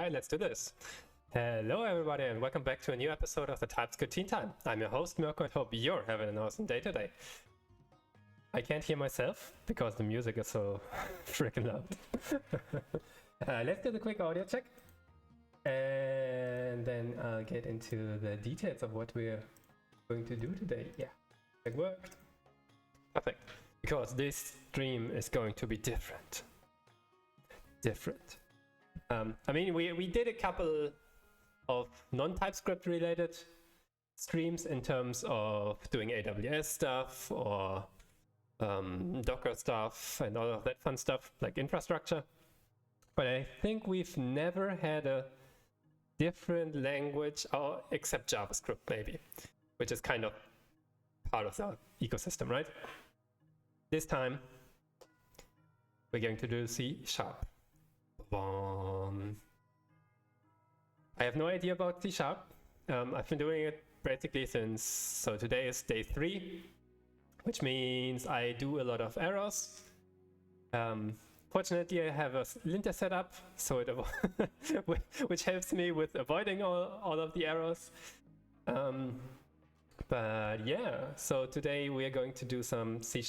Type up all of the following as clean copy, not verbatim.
right, let's do this. Hello everybody and welcome back to a new episode of the TypeScript Teen Time. I'm your host Mirko and hope you're having an awesome day today. I can't hear myself because the music is so freaking loud. Let's do the quick audio check and then I'll get into the details of what we're going to do today. Yeah, it worked. Perfect. Because this stream is going to be different. I mean, we did a couple of non-TypeScript related streams in terms of doing AWS stuff or Docker stuff and all of that fun stuff like infrastructure. But I think we've never had a different language, except JavaScript maybe, which is kind of part of the ecosystem, right? This time, we're going to do C#. I have no idea about C#. I've been doing it basically since, so today is day 3, which means I do a lot of errors. Fortunately, I have a linter set up, so it which helps me with avoiding all of the errors. But yeah, so today we are going to do some C#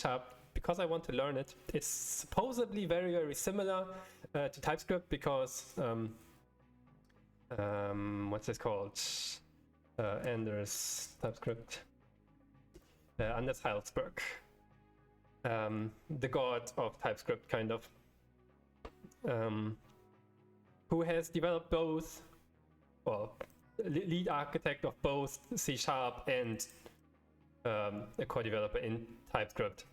because I want to learn it. It's supposedly very, very similar to TypeScript because what's this called? Anders TypeScript. Anders Heilsberg, the god of TypeScript, kind of, who has developed both, or lead architect of both C# and a core developer in TypeScript.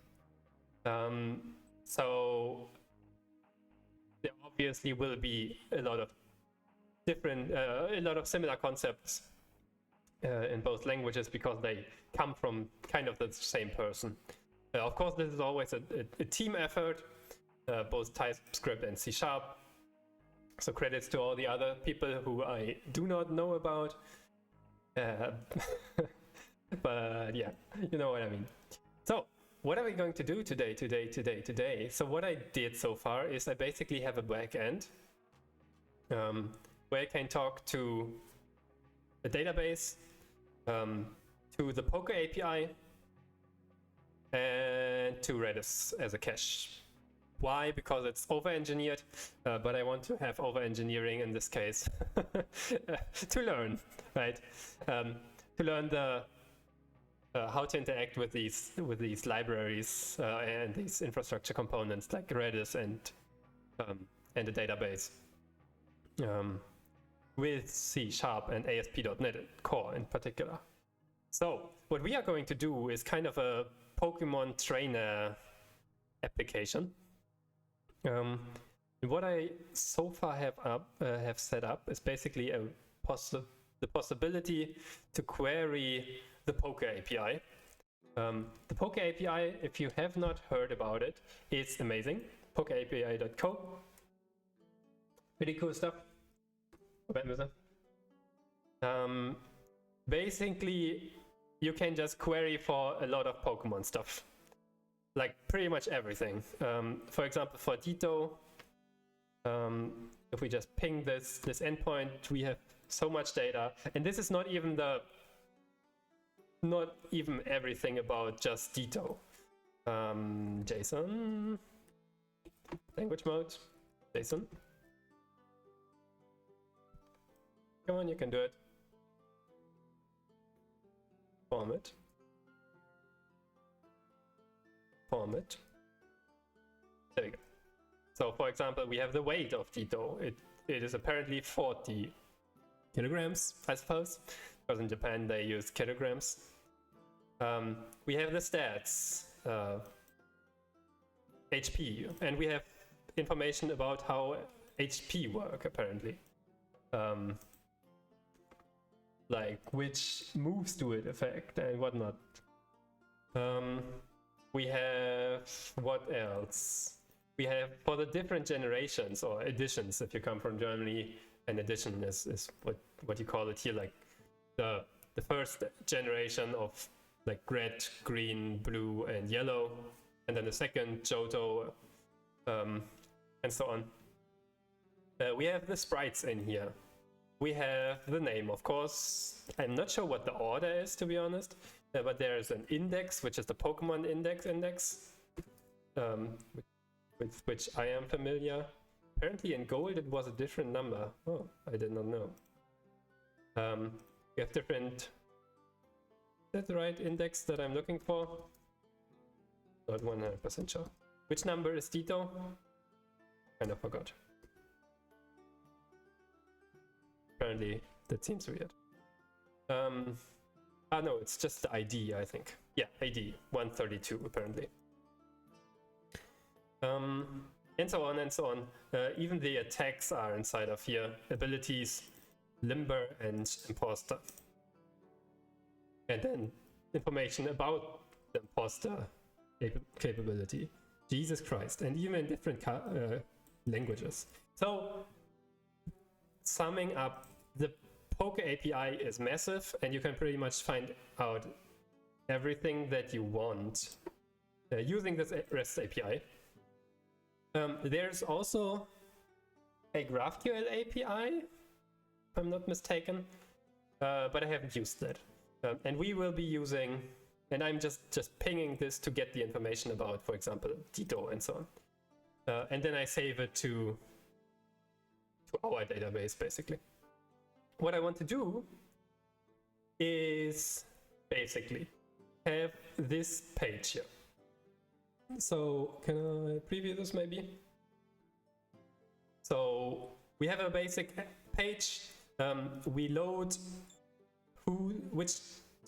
So there obviously will be a lot of different, a lot of similar concepts in both languages because they come from kind of the same person. Of course, this is always a team effort, both TypeScript and C#. So credits to all the other people who I do not know about. But yeah, you know what I mean. So what are we going to do today? So what I did so far is I basically have a backend where I can talk to a database, to the Poker API, and to Redis as a cache. Why? Because it's over-engineered, but I want to have over-engineering in this case to learn, right? To learn the how to interact with these libraries and these infrastructure components like Redis and the database with C# and ASP.NET Core in particular. So what we are going to do is kind of a Pokemon trainer application. What I so far have set up is basically the possibility to query the Poker API. The Poker API, if you have not heard about it, it's amazing. PokerAPI.co. Pretty cool stuff. Basically, you can just query for a lot of Pokemon stuff. Like pretty much everything. For example, for Ditto, if we just ping this endpoint, we have so much data, and this is not even everything about just Ditto. JSON, language mode, JSON. Come on, you can do it. Format. There we go. So for example, we have the weight of Ditto. It is apparently 40 kilograms, I suppose, because in Japan they use kilograms. We have the stats, HP, and we have information about how HP work apparently. Like which moves do it affect and whatnot. We have, what else? We have for the different generations or editions, if you come from Germany, an edition is what you call it here, like the first generation of like red, green, blue, and yellow, and then the second Johto, and so on. we have the sprites in here. We have the name, of course. I'm not sure what the order is, to be honest, but there's an index, which is the Pokemon index, with which I am familiar. Apparently in gold it was a different number. Oh, I did not know. We have different... Is that the right index that I'm looking for? Not 100% sure. Which number is Dito? Kind of forgot. Apparently that seems weird. No, it's just the ID, I think. Yeah, ID 132 apparently. And so on and so on. Even the attacks are inside of here. Abilities, Limber and Imposter. And then information about the Imposter capability. Jesus Christ. And even in different languages. So, summing up, the Poke API is massive, and you can pretty much find out everything that you want using this REST API. There's also a GraphQL API, if I'm not mistaken, but I haven't used that. And we will be using, and I'm just pinging this to get the information about, for example, Dito and so on. And then I save it to our database, basically. What I want to do is basically have this page here. So can I preview this maybe? So we have a basic page. We load which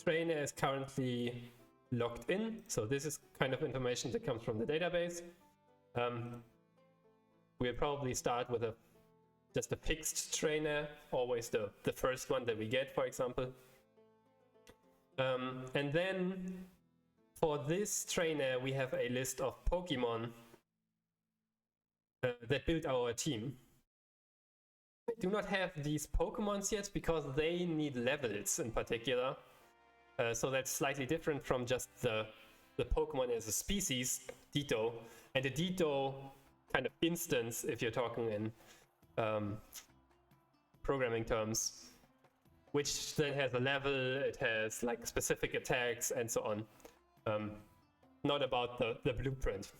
trainer is currently logged in. So this is kind of information that comes from the database. We'll probably start with just a fixed trainer, always the first one that we get, for example. And then for this trainer, we have a list of Pokemon that build our team. I do not have these Pokemons yet because they need levels in particular. So that's slightly different from just the Pokemon as a species, Dito, and the Dito kind of instance, if you're talking in programming terms, which then has a level, it has like specific attacks and so on. Not about the blueprint.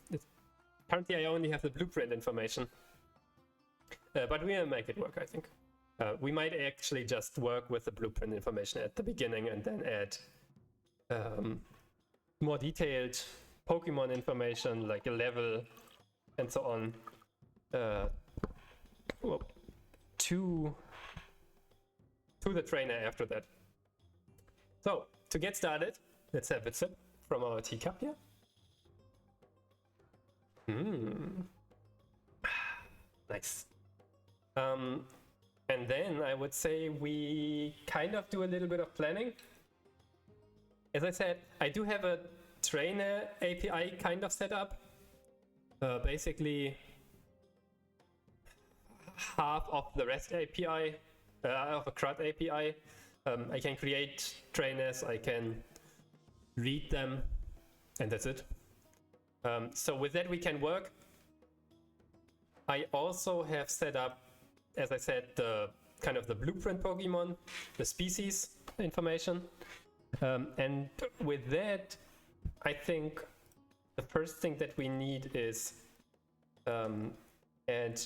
Currently I only have the blueprint information, but we'll make it work, I think. We might actually just work with the blueprint information at the beginning and then add more detailed Pokemon information like a level and so on to the trainer after that. So to get started, let's have a sip from our teacup here. Nice. And then I would say we kind of do a little bit of planning. As I said, I do have a trainer API kind of set up. Basically, half of the REST API, of a CRUD API. I can create trainers, I can read them, and that's it. So with that we can work. I also have set up, as I said, the kind of the blueprint Pokemon, the species information. And with that, I think the first thing that we need is add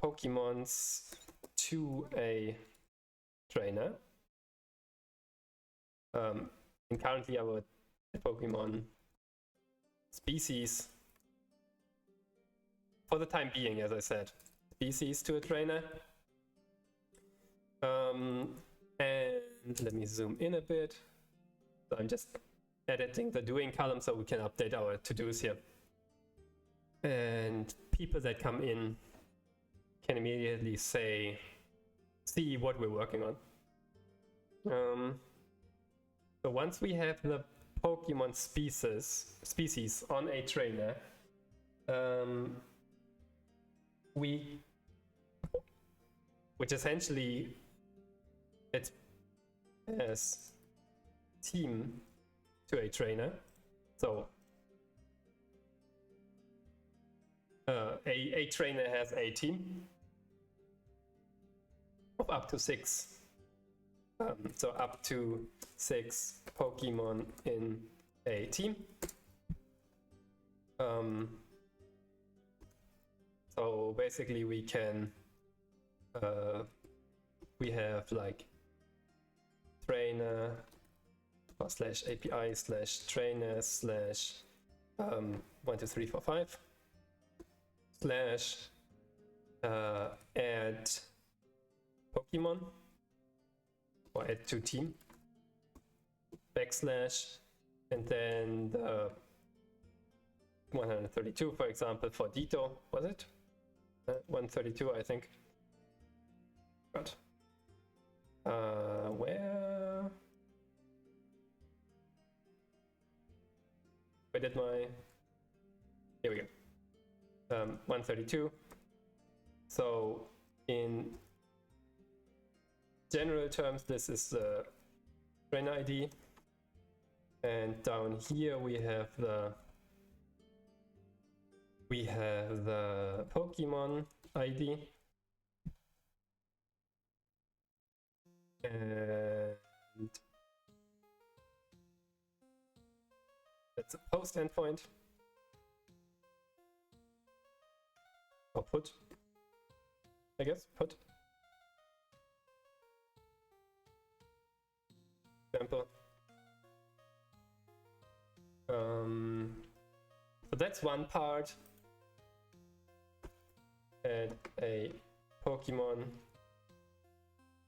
Pokemons to a trainer. And currently our Pokemon species, for the time being, as I said, species to a trainer. And let me zoom in a bit. So I'm just editing the doing column so we can update our to-dos here. And people that come in can immediately see what we're working on. So once we have the Pokemon species on a trainer, which essentially it as team to a trainer. So a trainer has a team of up to 6. So up to 6 Pokemon in a team. So basically we can we have like trainer slash API slash trainer slash 1 2 3 4 5 slash add Pokemon or add to team backslash and then the 132 for example for Ditto, was it 132 I think, but where did my, here we go, 132. So in general terms this is the trainer ID, and down here we have the Pokemon ID, and that's a post endpoint or put, I guess, put example. So that's one part. Add a Pokemon,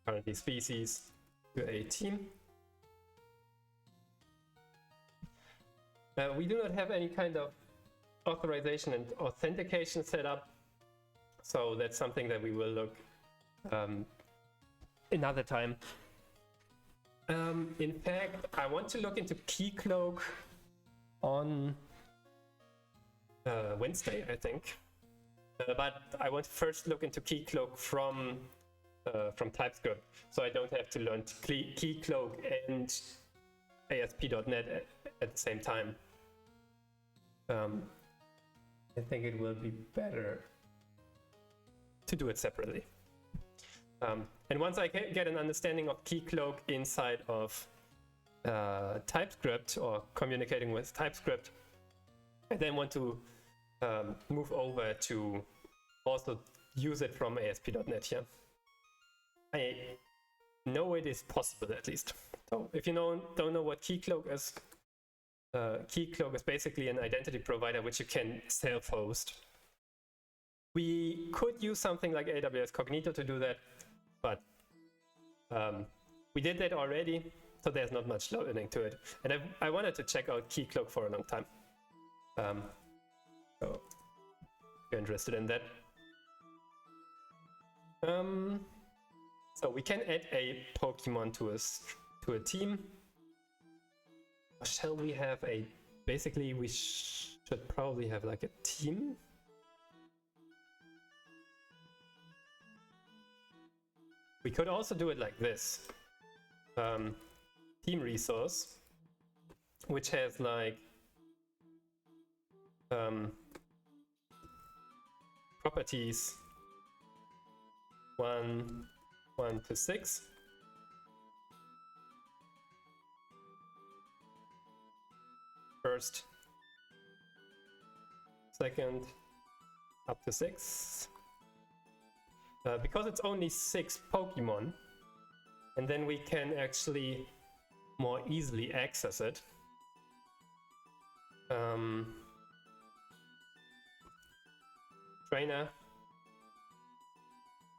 currently species, to a team. We do not have any kind of authorization and authentication set up, so that's something that we will look another time. In fact, I want to look into Keycloak on Wednesday, I think. But I want to first look into Keycloak from TypeScript, so I don't have to learn Keycloak and ASP.NET at the same time. I think it will be better to do it separately. And once I get an understanding of Keycloak inside of TypeScript or communicating with TypeScript, I then want to move over to also use it from ASP.NET here. I know it is possible at least. So if you don't know what Keycloak is basically an identity provider which you can self-host. We could use something like AWS Cognito to do that, but we did that already, so there's not much learning to it. And I wanted to check out Keycloak for a long time. So if you're interested in that. So we can add a Pokemon to a team. Shall we have a, basically we should probably have like a team. We could also do it like this. Team resource, which has like properties 1 to 6. First, second, up to 6. Because it's only 6 Pokemon, and then we can actually more easily access it. Trainer,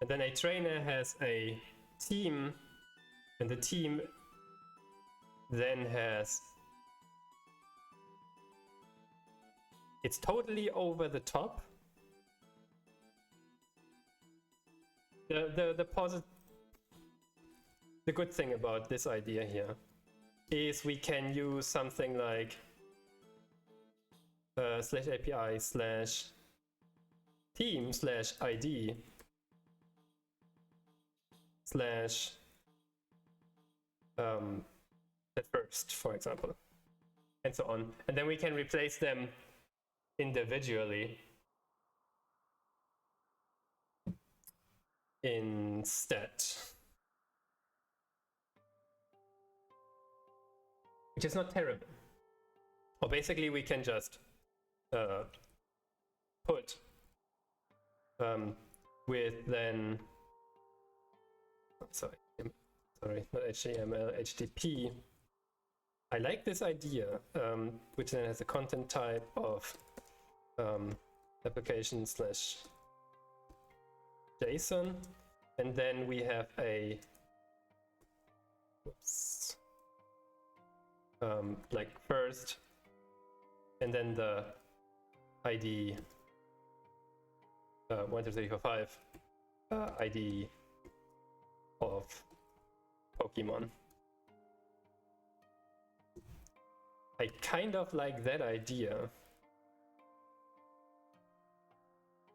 and then a trainer has a team, and the team then has, it's totally over the top. The good thing about this idea here is we can use something like slash API slash team slash ID slash at first, for example, and so on. And then we can replace them individually instead. Which is not terrible. Or basically we can just put with then, sorry, not HTML, HTTP. I like this idea, which then has a content type of application slash JSON, and then we have a like first, and then the ID 1, 2, 3, 4, 5 ID of Pokemon. I kind of like that idea.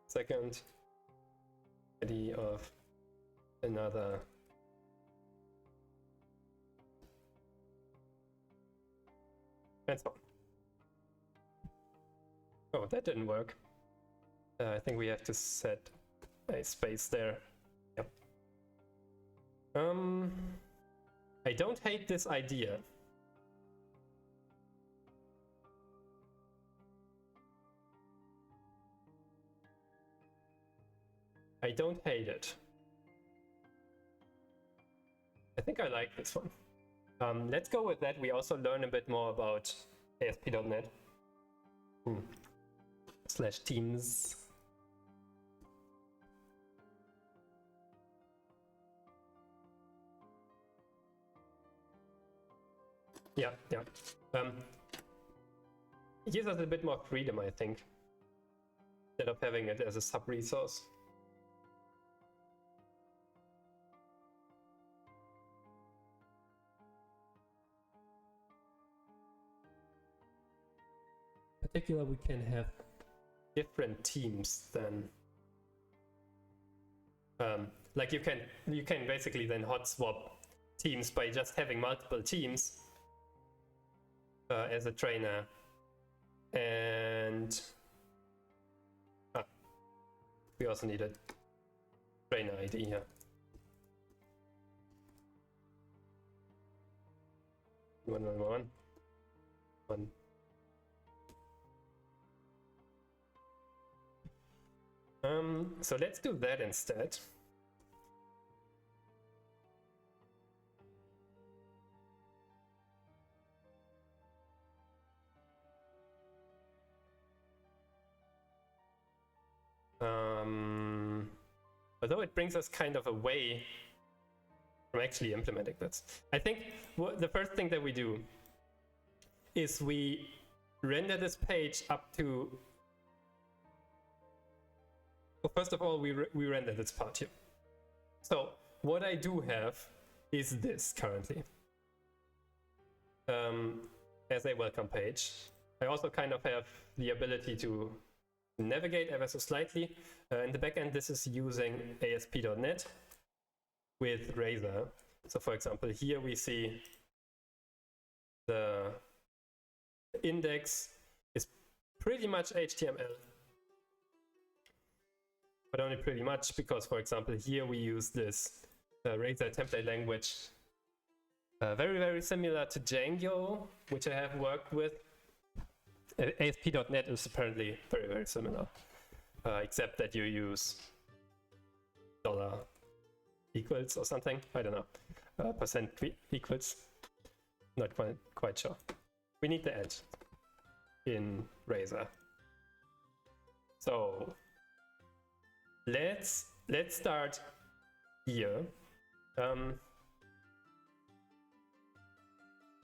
Second ID of another. And so on. Oh, that didn't work. I think we have to set a space there. Yep. I don't hate this idea. I don't hate it. I think I like this one. Let's go with that. We also learn a bit more about ASP.NET / Teams. Yeah. It gives us a bit more freedom, I think, instead of having it as a sub-resource. In particular, we can have different teams then. Like you can basically then hot swap teams by just having multiple teams as a trainer, and we also need a trainer ID here. One. So let's do that instead. Although it brings us kind of away from actually implementing this. I think the first thing that we do is we render this page up to. Well, first of all, we render this part here. So what I do have is this currently as a welcome page. I also kind of have the ability to navigate ever so slightly. In the backend, this is using ASP.NET with Razor. So for example, here we see the index is pretty much HTML. But only pretty much because, for example, here we use this Razor template language, very, very similar to Django, which I have worked with. ASP.NET is apparently very, very similar, except that you use $ equals or something. I don't know. Percent equals. Not quite sure. We need the edge in Razor. So let's start here.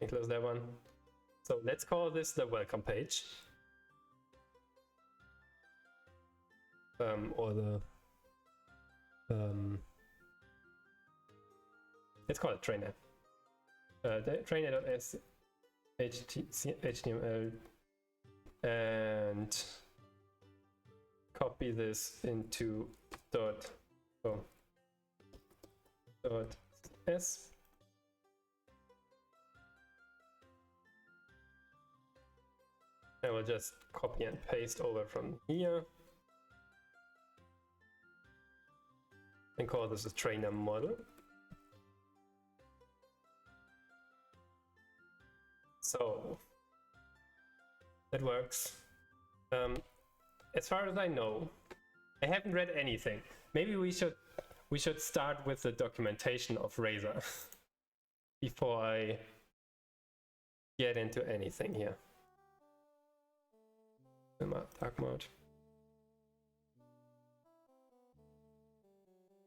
Close that one. So let's call this the welcome page. Or the let's call it trainer. The trainer.html, and copy this into .s. I will just copy and paste over from here. and call this a trainer model. So that works. As far as I know, I haven't read anything. Maybe we should start with the documentation of Razor before I get into anything here. Dark mode.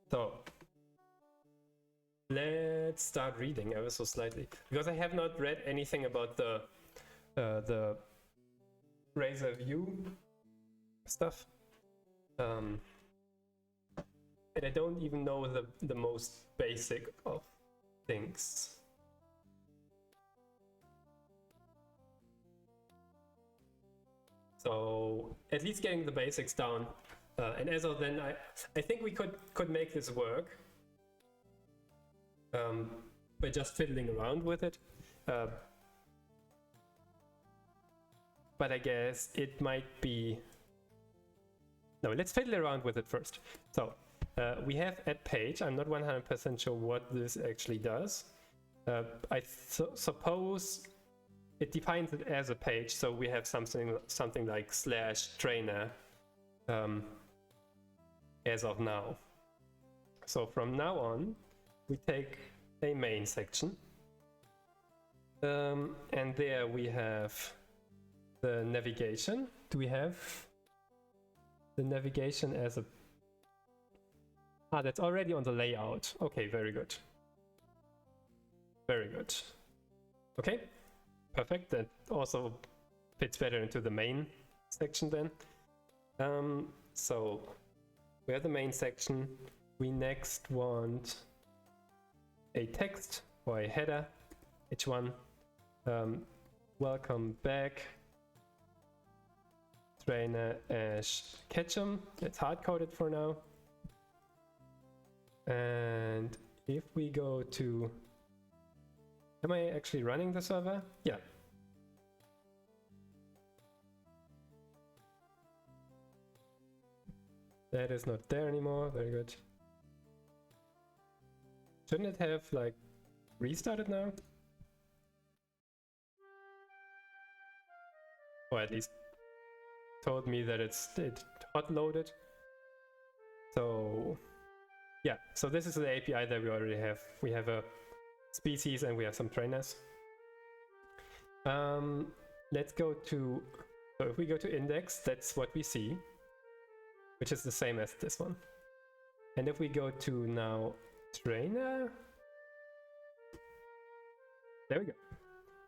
So let's start reading ever so slightly, because I have not read anything about the Razor View stuff, and I don't even know the most basic of things. So at least getting the basics down, and as of then, I think we could make this work by just fiddling around with it. But I guess it might be... No, let's fiddle around with it first. So we have add page. I'm not 100% sure what this actually does. I suppose it defines it as a page, so we have something like /trainer as of now. So from now on, we take a main section, and there we have the navigation. Do we have the navigation as a... Ah, that's already on the layout. Okay, very good. Very good. Okay, perfect. That also fits better into the main section then. So we have the main section. We next want a text or a header, h1. Welcome back, trainer Ketchum. It's hard-coded for now. And if we go to... Am I actually running the server? Yeah. That is not there anymore. Very good. Shouldn't it have like restarted now? Or at least told me that it hot loaded. So yeah, so this is the API that we already have. We have a species and we have some trainers. Let's go to, so if we go to index, that's what we see, which is the same as this one. And if we go to now trainer, there we go.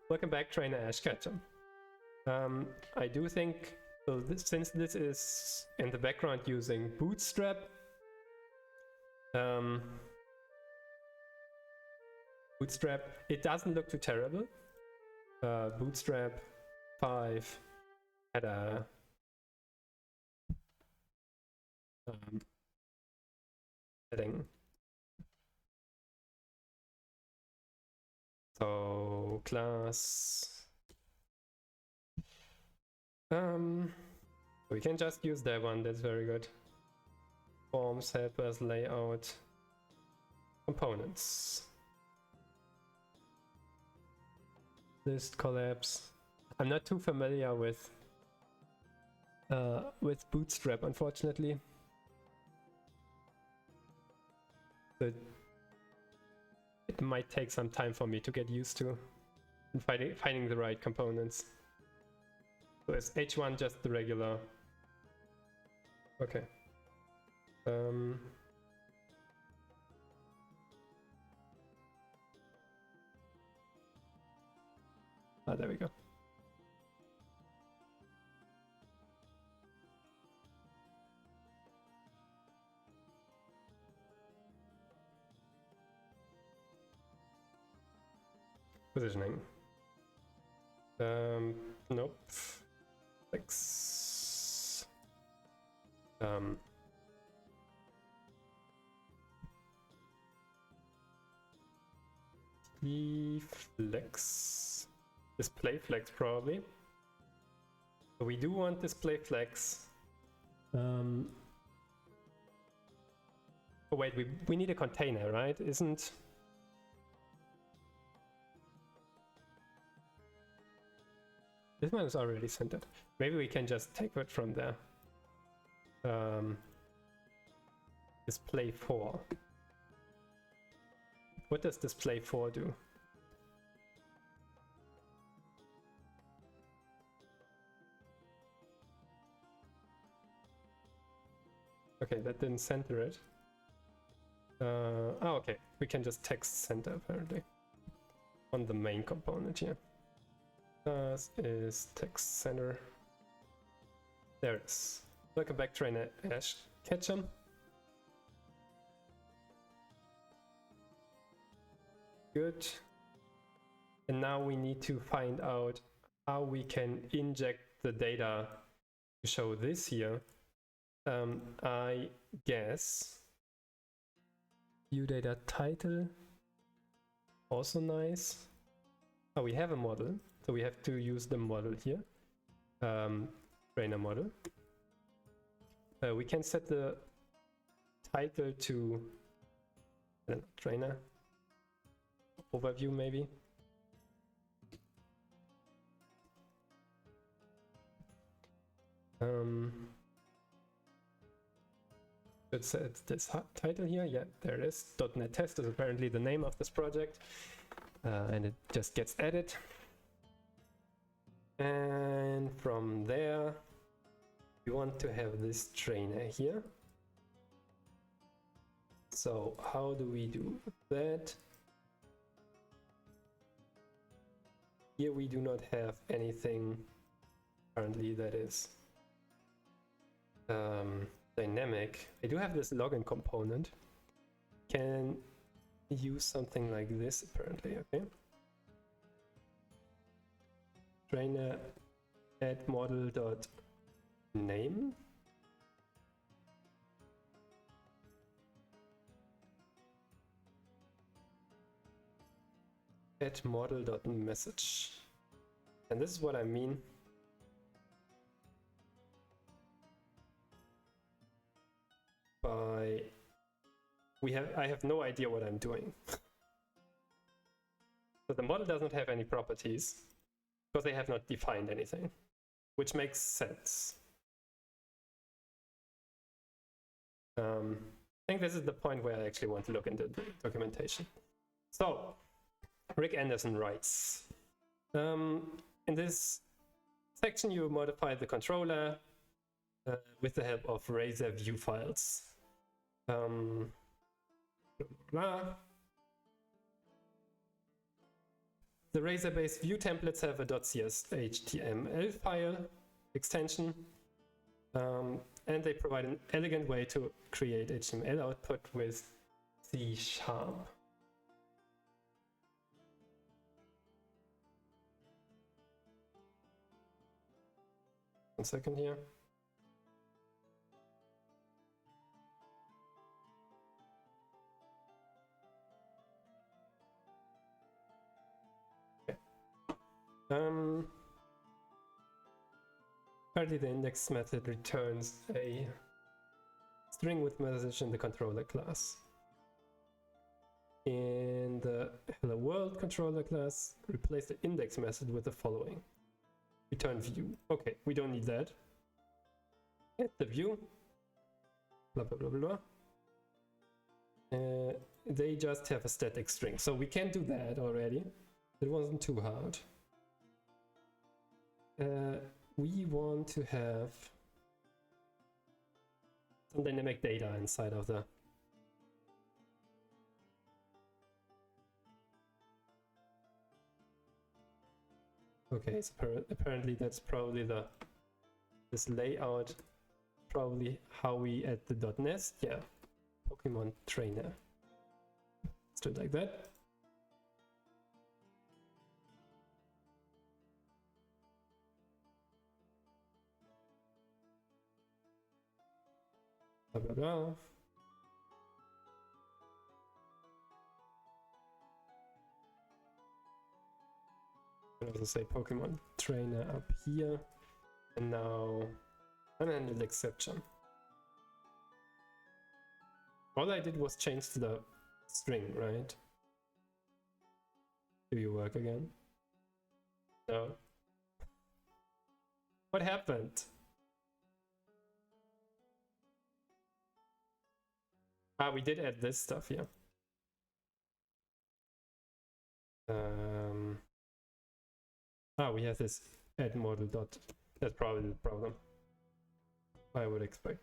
Welcome back, trainer Ketchum. I do think, so since this is in the background using Bootstrap, it doesn't look too terrible. Bootstrap 5 had a setting. So class, we can just use that one. That's very good. Forms, helpers, layout, components, list, collapse. I'm not too familiar with Bootstrap, unfortunately. But it might take some time for me to get used to and finding the right components. So is H1 just the regular? Okay. There we go. Positioning. Nope. Flex. Flex. Display flex probably. So we do want display flex. Oh wait, we need a container, right? Isn't... This one is already centered. Maybe we can just take it from there. Display 4. What does display 4 do? Okay, that didn't center it. Oh, okay. We can just text center apparently on the main component here. Class is text center. There it is. Welcome back, trainer Ash Ketchum. Good. And now we need to find out how we can inject the data to show this here. I guess view data title, also nice. Oh, we have a model, so we have to use the model here. Trainer model. We can set the title to trainer overview maybe. It's this title here. Yeah, there it is. .NET Test is apparently the name of this project, and it just gets added. And from there, we want to have this trainer here. So how do we do that? Here we do not have anything currently that is dynamic. I do have this login component. Can use something like this apparently, okay? Trainer add model dot name. Add model dot message. And this is what I mean. By I have no idea what I'm doing. So the model doesn't have any properties because they have not defined anything, which makes sense. I think this is the point where I actually want to look into the documentation. So Rick Anderson writes, in this section you modify the controller with the help of Razor view files. The Razor-based view templates have a .cshtml file extension, and they provide an elegant way to create HTML output with C#. 1 second here. Currently the index method returns a string with message in the controller class. In the hello world controller class, replace the index method with the following. Return view. Okay, we don't need that. Add the view. Blah, blah, blah, blah. They just have a static string. So we can do that already. It wasn't too hard. We want to have some dynamic data inside of the okay, so apparently that's probably this layout, probably how we add the .nest. Yeah, Pokemon trainer. Let's do it like that. Blah, blah, blah. I can also say Pokemon trainer up here, and now unhandled exception. All I did was change the string, right? Do you work again? No. What happened? Ah, we did add this stuff, yeah. We have this add model dot. That's probably the problem. I would expect.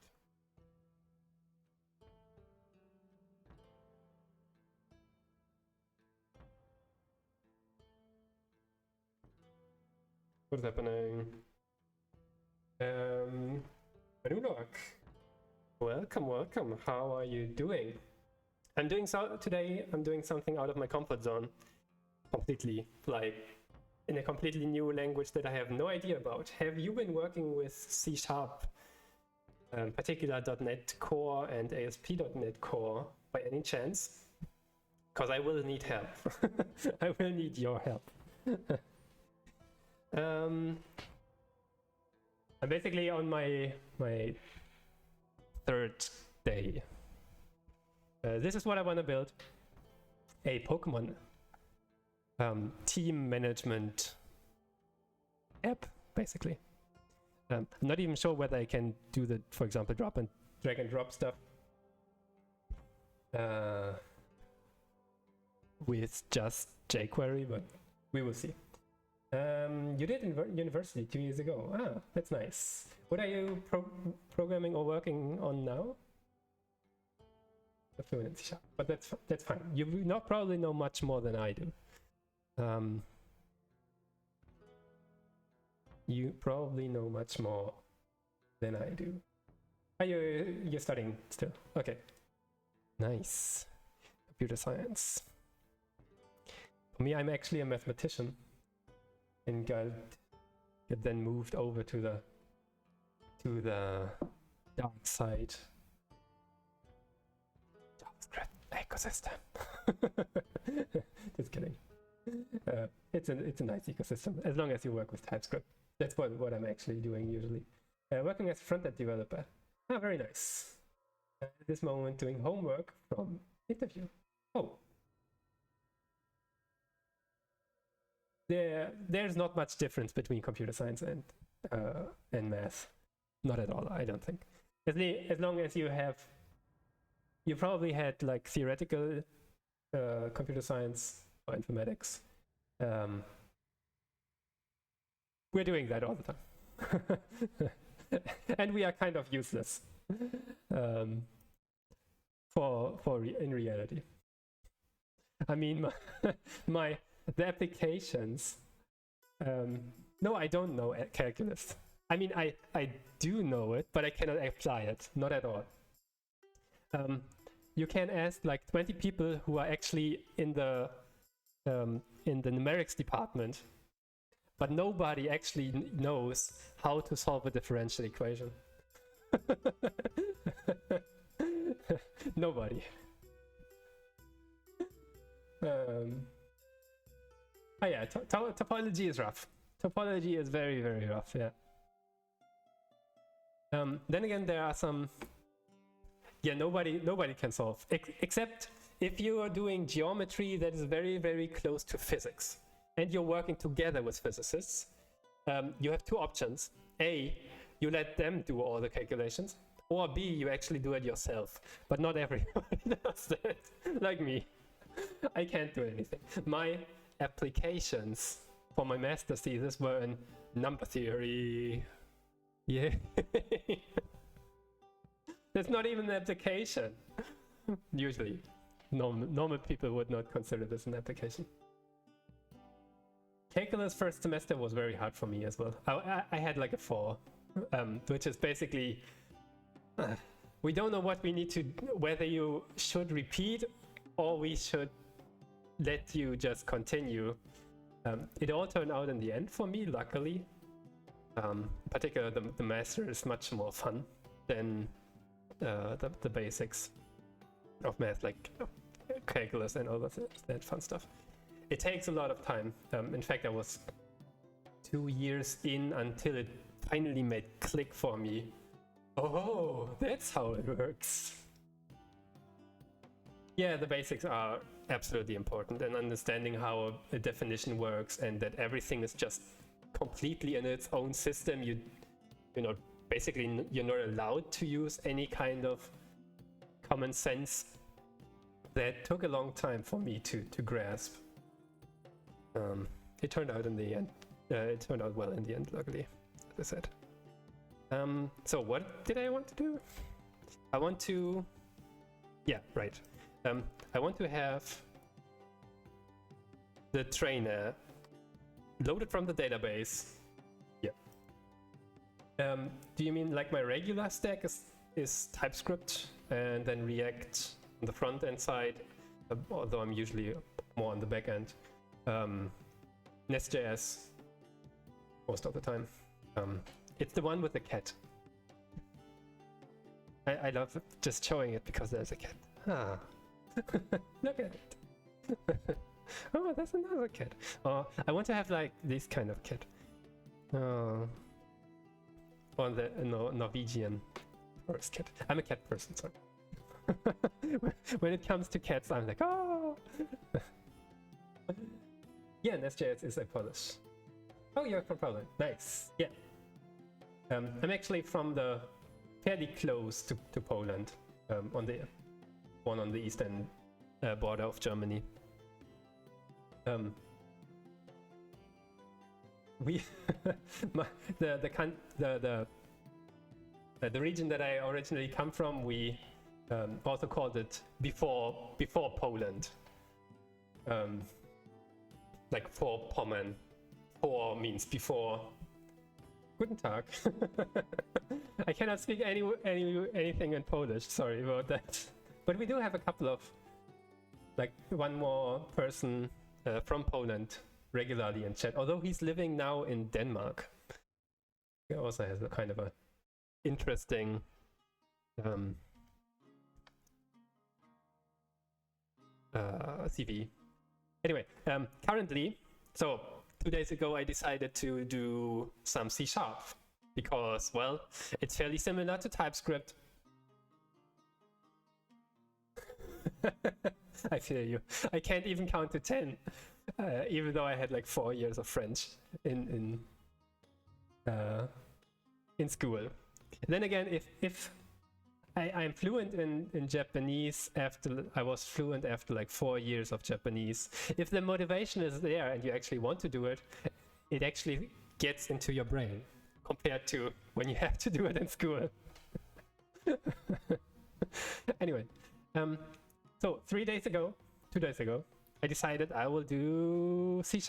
What's happening? Manulok. Welcome. How are you doing? Today I'm doing something out of my comfort zone. Completely. Like in a completely new language that I have no idea about. Have you been working with C#, particular .NET Core and ASP.NET Core by any chance? Because I will need help. I will need your help. I'm basically on my third day. This is what I want to build. A Pokemon team management app, basically. I'm not even sure whether I can do the, for example, drag and drop stuff with just jQuery, but we will see. You did in university 2 years ago. Ah, that's nice. What are you programming or working on now? Fluent in C#, but that's fine. You probably know much more than I do. You probably know much more than I do. Are you're studying still? Okay. Nice. Computer science. For me, I'm actually a mathematician. And got then moved over to the dark side. JavaScript ecosystem. Just kidding. It's a nice ecosystem as long as you work with TypeScript. That's what I'm actually doing usually. Working as a front-end developer. Ah, very nice. At this moment, doing homework from interview. Oh. There's not much difference between computer science and math. Not at all, I don't think. As long as you probably had like theoretical computer science or informatics. We're doing that all the time. And we are kind of useless in reality. I mean, the applications. No, I don't know calculus. I mean, I do know it, but I cannot apply it. Not at all. You can ask like 20 people who are actually in the numerics department, but nobody actually knows how to solve a differential equation. Nobody. Oh yeah, topology is rough. Topology is very, very rough, yeah. Then again, there are some... Yeah, nobody can solve. Except if you are doing geometry that is very, very close to physics, and you're working together with physicists, you have two options. A, you let them do all the calculations, or B, you actually do it yourself. But not everybody does that, like me. I can't do anything. My applications for my master's thesis were in number theory. Yeah. That's not even an application. Usually, normal people would not consider this an application. Calculus first semester was very hard for me as well. I had like a 4, which is basically we don't know what we need to, whether you should repeat or we should let you just continue. It all turned out in the end for me, luckily. Particularly the master is much more fun than the basics of math, like calculus and all that fun stuff. It takes a lot of time. In fact, I was 2 years in until it finally made click for me. Oh, that's how it works. Yeah, the basics are absolutely important, and understanding how a definition works and that everything is just completely in its own system. You know, basically you're not allowed to use any kind of common sense. That took a long time for me to grasp. It turned out in the end. It turned out well in the end, luckily, as I said. So what did I want to do? I want to, yeah, right. I want to have the trainer loaded from the database. Yeah. Do you mean like my regular stack is TypeScript and then React on the front end side, although I'm usually more on the back end. Nest.js most of the time. It's the one with the cat. I love just showing it because there's a cat. Ah. Look at it. Oh, there's another cat. Oh, I want to have like this kind of cat. Oh. On the Norwegian forest cat. I'm a cat person, sorry. When it comes to cats, I'm like, oh. Yeah, Nest.js is a Polish. Oh, you're from Poland. Nice. Yeah. I'm actually from the fairly close to Poland, on the eastern border of Germany. We the region that I originally come from, we also called it before Poland. Like Vorpommern. Vor means before. Guten Tag. I cannot speak anything in Polish. Sorry about that. But we do have a couple of, like, one more person from Poland regularly in chat. Although he's living now in Denmark. He also has a kind of a interesting CV. Anyway, currently, so 2 days ago I decided to do some C# because, well, it's fairly similar to TypeScript. I feel you. I can't even count to 10, even though I had like 4 years of French in school. Then again, if I'm fluent in Japanese after I was fluent after like 4 years of Japanese. If the motivation is there and you actually want to do it, it actually gets into your brain compared to when you have to do it in school. Anyway, so 2 days ago, I decided I will do C#.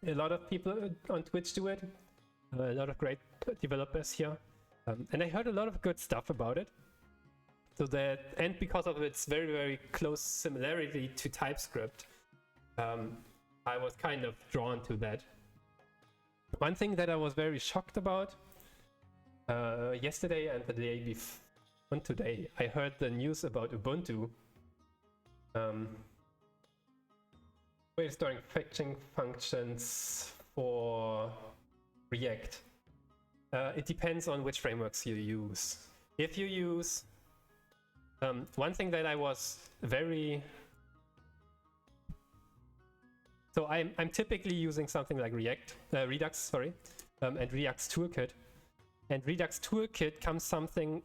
A lot of people on Twitch do it. A lot of great developers here. And I heard a lot of good stuff about it. So that, and because of its very, very close similarity to TypeScript, I was kind of drawn to that. One thing that I was very shocked about yesterday and the day before, and today, I heard the news about Ubuntu. We're storing fetching functions for React. It depends on which frameworks you use. If you use one thing that I was very, so I'm typically using something like Redux, and Redux Toolkit. And Redux Toolkit comes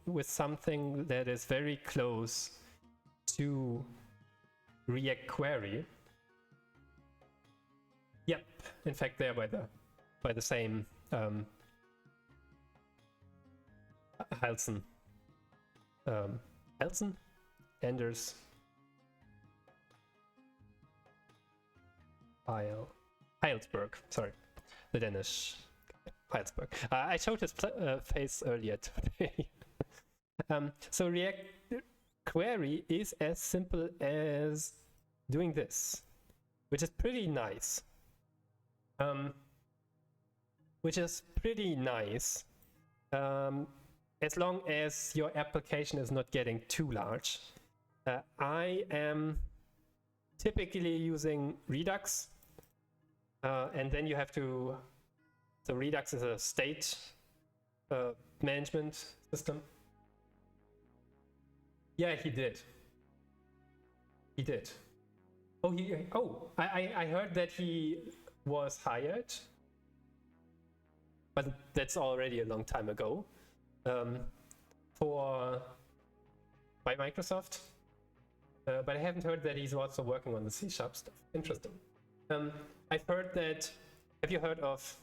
with something that is very close to React Query. Yep, in fact, they're by the same Halsen. Halsen? Anders. Heilsberg, sorry. The Danish. Heilsberg. I showed his face earlier today. So React Query is as simple as doing this, which is pretty nice. As long as your application is not getting too large. I am typically using Redux, and then you have to, so Redux is a state management system. Yeah, he did. he did. I heard that he was hired, but that's already a long time ago, by Microsoft. But I haven't heard that he's also working on the C# stuff. Interesting. I've heard that. Have you heard of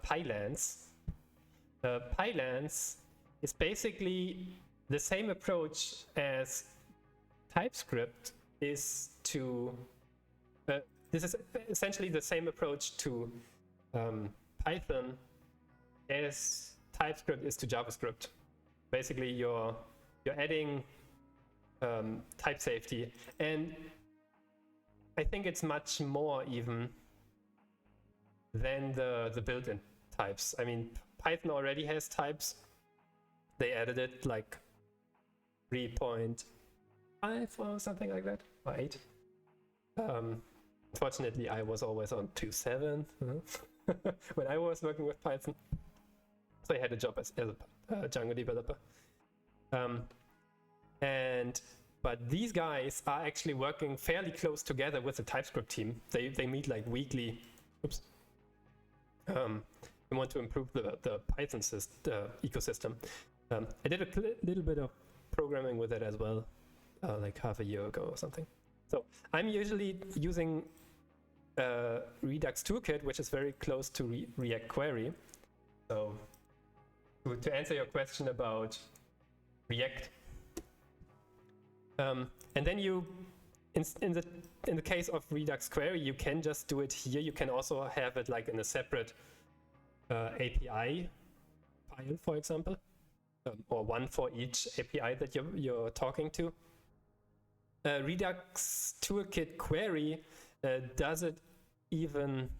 Pylance? Pylance is basically the same approach as TypeScript is to. This is essentially the same approach to Python as TypeScript is to JavaScript. Basically, you're adding type safety, and I think it's much more even than the built-in types. I mean, Python already has types. They added it like 3.5 or something like that, or 8. Unfortunately, I was always on 2.7 when I was working with Python. So I had a job as a Django developer. But these guys are actually working fairly close together with the TypeScript team. They meet like weekly. Oops. We want to improve the Python ecosystem. I did a little bit of programming with it as well, like half a year ago or something. So I'm usually using Redux Toolkit, which is very close to React Query. So to answer your question about React, and then you, in the case of Redux Query, you can just do it here. You can also have it like in a separate API file, for example, or one for each API that you're talking to. Redux Toolkit Query does it even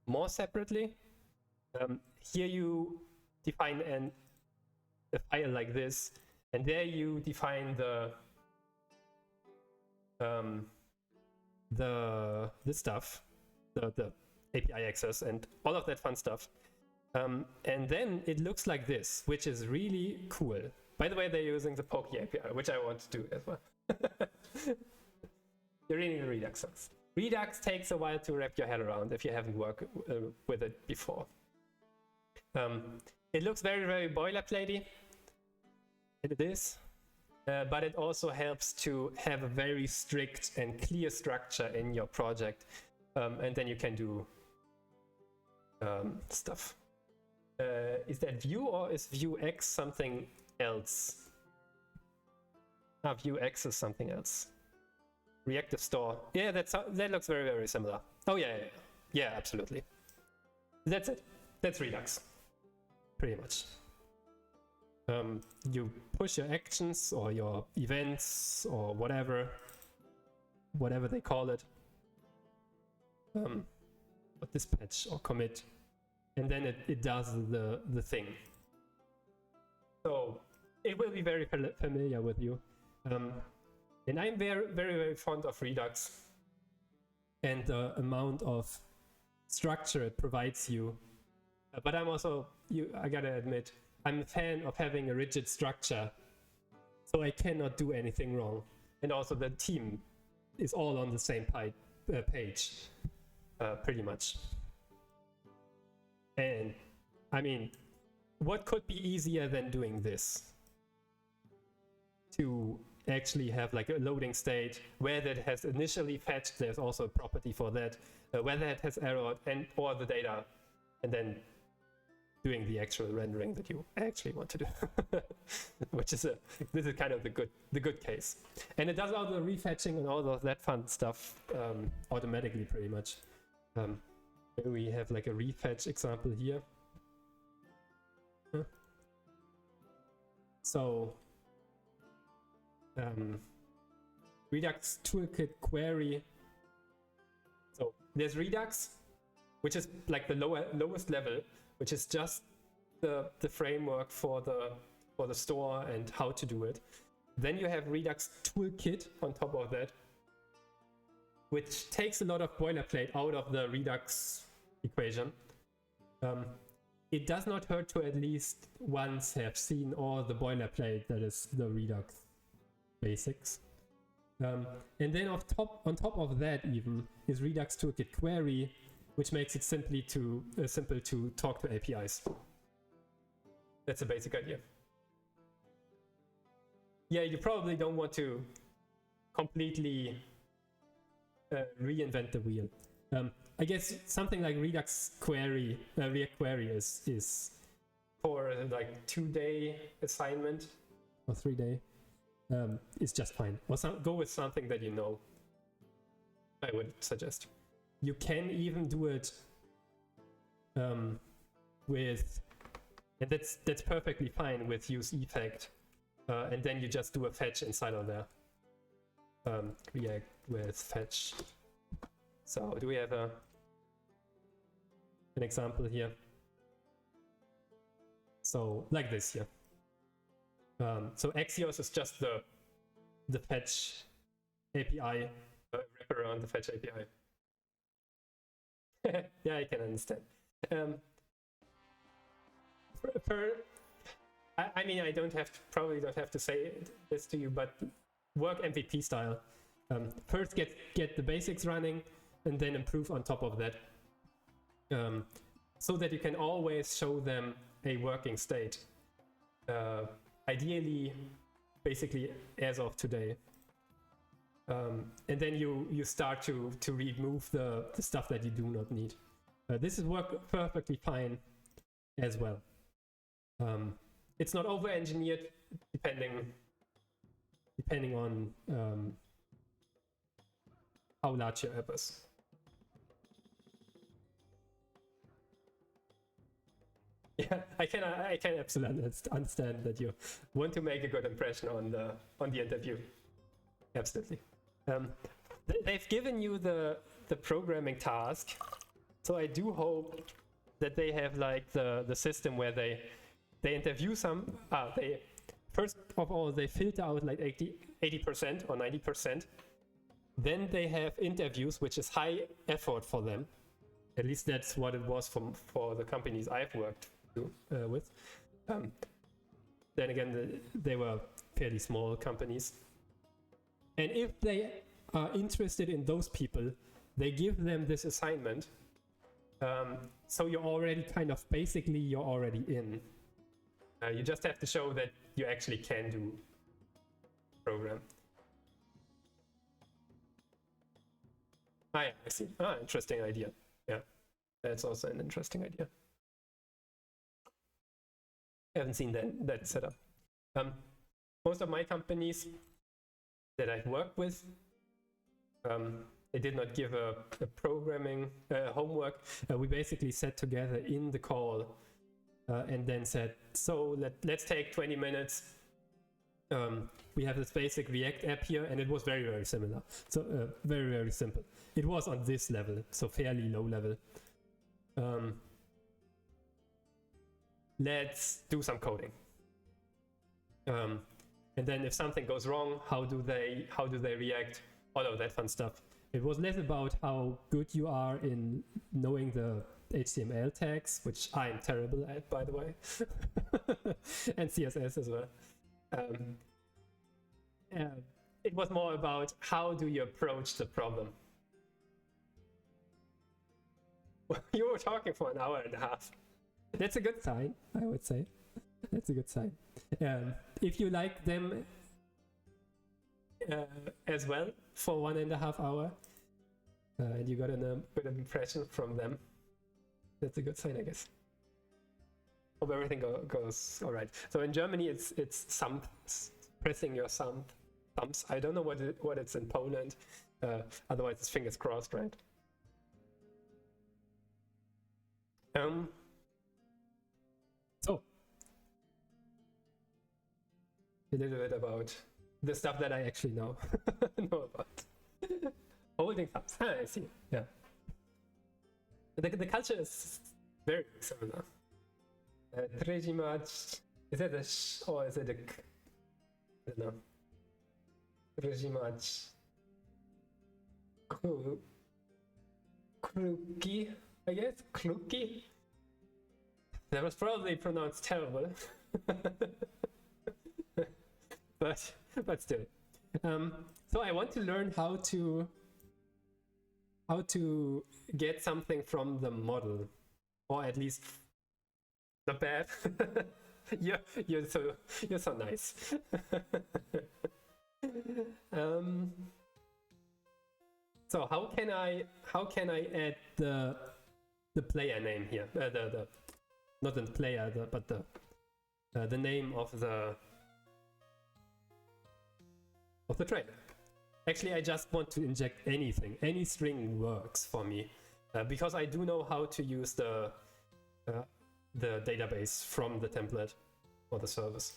more separately. Here you define a file like this, and there you define this stuff, the API access and all of that fun stuff. And then it looks like this, which is really cool. By the way, they're using the Pokey API, which I want to do as well. You're reading the Redux songs. Redux takes a while to wrap your head around if you haven't worked with it before. It looks very, very boilerplatey. It is. But it also helps to have a very strict and clear structure in your project. And then you can do stuff. Is that Vue or is Vuex something else? Vuex is something else. Reactive Store. Yeah, that looks very, very similar. Oh yeah, absolutely. That's it. That's Redux. Pretty much. You push your actions or your events or whatever they call it, or dispatch or commit, and then it does the thing. So it will be very familiar with you. And I'm very, very, very fond of Redux and the amount of structure it provides you. But I'm also, I gotta admit, I'm a fan of having a rigid structure, so I cannot do anything wrong. And also the team is all on the same page, pretty much. And I mean, what could be easier than doing this? To actually have like a loading state where that has initially fetched, there's also a property for that, where that has errored or the data, and then doing the actual rendering that you actually want to do, which is this is kind of the good case. And it does all the refetching and all of that fun stuff automatically, pretty much. We have like a refetch example here. So Redux Toolkit Query. So there's Redux, which is like the lowest level, which is just the framework for the store and how to do it. Then you have Redux Toolkit on top of that, which takes a lot of boilerplate out of the Redux equation. It does not hurt to at least once have seen all the boilerplate that is the Redux basics. And then on top of that even is Redux Toolkit Query, which makes it simple to talk to APIs. That's a basic idea. Yeah, you probably don't want to completely reinvent the wheel. I guess something like Redux Query, React Query is for like 2-day assignment or 3-day. Is just fine. Or go with something that you know. I would suggest. You can even do it with, and that's perfectly fine with use effect, and then you just do a fetch inside of there. React with fetch. So do we have an example here? So like this here. So Axios is just the fetch API, wrap around the fetch API. Yeah, I can understand. I mean, I probably don't have to say this to you, but work MVP style. First get the basics running, and then improve on top of that, so that you can always show them a working state. Ideally, basically as of today. And then you start to remove the stuff that you do not need. This is work perfectly fine as well. It's not over-engineered depending on how large your app is. Yeah, I can absolutely understand that you want to make a good impression on the interview. Absolutely. They've given you the programming task, so I do hope that they have like the system where they interview some. They first of all they filter out like 80% or 90%. Then they have interviews, which is high effort for them. At least that's what it was for the companies I've worked with. Then again, they were fairly small companies. And if they are interested in those people, they give them this assignment. So you're already you're already in. You just have to show that you actually can do program. Yeah, I see. Interesting idea. Yeah, that's also an interesting idea. I haven't seen that setup. Most of my companies that I've worked with, they did not give a programming homework. We basically sat together in the call and then said, so let's take 20 minutes. We have this basic React app here, and it was very, very similar. So very, very simple. It was on this level, so fairly low level. Let's do some coding. And then if something goes wrong, how do they react? All of that fun stuff. It was less about how good you are in knowing the HTML tags, which I'm terrible at, by the way, and CSS as well. It was more about how do you approach the problem. You were talking for an hour and a half. That's a good sign, I would say. That's a good sign. If you like them as well for 1.5 hours, and you got a good impression from them, that's a good sign, I guess. Hope everything goes all right. So in Germany, it's pressing your thumbs. I don't know what it's in Poland. Otherwise, it's fingers crossed, right? So a little bit about the stuff that I actually know about. Holding thumbs. I see. Yeah. The culture is very similar. Pretty much. Is it a sh or is it a k? I don't know. Pretty much. Kluki, I guess. Kluki. That was probably pronounced terrible. but still. So I want to learn how to get something from the model, or at least not bad. you're so nice. So how can I add the player name here? The not the player, but the name of the trainer. Actually, I just want to inject anything. Any string works for me, because I do know how to use the database from the template or the service.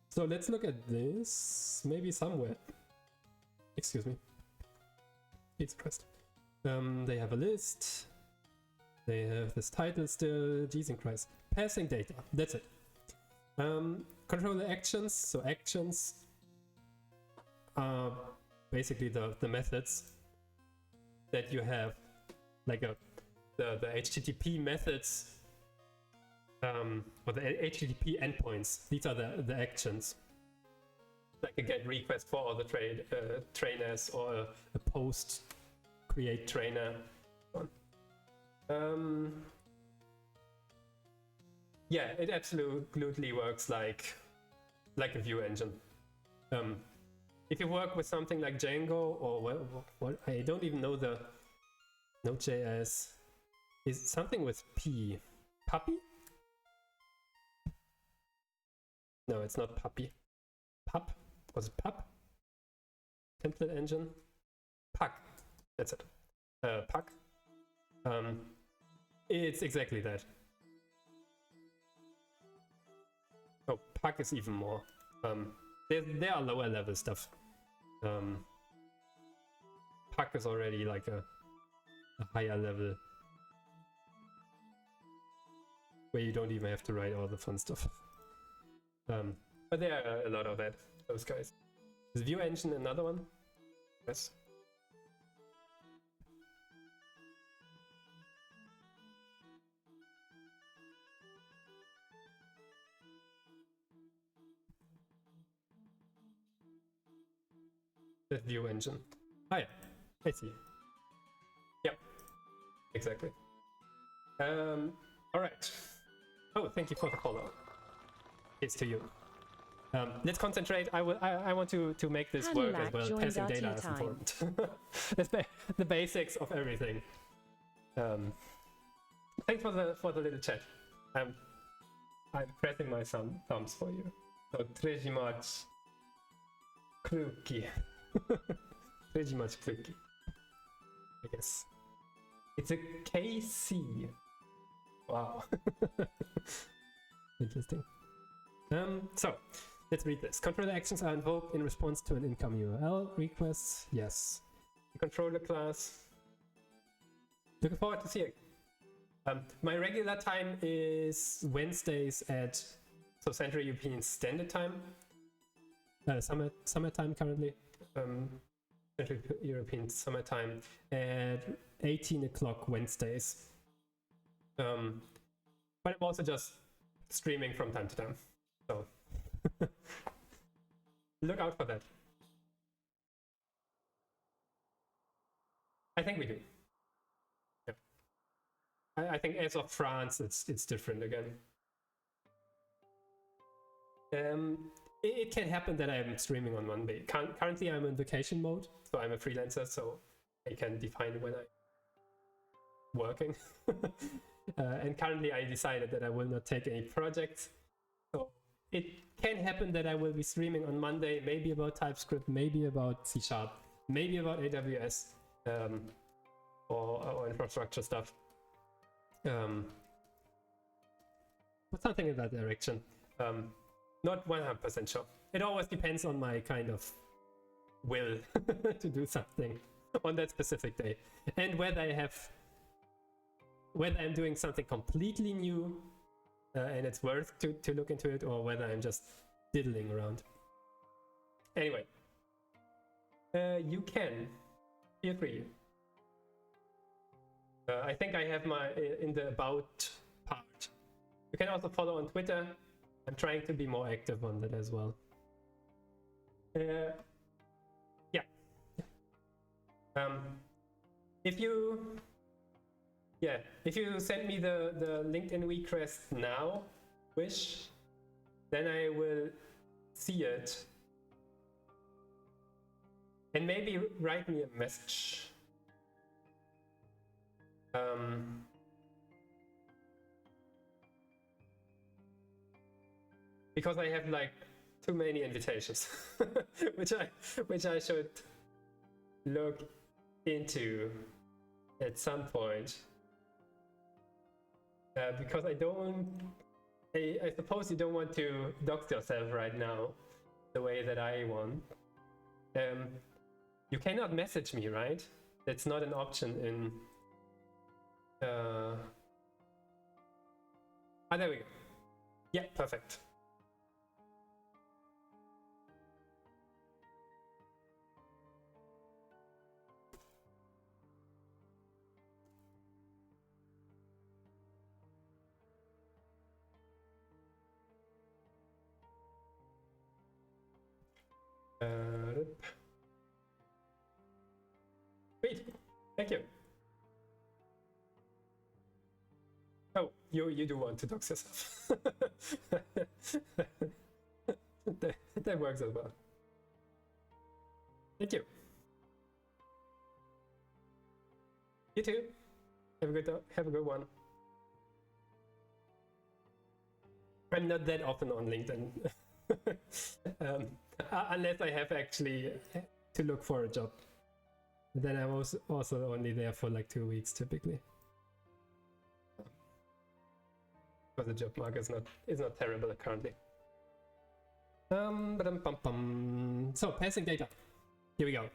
So let's look at this. Maybe somewhere. Excuse me. Jesus Christ. They have a list. They have this title still. Jesus Christ. Passing data. That's it. Control the actions. So actions are basically the methods that you have, like the HTTP methods, or the HTTP endpoints. These are the actions. Like a get request for all the trainers, or a post create trainer. Yeah, it absolutely works like a view engine. If you work with something like Django, or what I don't even know the Node.js, is something with P. Puppy? No, it's not Puppy. Pup? Was it Pup? Template engine? Puck. That's it. Puck. It's exactly that. Oh, Puck is even more. There are lower level stuff. Puck is already like a higher level, where you don't even have to write all the fun stuff. But there are a lot of those guys. Is View Engine another one? Yes. The View Engine. Ah, yeah, I see. Yep, exactly. All right. Oh, thank you for the follow. It's to you. Let's concentrate. I want to make this work as well. Passing data is important. That's the basics of everything. Thanks for the little chat. I'm pressing my thumbs for you. So pretty much kruki. Pretty much kruki. I guess. It's a KC. Wow. Interesting. So let's read this. Controller actions are invoked in response to an incoming URL request. Yes. The controller class. Looking forward to seeing. My regular time is Wednesdays at Central European Standard Time. Summertime currently. Central European Summertime at 18 o'clock Wednesdays. But I'm also just streaming from time to time. So look out for that. I think we do. Yeah. I think as of France, it's different again. It can happen that I'm streaming on Monday. Currently, I'm in vacation mode, so I'm a freelancer, so I can define when I'm working. And currently, I decided that I will not take any projects. So it can happen that I will be streaming on Monday, maybe about TypeScript, maybe about C#, maybe about AWS, or infrastructure stuff. But something in that direction. Not 100% sure. It always depends on my kind of will to do something on that specific day, and whether I'm doing something completely new and it's worth to look into it, or whether I'm just diddling around. Anyway, you can feel free. I think I have my in the about part. You can also follow on Twitter. I'm trying to be more active on that as well. If you send me the LinkedIn request now, then I will see it. And maybe write me a message. Because I have like too many invitations, which I should look into at some point. Because I suppose you don't want to dox yourself right now the way that I want. You cannot message me, right? That's not an option in... there we go. Yeah, perfect. Great, thank you. Oh, you do want to dox yourself. that works as well. Thank you. You too. Have a good one. I'm not that often on LinkedIn. Unless I have actually to look for a job. Then I was also only there for like 2 weeks typically. But the job market is not terrible currently. So passing data. Here we go.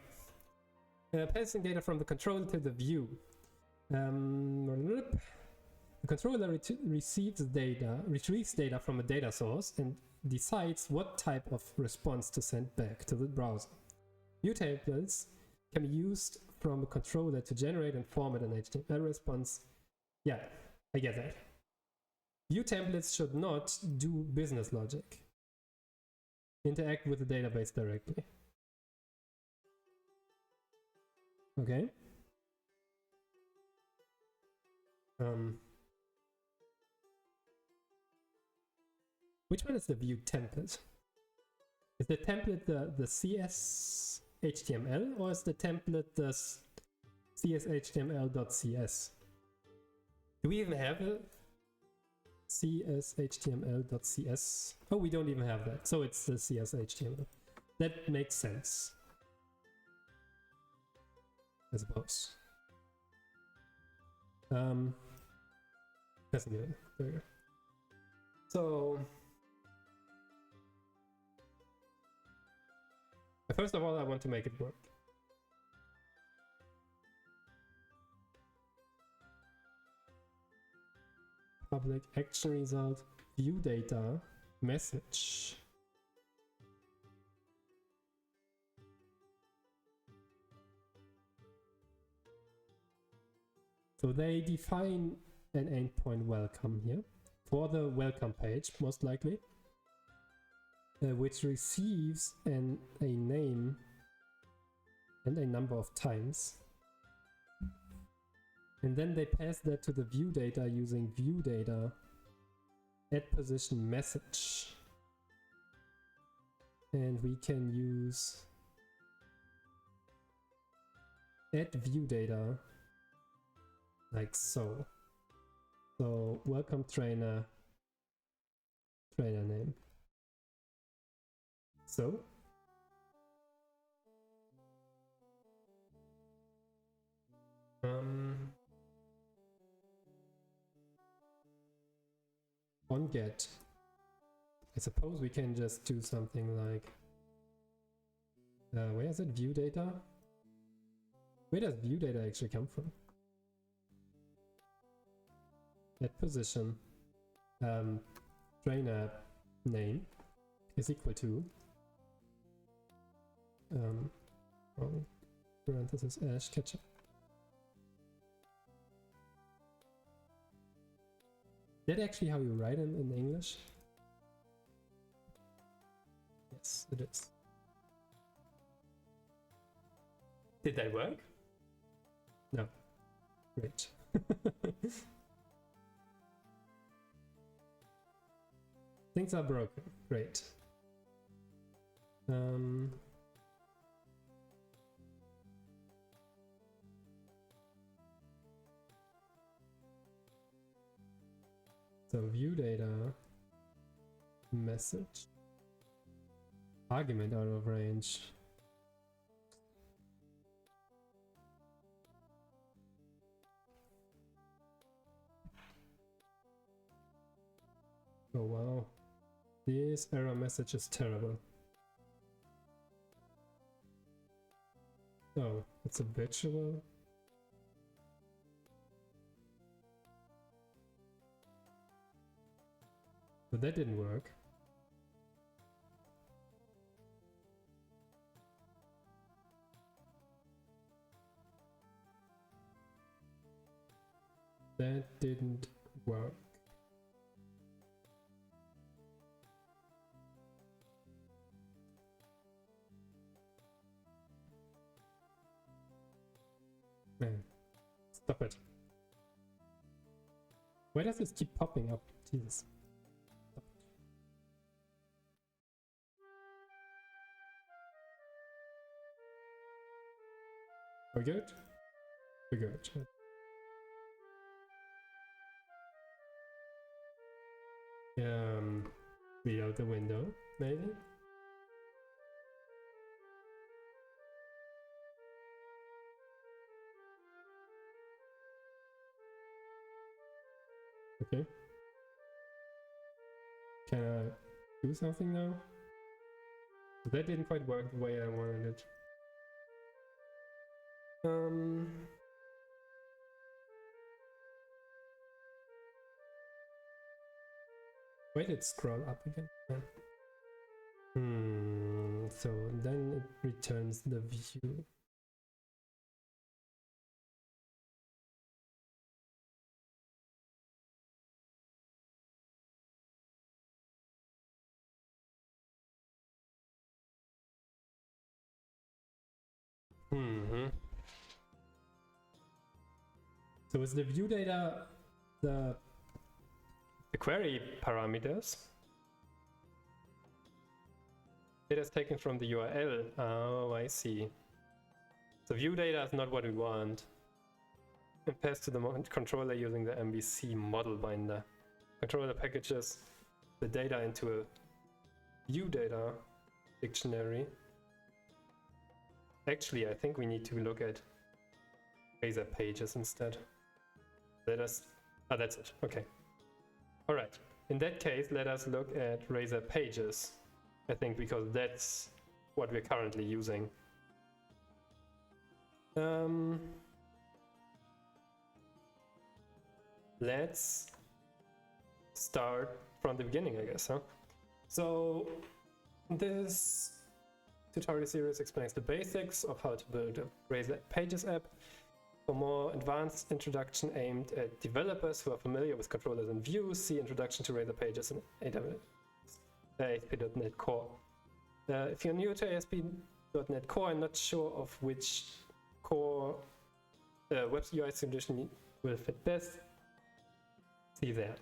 Passing data from the controller to the view. The controller retrieves data from a data source and decides what type of response to send back to the browser. View templates can be used from a controller to generate and format an HTML response. Yeah, I get that. View templates should not do business logic. Interact with the database directly. Okay. Which one is the view template? Is the template the CS HTML or is the template the CSHTML.cs? Do we even have a CSHTML.cs? Oh, we don't even have that. So it's the CSHTML. That makes sense, I suppose. That's good. There we go. So first of all, I want to make it work. Public action result, view data, message. So they define an endpoint welcome here for the welcome page, most likely, which receives a name and a number of times. And then they pass that to the view data using view data at position message. And we can use add view data like so. So welcome trainer name. So on get, I suppose we can just do something like where is it? View data? Where does view data actually come from? At position trainer name is equal to parenthesis ash catcher. Is that actually how you write them in English? Yes, it is. Did that work? No. Great. Things are broken. Great. So view data, message, argument out of range. Oh wow, this error message is terrible. Oh, it's a virtual. But that didn't work. That didn't work. Man, stop it. Why does this keep popping up? Jesus. We're good? We're good. Read out the window, maybe? Okay. Can I do something now? That didn't quite work the way I wanted it. Wait, it scroll up again. So then it returns the view. So is the view data the query parameters? Data is taken from the URL. Oh, I see. So view data is not what we want. It passes to the controller using the MVC model binder. Controller packages the data into a view data dictionary. Actually, I think we need to look at Razor pages instead. Let us... Ah, that's it. Okay. All right. In that case, let us look at Razor pages. I think because that's what we're currently using. Let's start from the beginning, I guess, huh? So this tutorial series explains the basics of how to build a Razor Pages app. For more advanced introduction aimed at developers who are familiar with controllers and views, see Introduction to Razor Pages in ASP.NET Core. If you're new to ASP.NET Core and not sure of which core web UI solution will fit best, see there.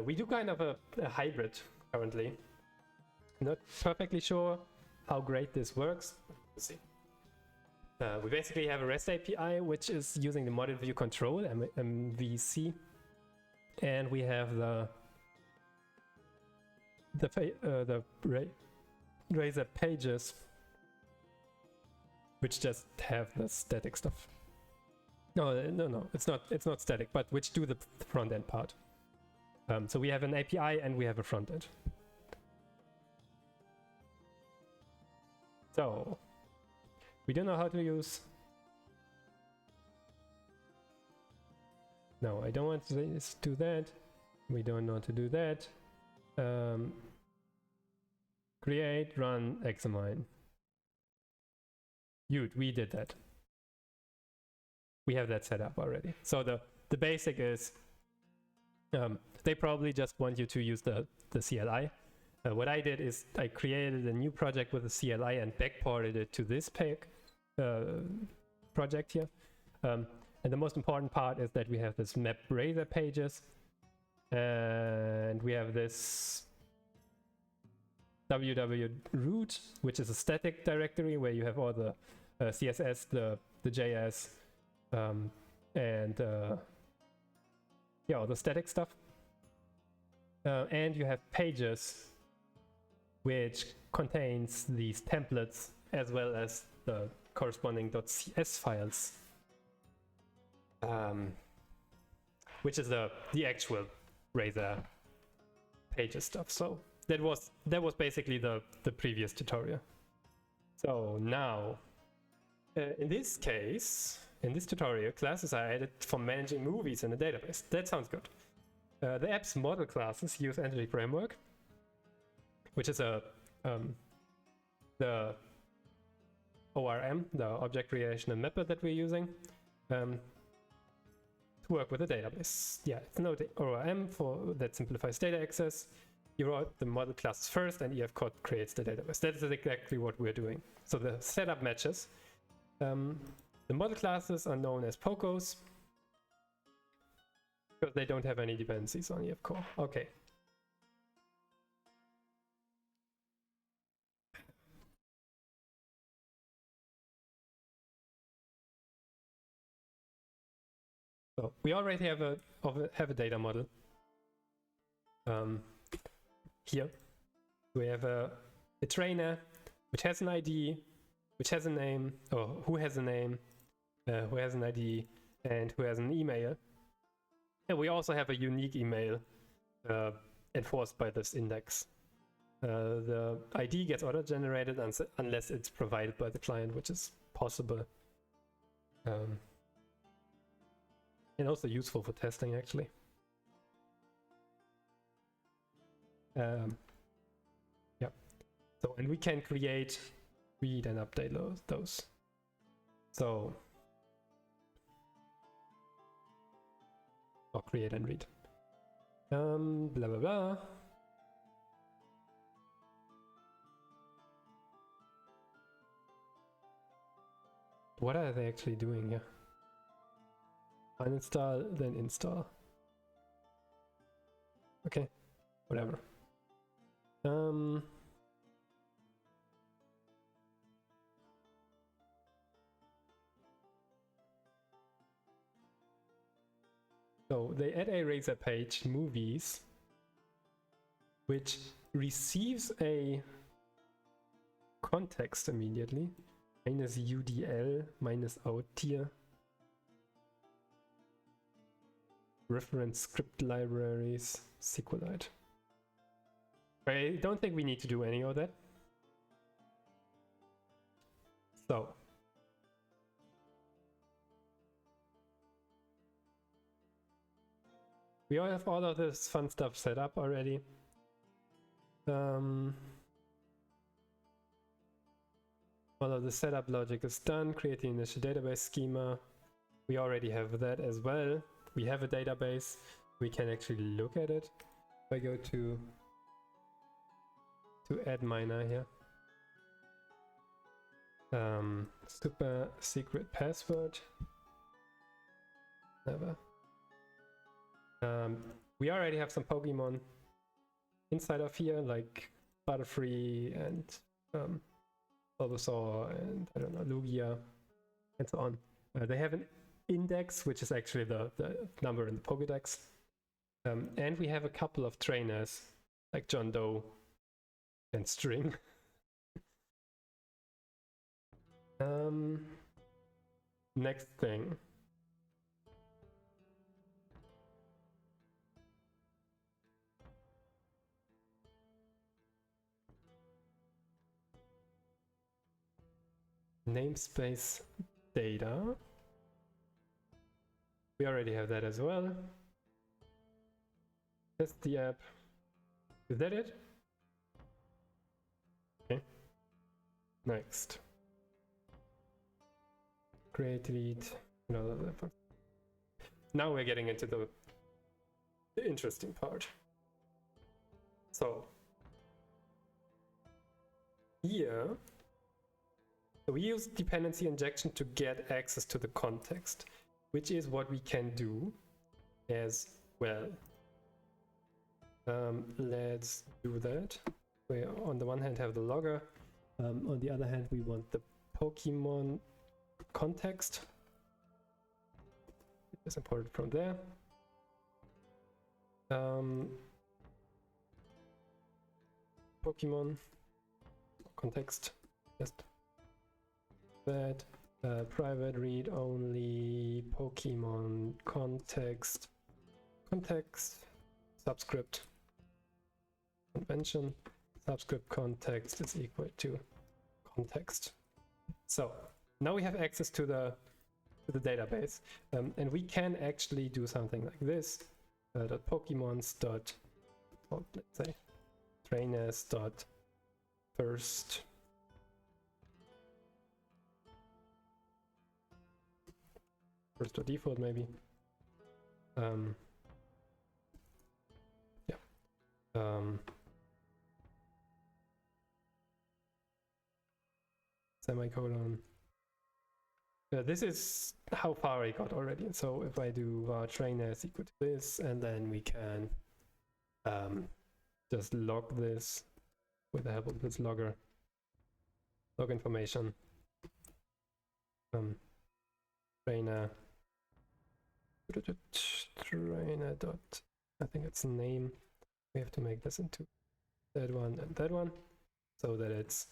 We do kind of a hybrid currently. Not perfectly sure how great this works. We'll see. We basically have a REST API which is using the model view control MVC, and we have the Razor pages which just have the static stuff. No, it's not static, but which do the front end part. So we have an API and we have a front end. So we don't know how to use... No, I don't want to do that. We don't know how to do that. Create, run, examine. We did that. We have that set up already. So the basic is, they probably just want you to use the CLI. What I did is I created a new project with a CLI and backported it to this project here. And the most important part is that we have this map razor pages, and we have this www root, which is a static directory where you have all the CSS, the JS, and all the static stuff. And you have pages, which contains these templates as well as the corresponding .cs files, which is the actual Razor pages stuff. So that was basically the previous tutorial. So now, in this case, in this tutorial, classes are added for managing movies in a database. That sounds good. The app's model classes use Entity Framework, which is the ORM, the Object Relational Mapper that we're using, to work with the database. Yeah, it's no ORM that simplifies data access. You wrote the model classes first, and EF code creates the database. That is exactly what we're doing. So the setup matches. The model classes are known as POCOs because they don't have any dependencies on EF core. Okay. So we already have a data model. Here we have a trainer which has an ID, which has a name, or who has a name, who has an ID, and who has an email. And we also have a unique email enforced by this index. The ID gets auto-generated unless it's provided by the client, which is possible. And also useful for testing, actually. Yeah. So, and we can create, read, and update those. So, or create and read. Blah blah blah. What are they actually doing here? Uninstall, then install. Okay, whatever. So they add a Razor page, movies, which receives a context immediately, -UDL, -out tier. Reference script libraries, SQLite. I don't think we need to do any of that. So we all have all of this fun stuff set up already. All of the setup logic is done. Create the initial database schema. We already have that as well. We have a database. We can actually look at it. If I go to add miner here. Super secret password. Never. We already have some Pokemon inside of here, like Butterfree and Bulbasaur and I don't know, Lugia and so on. They have an index, which is actually the number in the Pokédex. And we have a couple of trainers like John Doe and String. Next thing. Namespace data. We already have that as well. Test the app. Is that it? Okay. Next. Create lead. Now we're getting into the interesting part. So here So we use dependency injection to get access to the context, which is what we can do as well. Let's do that. We on the one hand have the logger, on the other hand we want the Pokemon context. It's imported from there. Pokemon context, just that. Private read only Pokemon context subscript convention subscript context is equal to context. So now we have access to the database, and we can actually do something like this. Pokemons dot, let's say trainers dot first or default maybe. Semicolon. This is how far I got already. So if I do trainer is equal to this, and then we can just log this with the help of this logger. Log information. Trainer dot, I think it's name. We have to make this into that one and that one, so that it's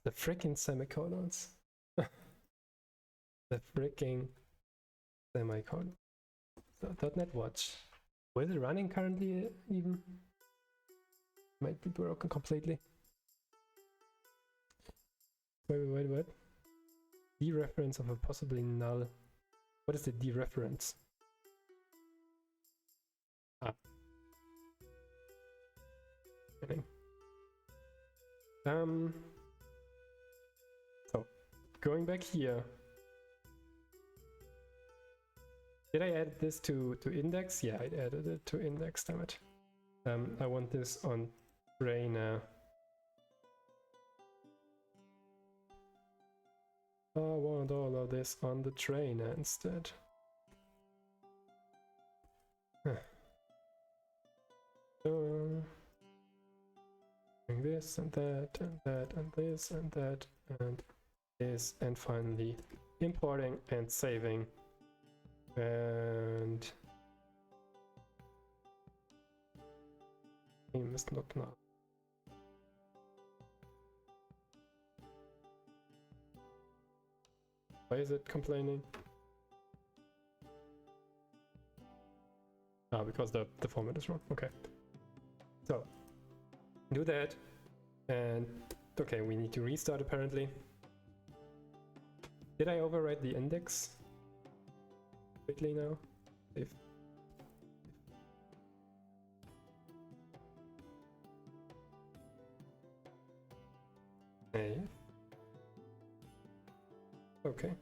the freaking semicolons. The freaking semicolon. So .NET Watch. Where is it running currently even? Might be broken completely. Wait. Dereference of a possibly null. What is the dereference? So going back here, did I add this to index? Yeah, I added it to index, damn it. I want this on trainer. I want all of this on the trainer instead. This and that and that and this and that and this, and finally importing and saving, and name is not now. Why is it complaining? Because the format is wrong. Okay. So do that, and okay, we need to restart apparently. Did I overwrite the index quickly now? If okay.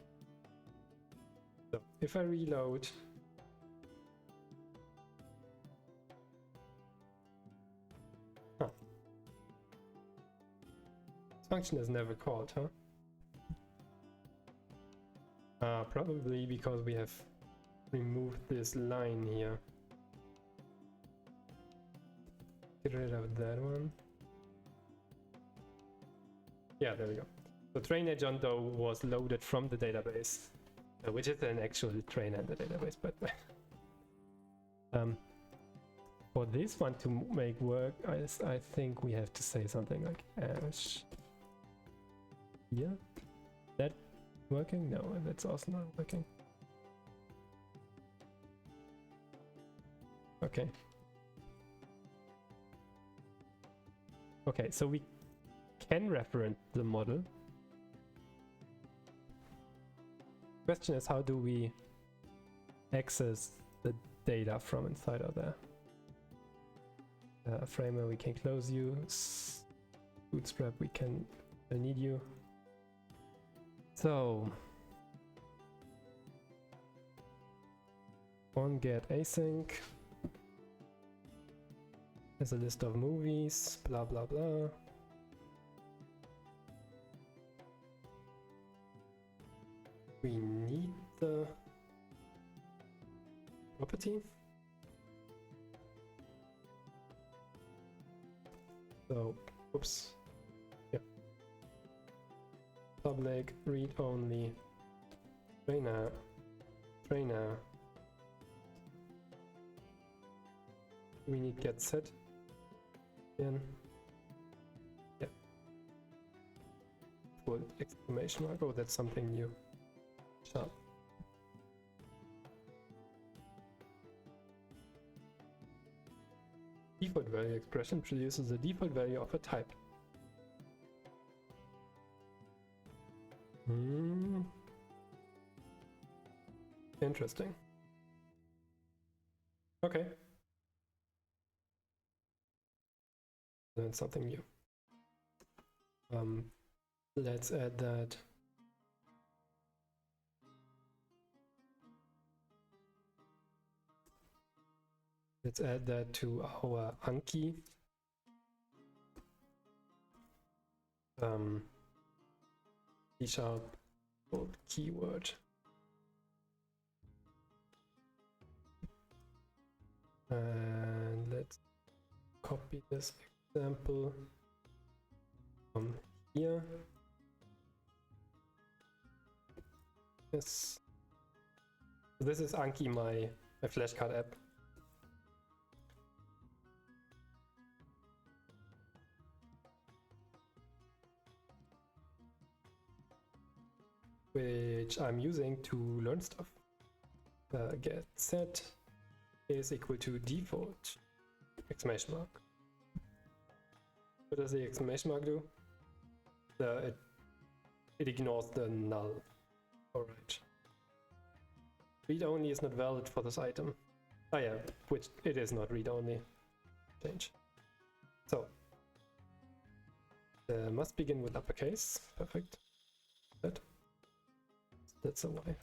So if I reload, this function is never called, huh? Probably because we have removed this line here. Get rid of that one. Yeah, there we go. So trainer John Doe was loaded from the database, which is an actual trainer in the database, but for this one to make work, I think we have to say something like ash. Yeah, that working? No, that's also not working. Okay. Okay, so we can reference the model. Question is, how do we access the data from inside of there? Framer, we can close you. Bootstrap, we can need you. So on get async, There's a list of movies, blah blah blah. We need the property. So, oops. Yeah. Public read only trainer. We need get set again. Yeah. Full exclamation mark. Oh, that's something new. Sharp. Default value expression produces the default value of a type. Interesting. Okay. Then something new. Let's add that. Let's add that to our Anki. C# keyword. And let's copy this example from here. Yes. This is Anki, my flashcard app. Which I'm using to learn stuff. Get set is equal to default exclamation mark. What does the exclamation mark do? It ignores the null. Alright. Read only is not valid for this item. Oh yeah, which it is not read only. Change. So must begin with uppercase. Perfect. That's a Y.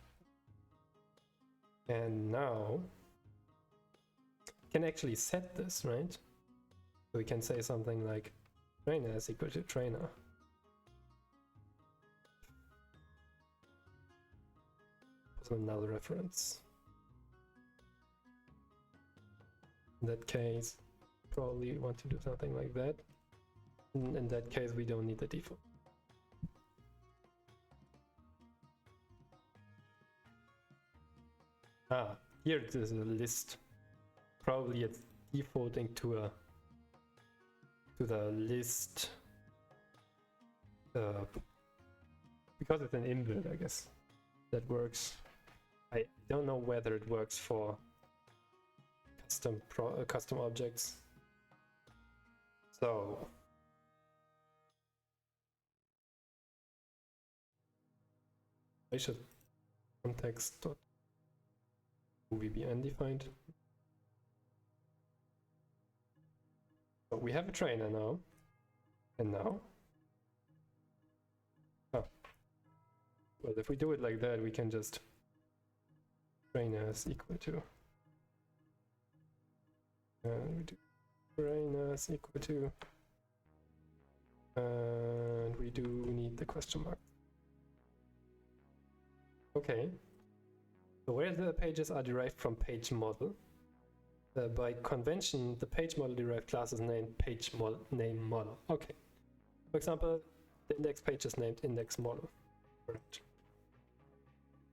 And now can actually set this, right? So we can say something like trainer is equal to trainer. So null reference. In that case, probably want to do something like that. In that case, we don't need the default. Here it is a list. Probably it's defaulting to the list because it's an inbuilt, I guess that works. I don't know whether it works for custom objects. So I should context movie be undefined. So we have a trainer now, and now, well, if we do it like that, we can just trainer is equal to, and we do trainer is equal to, and we do need the question mark. Okay. So where the pages are derived from page model. By convention, the page model derived class is named page name model. Okay. For example, the index page is named index model. Correct.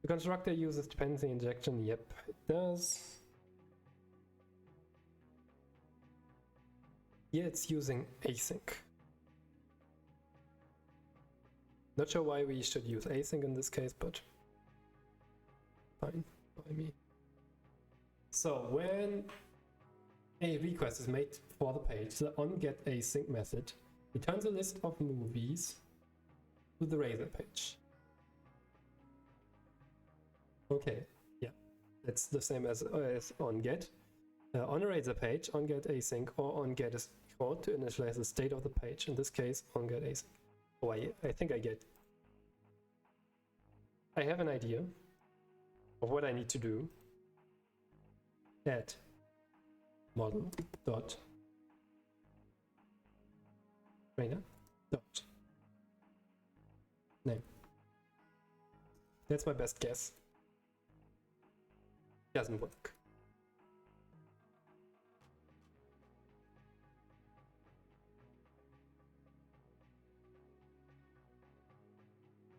The constructor uses dependency injection. Yep, it does. Here it's using async. Not sure why we should use async in this case, but fine by me. So when a request is made for the page, the onGetAsync method returns a list of movies to the Razor page. Okay, yeah, that's the same as onGet. On a Razor page, onGetAsync or onGet is called to initialize the state of the page. In this case, onGetAsync. Oh, I think I have an idea of what I need to do. Add model dot trainer dot name. That's my best guess. Doesn't work.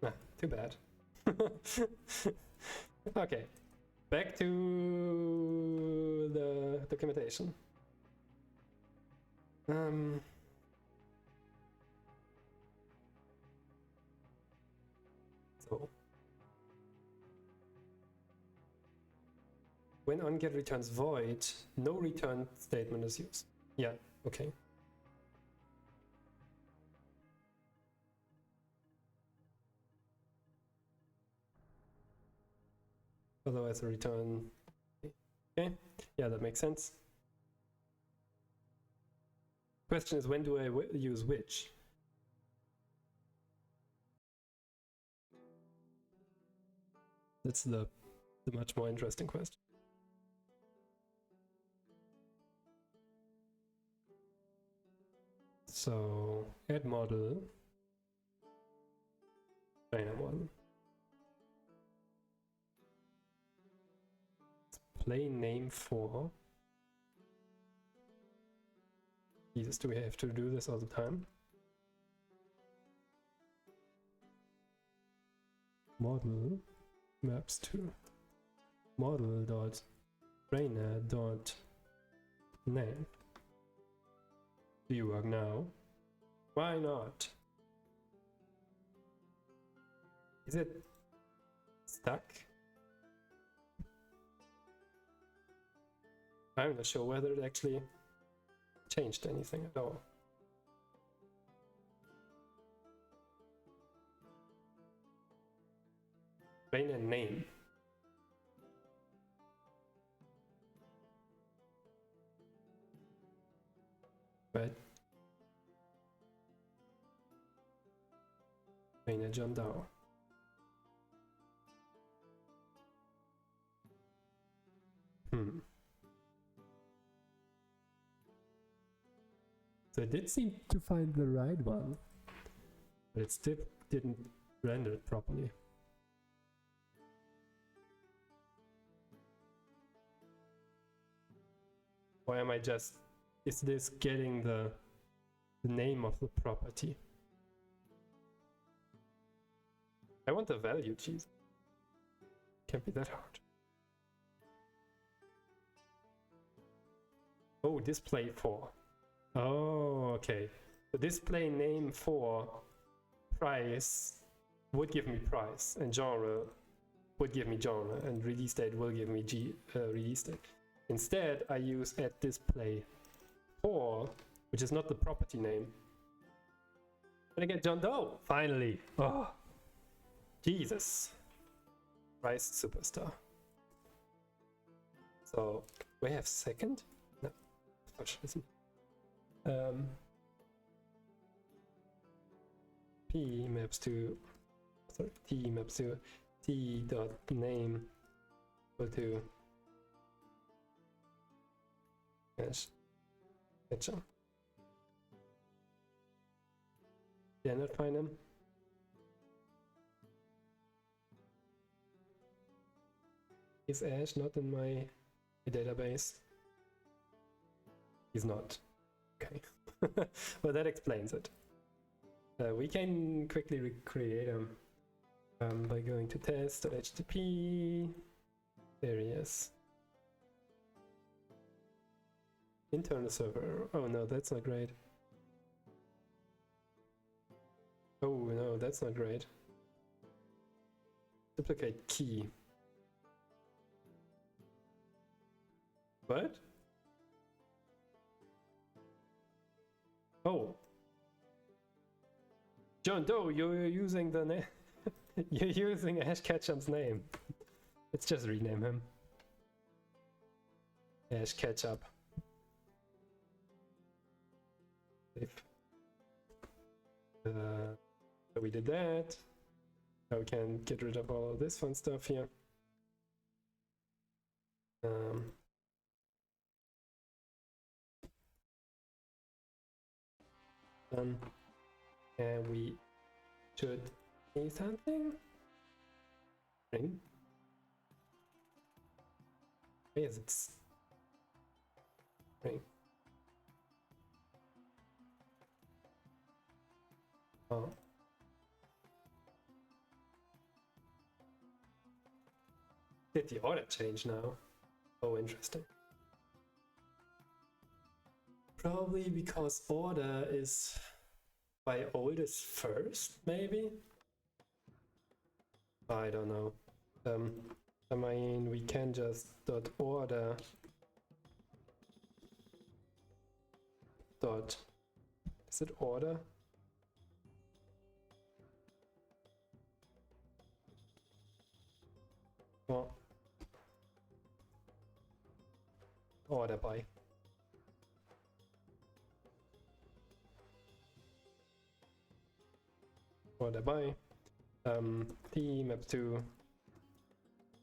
Ah, too bad. Okay, back to the documentation. So when onGet returns void, no return statement is used. Yeah, okay. Otherwise a return. Okay, yeah, that makes sense. Question is, when do I use which? That's the much more interesting question. So add model, trainer model. Plain name for. Jesus, do we have to do this all the time? Model maps to model dot trainer dot name. Do you work now? Why not? Is it stuck? I'm not sure whether it actually changed anything at all. Trainer name. Right. Trainer John Doe. So it did seem to find the right one, but it still didn't render it properly. Why am I just... Is this getting the name of the property? I want the value, jeez. Can't be that hard. Oh, display for. Oh, okay. The display name for price would give me price, and genre would give me genre, and release date will give me release date. Instead, I use add display for, which is not the property name. And I get John Doe, finally. Oh, Jesus. Price superstar. So, we have second? No, socialism. P maps to, sorry, T maps to T dot name equal to Gotcha. Yeah, not find him. Is Ash not in my database? He's not. Okay. Well, that explains it. We can quickly recreate him by going to test.htp. There he is. Internal server. Oh no, that's not great. Oh no, that's not great. Duplicate key. What? Oh. John Doe, you're using the name. You're using Ash Ketchum's name. Let's just rename him. Ash Ketchup. So we did that. Now we can get rid of all of this fun stuff here. Done. And we should see something. String. Where is it? String. Oh. Did the order change now? Oh, interesting. Probably because order is by oldest first, maybe? I don't know. I mean, we can just dot order dot, is it order? Oh. Order by. Order by. T map to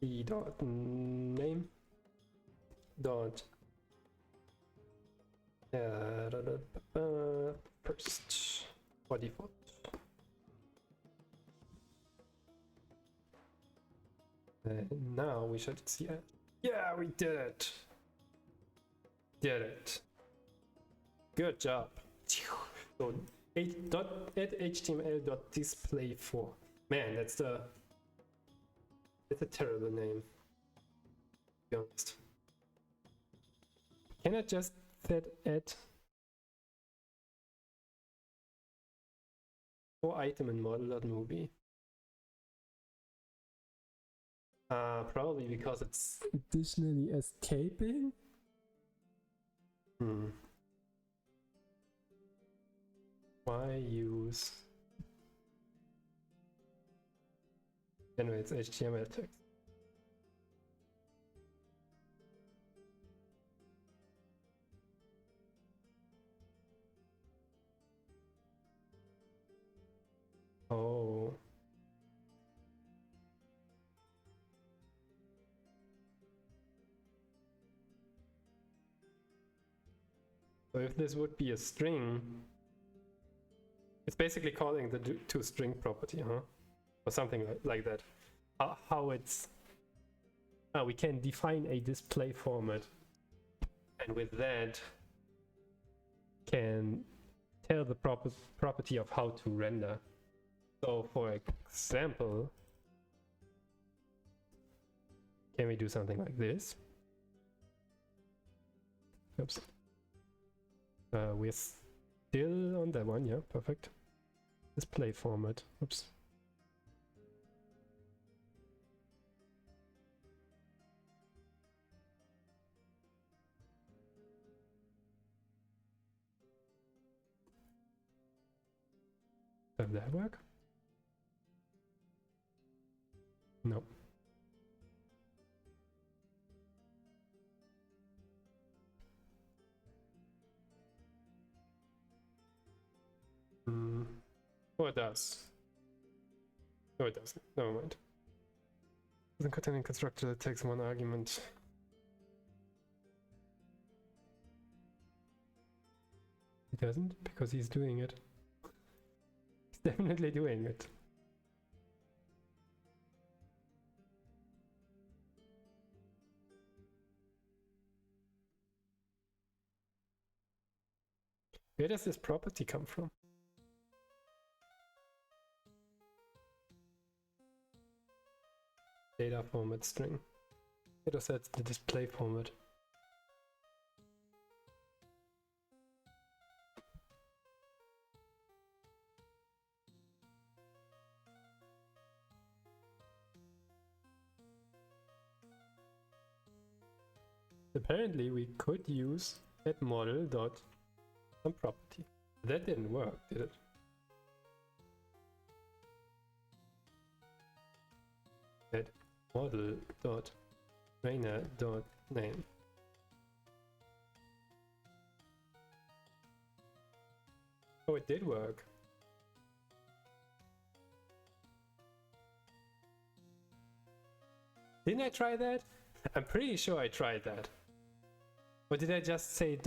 T dot name dot first by default. And now we should see it. Yeah, we did it. Did it. Good job. So html.display4. Man, that's a terrible name, to be honest. Can I just set add for item in model.movie? Probably because it's additionally escaping. Why use generates HTML text? Oh. So if this would be a string, it's basically calling the toString property, huh? Or something like that. How it's... we can define a display format, and with that can tell the property of how to render. So for example, can we do something like this? Oops. We're still on that one, yeah, perfect. Display format, oops. Does that work? No. Oh, it does. No, it doesn't. Never mind. Doesn't contain a constructor that takes one argument. He doesn't, because he's doing it. He's definitely doing it. Where does this property come from? Data format string. It sets the display format. Apparently we could use add model dot some property. That didn't work, did it? Add model dot trainer dot name. Oh, it did work. Didn't I try that? I'm pretty sure I tried that. Or did I just say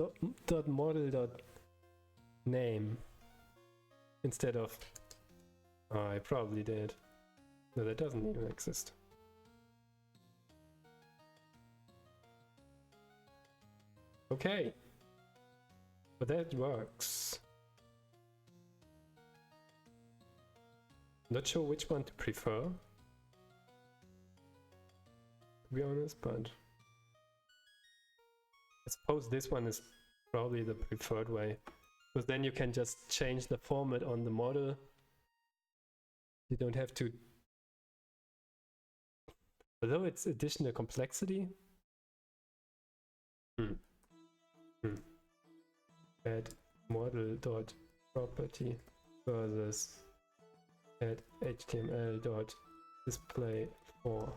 dot model dot name? instead of, oh, I probably did. No, that doesn't even exist. Okay, but that works. Not sure which one to prefer, to be honest, but I suppose this one is probably the preferred way, because then you can just change the format on the model. You don't have to, although it's additional complexity. Add model dot property versus add HTML dot display for.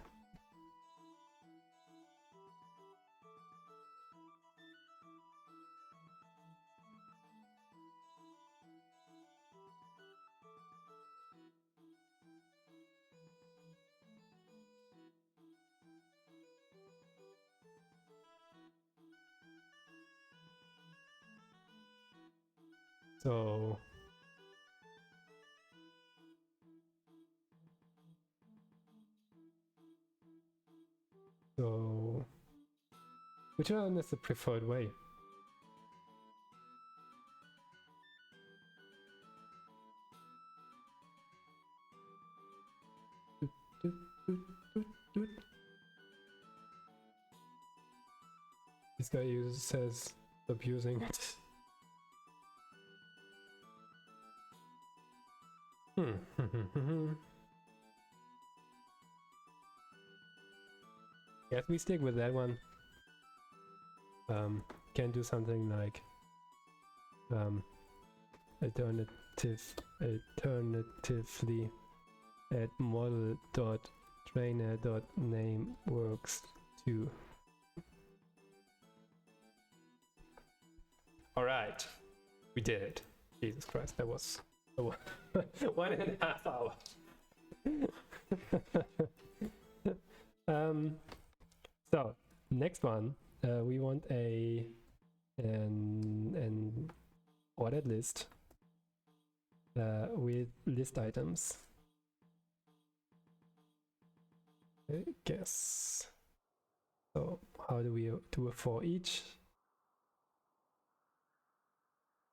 So which one is the preferred way? This guy says abusing it. Yes, we stick with that one. Can do something like alternatively add model dot trainer dot name works too. All right, we did it. Jesus Christ, that was 1.5 hours. So next one, we want an ordered list with list items. I guess. So how do we do it for each?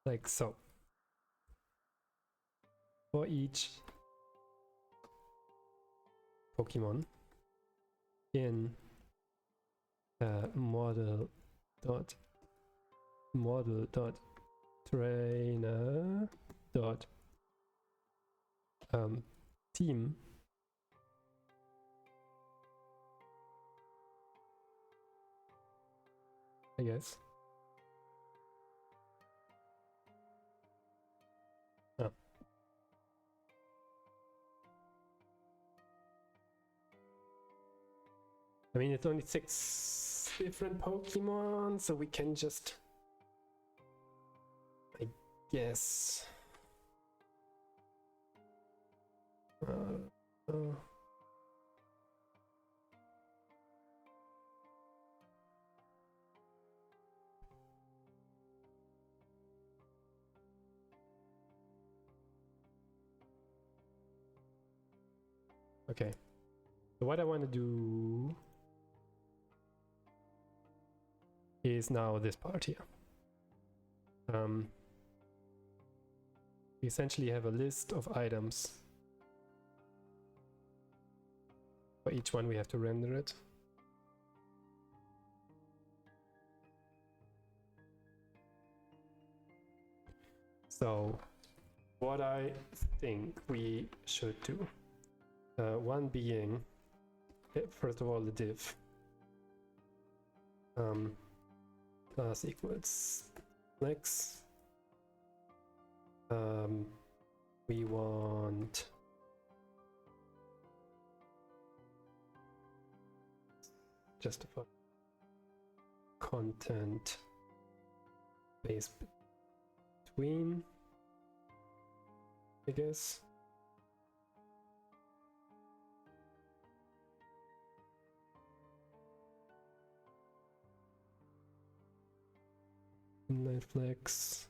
Like so. For each Pokemon in model dot trainer dot team, I guess. Oh. I mean, it's only 6 different Pokemon, so we can just, I guess. Okay, so what I want to do is now this part here. We essentially have a list of items. For each one we have to render it. So what I think we should do, one being, first of all, the div class equals flex. We want justify content space between, I guess. Inline flex.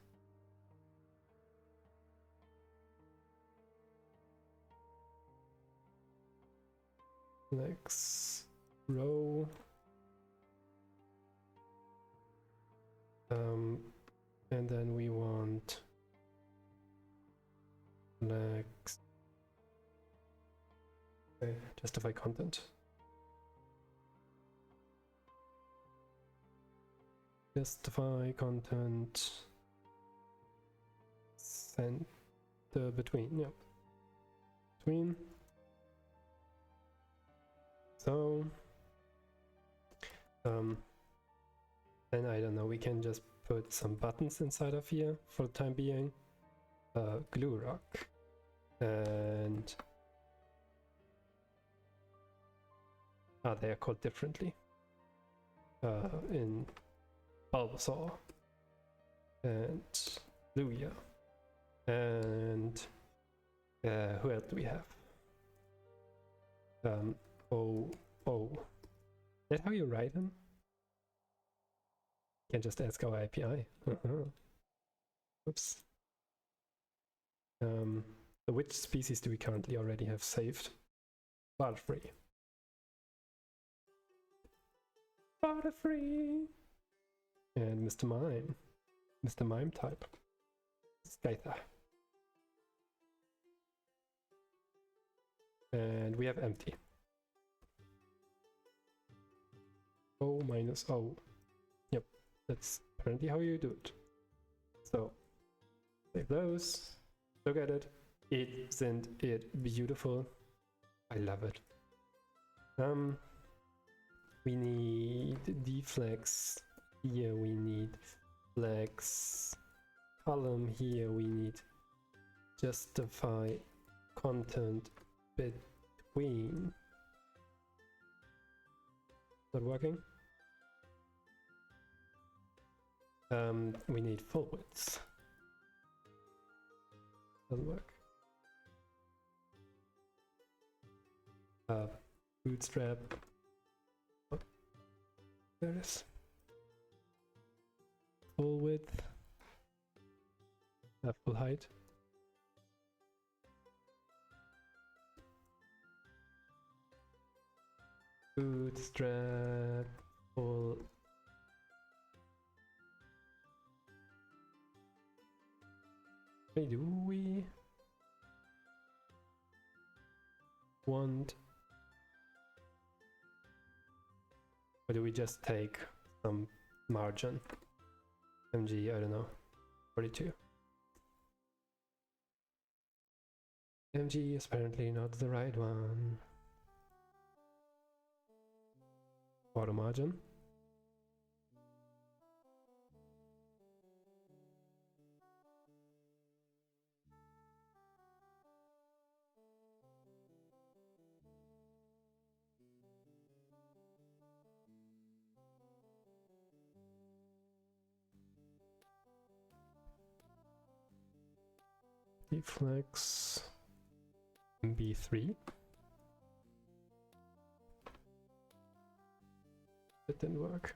flex row. And then we want flex. Okay, justify content. Justify content. Center between, yeah. Between. So, then I don't know, we can just put some buttons inside of here for the time being. Glue rock. And they are called differently in Bulbasaur and Lugia. And who else do we have? Is that how you write him? You can just ask our API. Oops. So which species do we currently already have saved? Butterfree. Butterfree! And Mr. Mime. Mr. Mime type. Skyther. And we have empty. O minus O. Yep, that's apparently how you do it. So, save those. Look at it. Isn't it beautiful? I love it. We need deflex here, we need flex column here, we need justify content between. Not working? We need full widths. Doesn't work. Bootstrap. Oh, there it is. Full width. Full height. Bootstrap. Full. Wait, do we want, or do we just take some margin? MG, I don't know, 42. MG is apparently not the right one. Auto margin. Deflex B3. That didn't work.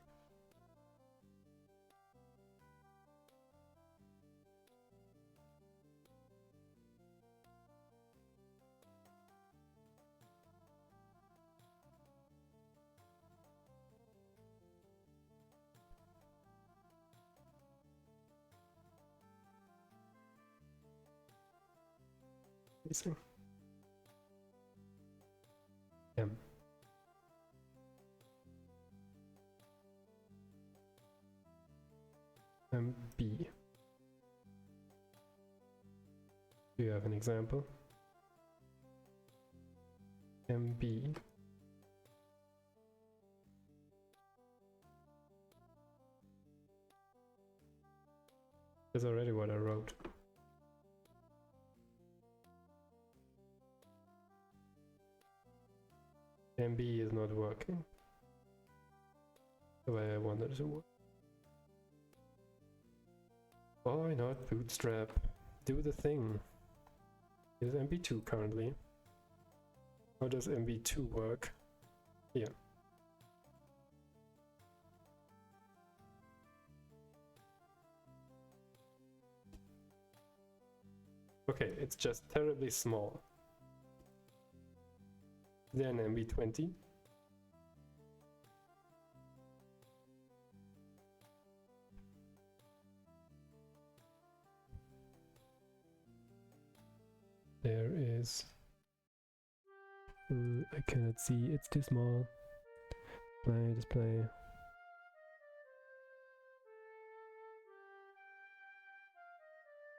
Missing. B. Do you have an example? MB. That's already what I wrote. MB is not working the way I wanted it to work. Why not Bootstrap? Do the thing. It is MB2 currently. How does MB2 work? Here. Okay, it's just terribly small. then MB20. There is... I cannot see, it's too small. Display.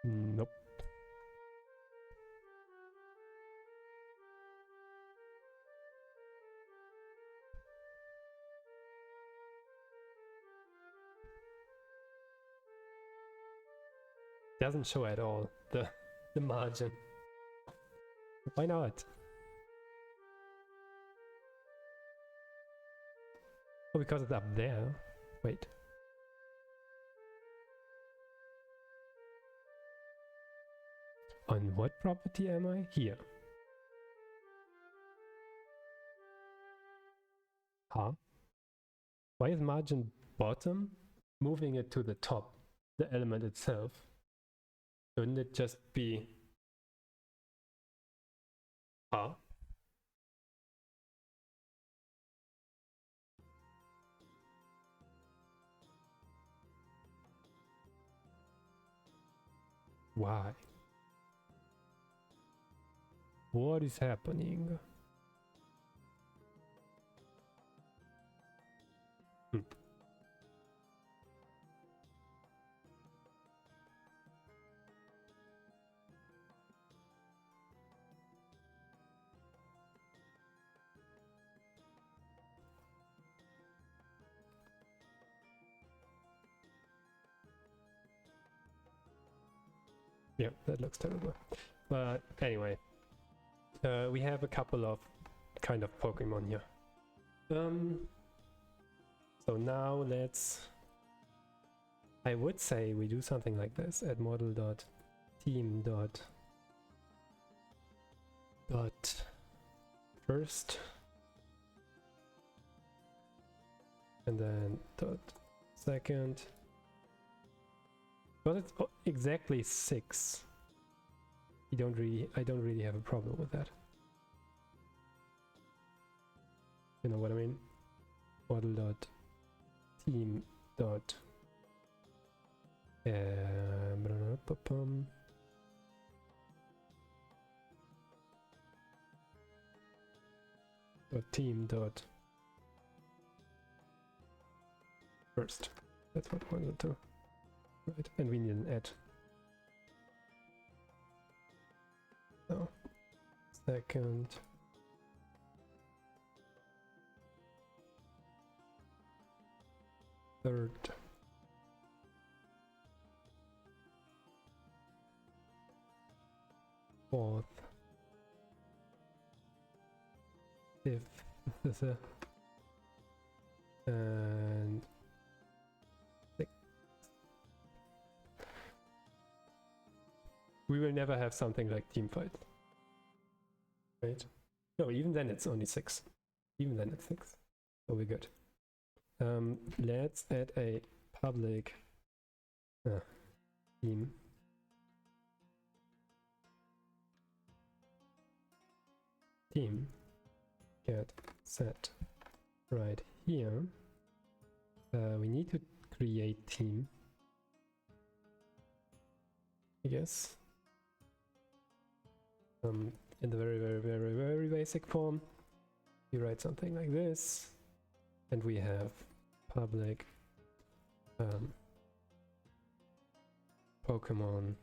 Nope. Doesn't show at all the margin. Why not? Oh, because it's up there. Wait. On what property am I? Here. Huh? Why is margin bottom? Moving it to the top, the element itself. Shouldn't it just be... Huh? Why? What is happening? Yeah, that looks terrible. But anyway, we have a couple of kind of Pokemon here. So now let's... I would say we do something like this. Add model dot team dot first, and then dot second. But it's exactly 6. I don't really have a problem with that. You know what I mean? Model dot team dot team dot first. That's what I wanted to. Right, and we need an add. So, second. Third. Fourth. Fifth. And we will never have something like team fight. Right? No, even then it's only 6. Even then it's 6. So we're good. Let's add a public team. Team get set right here. We need to create team, I guess. In the very basic form, we write something like this, and we have public Pokemon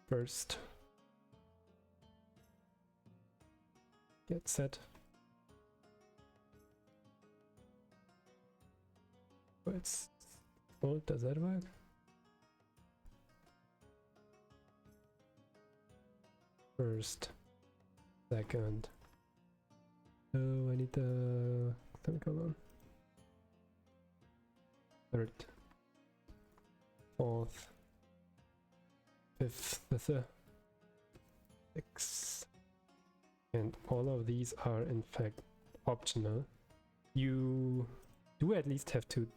first get set. Oh, it's old. Does that work? First, second. Oh, I need the semicolon. Third, fourth, fifth, sixth, and all of these are in fact optional. You do at least have to.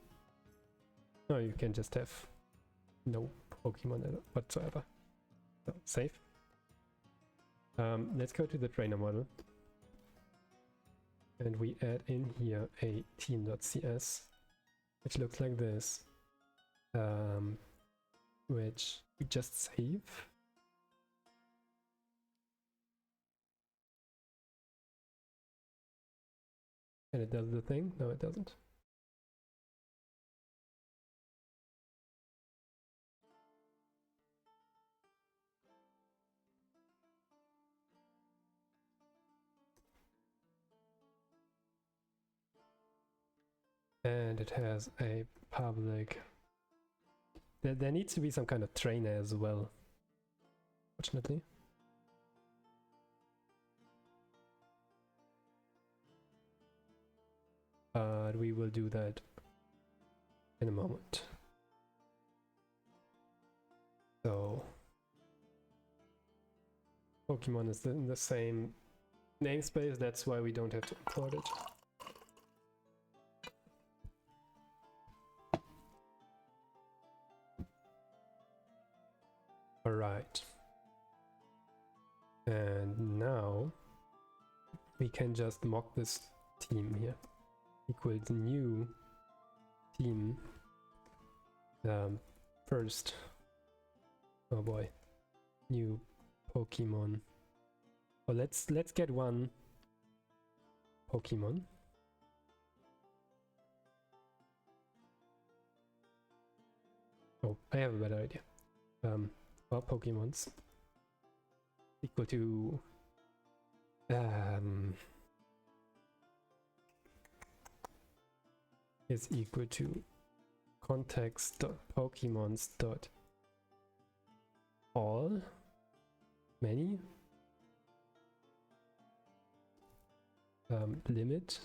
No, you can just have no Pokemon whatsoever. So save. Let's go to the trainer model. And we add in here a team.cs, which looks like this, which we just save. And it does the thing. No, it doesn't. And it has a public. There needs to be some kind of trainer as well, fortunately. But we will do that in a moment. So Pokemon is in the same namespace, that's why we don't have to import it. Alright. And now we can just mock this team here. Equals new team. First. Oh boy. New Pokemon. Well, let's get one Pokemon. Oh, I have a better idea. Well, Pokemons equal to is equal to context.pokemons.all many limit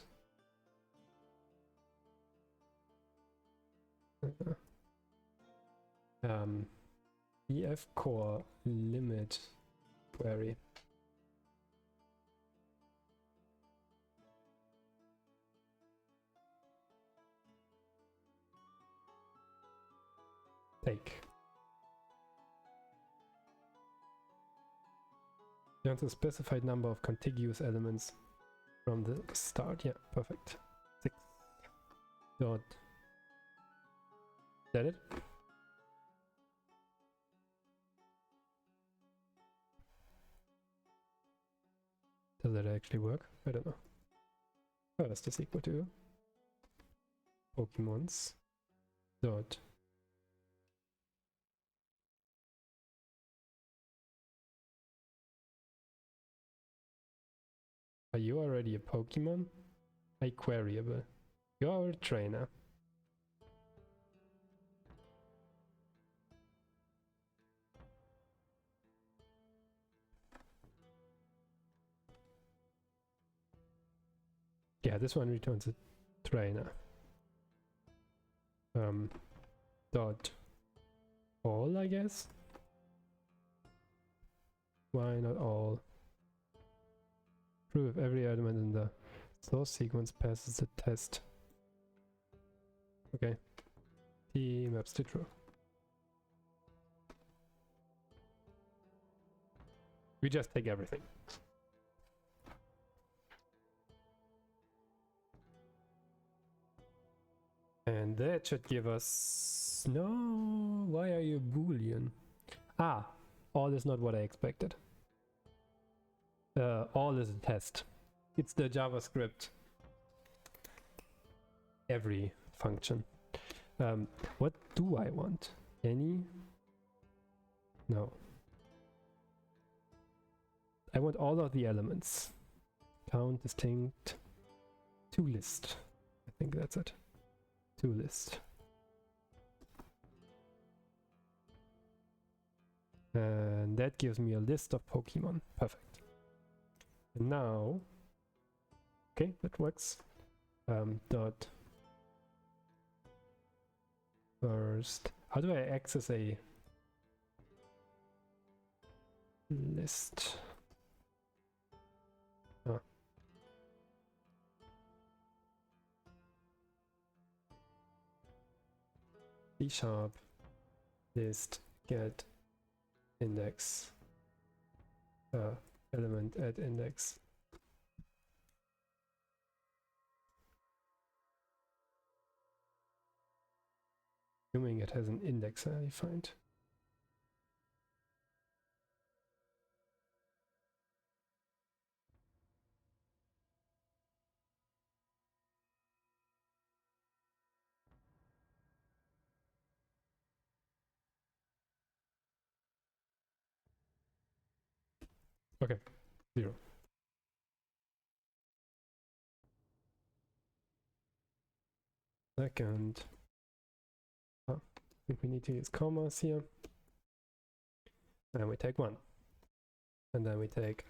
EF core limit query. Take. You want a specified number of contiguous elements from the start. Yeah, perfect. 6 dot. Is that it? Does that actually work? I don't know. First is equal to Pokemons dot are you already a Pokemon? A queryable. You are a trainer. Yeah, this one returns a trainer. Dot all, I guess. Why not all? True if every element in the source sequence passes the test. Okay. T maps to true. We just take everything. And that should give us... No, why are you Boolean? Ah, all is not what I expected. All is a test. It's the JavaScript every function. What do I want? Any? No. I want all of the elements. Count, distinct, to list. I think that's it. To list. And that gives me a list of Pokemon. Perfect. And now, okay, that works. Dot first. How do I access a list? Oh. C# list get index element at index. Assuming it has an index defined. Okay, 0. Second. I think we need to use commas here. And we take 1. And then we take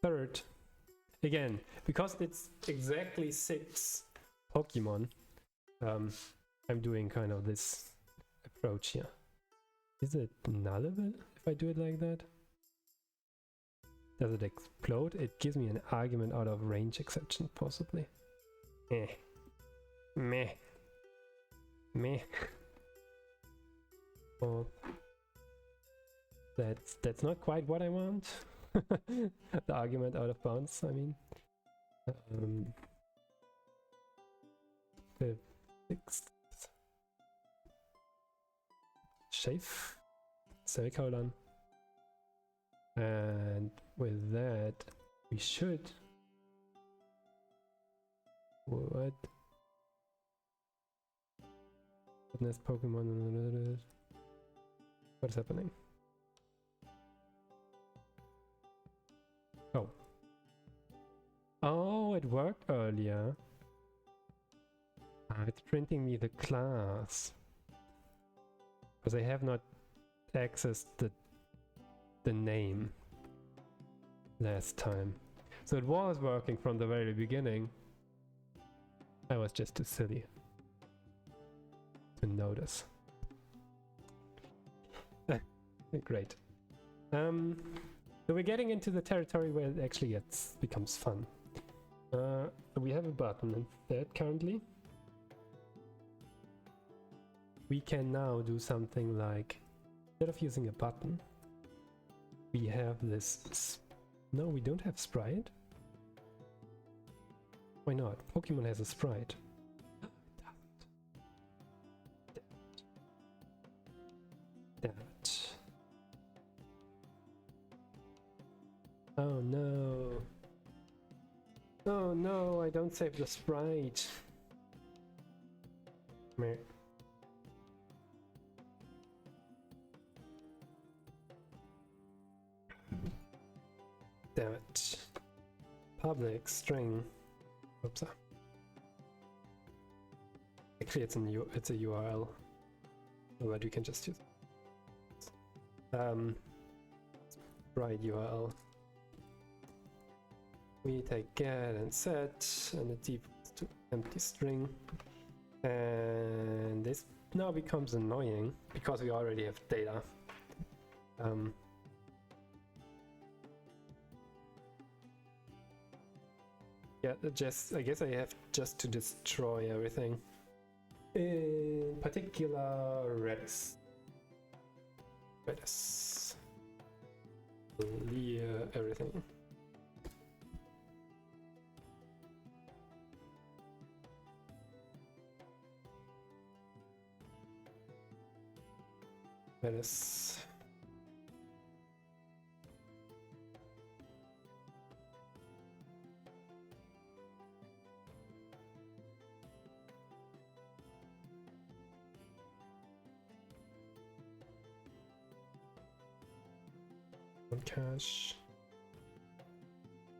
third. Again, because it's exactly 6 Pokemon, I'm doing kind of this approach here. Is it nullable if I do it like that? Does it explode? It gives me an argument out of range exception, possibly. Meh. Oh, that's not quite what I want. The argument out of bounds, I mean. The 6th. Shave. Semicolon. And with that, we should... What? Fitness Pokemon... What is happening? Oh. Oh, it worked earlier. It's printing me the class. Because I have not accessed the name last time. So it was working from the very beginning. I was just too silly to notice. Great. So we're getting into the territory where it actually becomes fun. We have a button instead currently. We can now do something like, instead of using a button, we have this... No, we don't have sprite. Why not? Pokemon has a sprite. Damn it. Oh no. Oh no, I don't save the sprite. Meh. Damn it. Public string. Oops. Actually, it's a URL. But we can just use right URL. We take get and set, and it defaults to empty string. And this now becomes annoying because we already have data. Yeah, I guess I have just to destroy everything. In particular, Redis. Clear everything. Redis. Cache.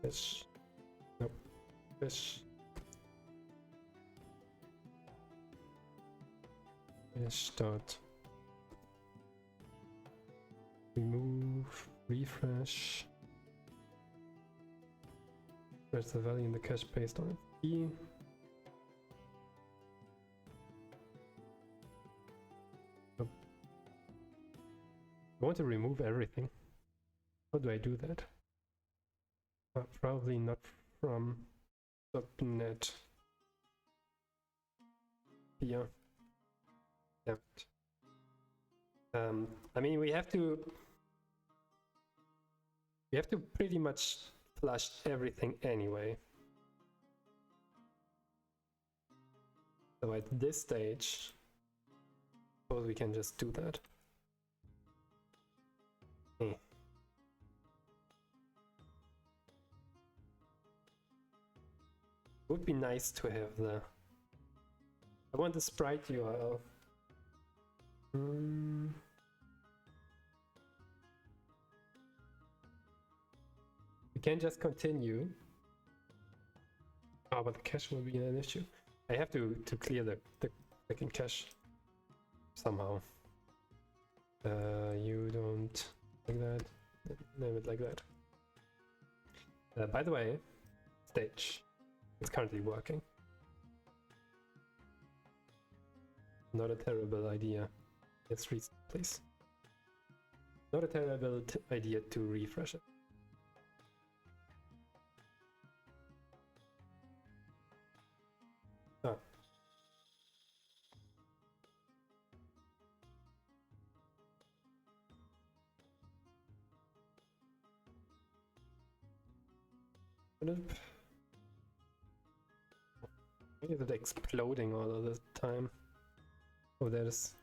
Fish. Nope. Fish. Fish dot. Remove. Refresh. Where's the value in the cache based on it? E. Oh. I want to remove everything. How do I do that? Probably not from .NET. Here. Damn it. I mean, we have to We have to pretty much flush everything anyway. So at this stage, suppose we can just do that. Okay. Would be nice to have the... I want the sprite URL. We can just continue. Oh, but the cache will be an issue. I have to clear the second cache somehow. You don't like that. Name it like that. By the way, stage. It's currently working. Not a terrible idea. Let's restart, please. Not a terrible idea to refresh it. Ah. Why is it exploding all of the time? Oh, there's...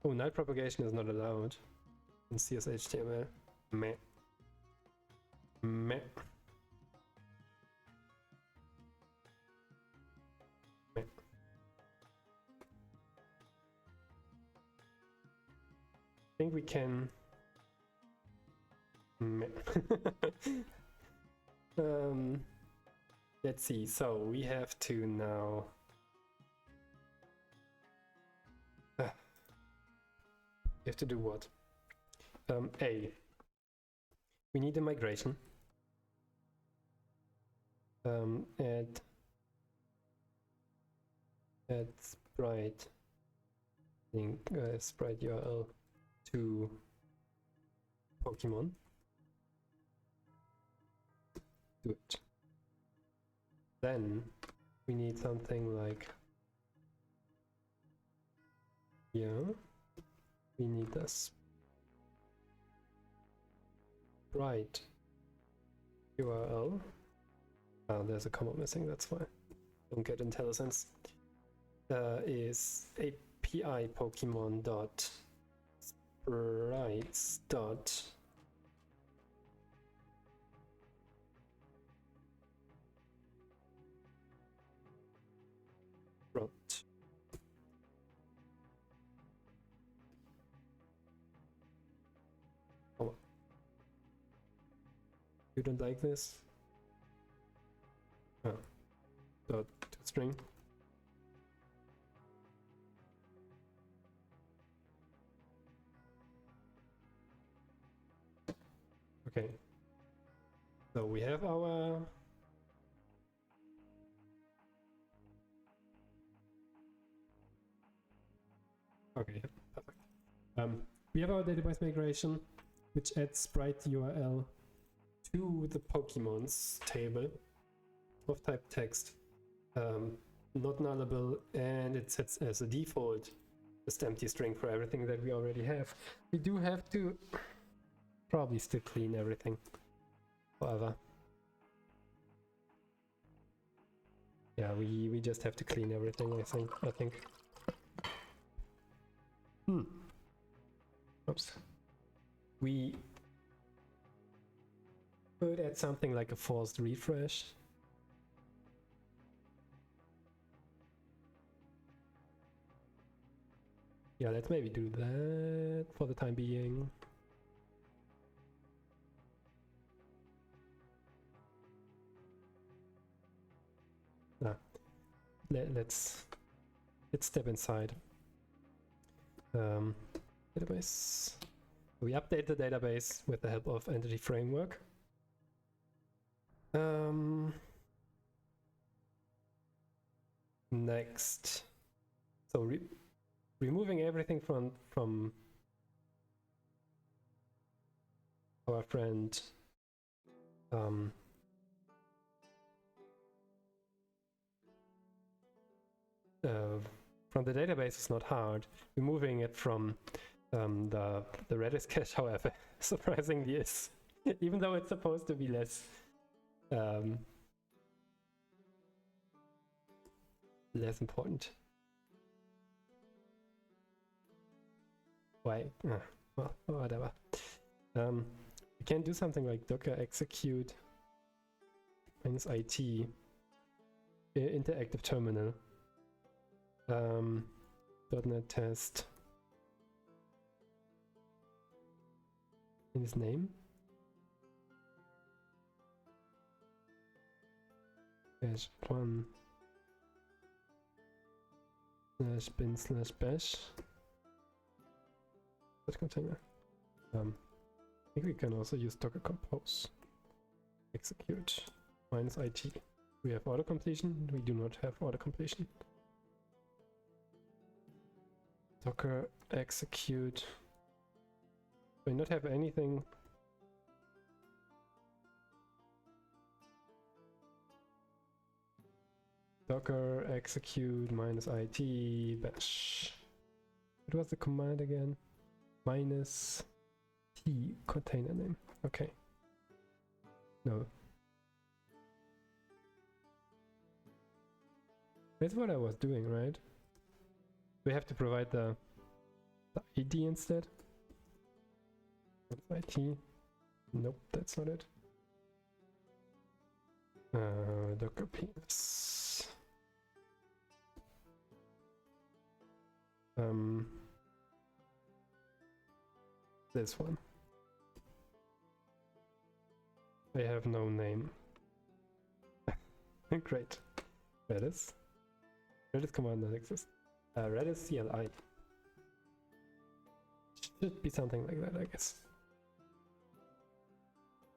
Oh, null propagation is not allowed in CSHTML. Meh. Meh. Meh. I think we can... Meh. Let's see, so we have to now... We have to do what? A. We need a migration. Add sprite. Link sprite URL to Pokemon. Do it. Then we need something like here. We need this sprite URL. Ah, there's a comma missing, that's fine. Don't get IntelliSense. Is API Pokemon dot sprites dot front. Oh. You don't like this? Oh. Dot string. Okay. So we have our okay, perfect. We have our database migration, which adds sprite URL to the Pokemon's table of type text, not nullable, and it sets as a default just empty string for everything that we already have. We do have to probably still clean everything. However, yeah, we just have to clean everything. I think. Oops. We could add something like a forced refresh. Yeah, let's maybe do that for the time being. Let's step inside. Database. We update the database with the help of Entity Framework. Next, so removing everything from our friend from the database is not hard. Removing it from the Redis cache, however, surprisingly is. Even though it's supposed to be less less important. Why? Well, whatever. We can do something like docker execute -it interactive terminal .NET test in his name -1 /bin/bash that container. I think we can also use docker compose execute -it. We have auto-completion, we do not have auto-completion. Docker execute. We not have anything. Docker execute -it bash. What was the command again? -t container name. Okay. No. That's what I was doing, right? We have to provide the ID instead. What's IT? Nope, that's not it. Docker penis. This one. I have no name. Great. Redis. Redis command that exists. Redis CLI. Should be something like that, I guess.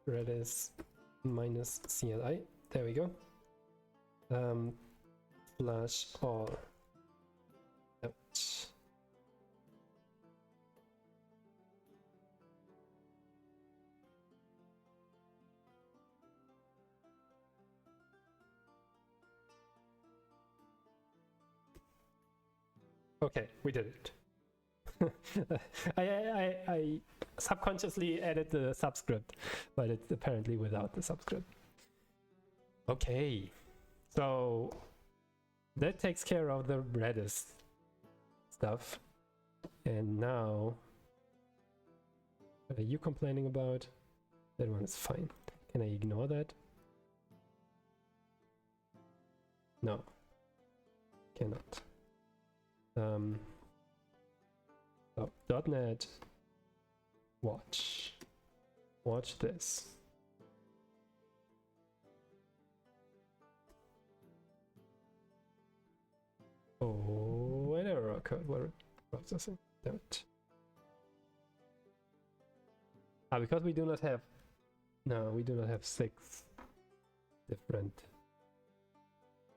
Redis -CLI. There we go. /all. Ouch. Okay, we did it. I subconsciously added the subscript, but it's apparently without the subscript. Okay, so that takes care of the Redis stuff. And now, what are you complaining about? That one is fine. Can I ignore that? No, cannot. So .NET watch this. Oh, an error occurred while processing. Damn it. Because we do not have, no, we do not have 6 different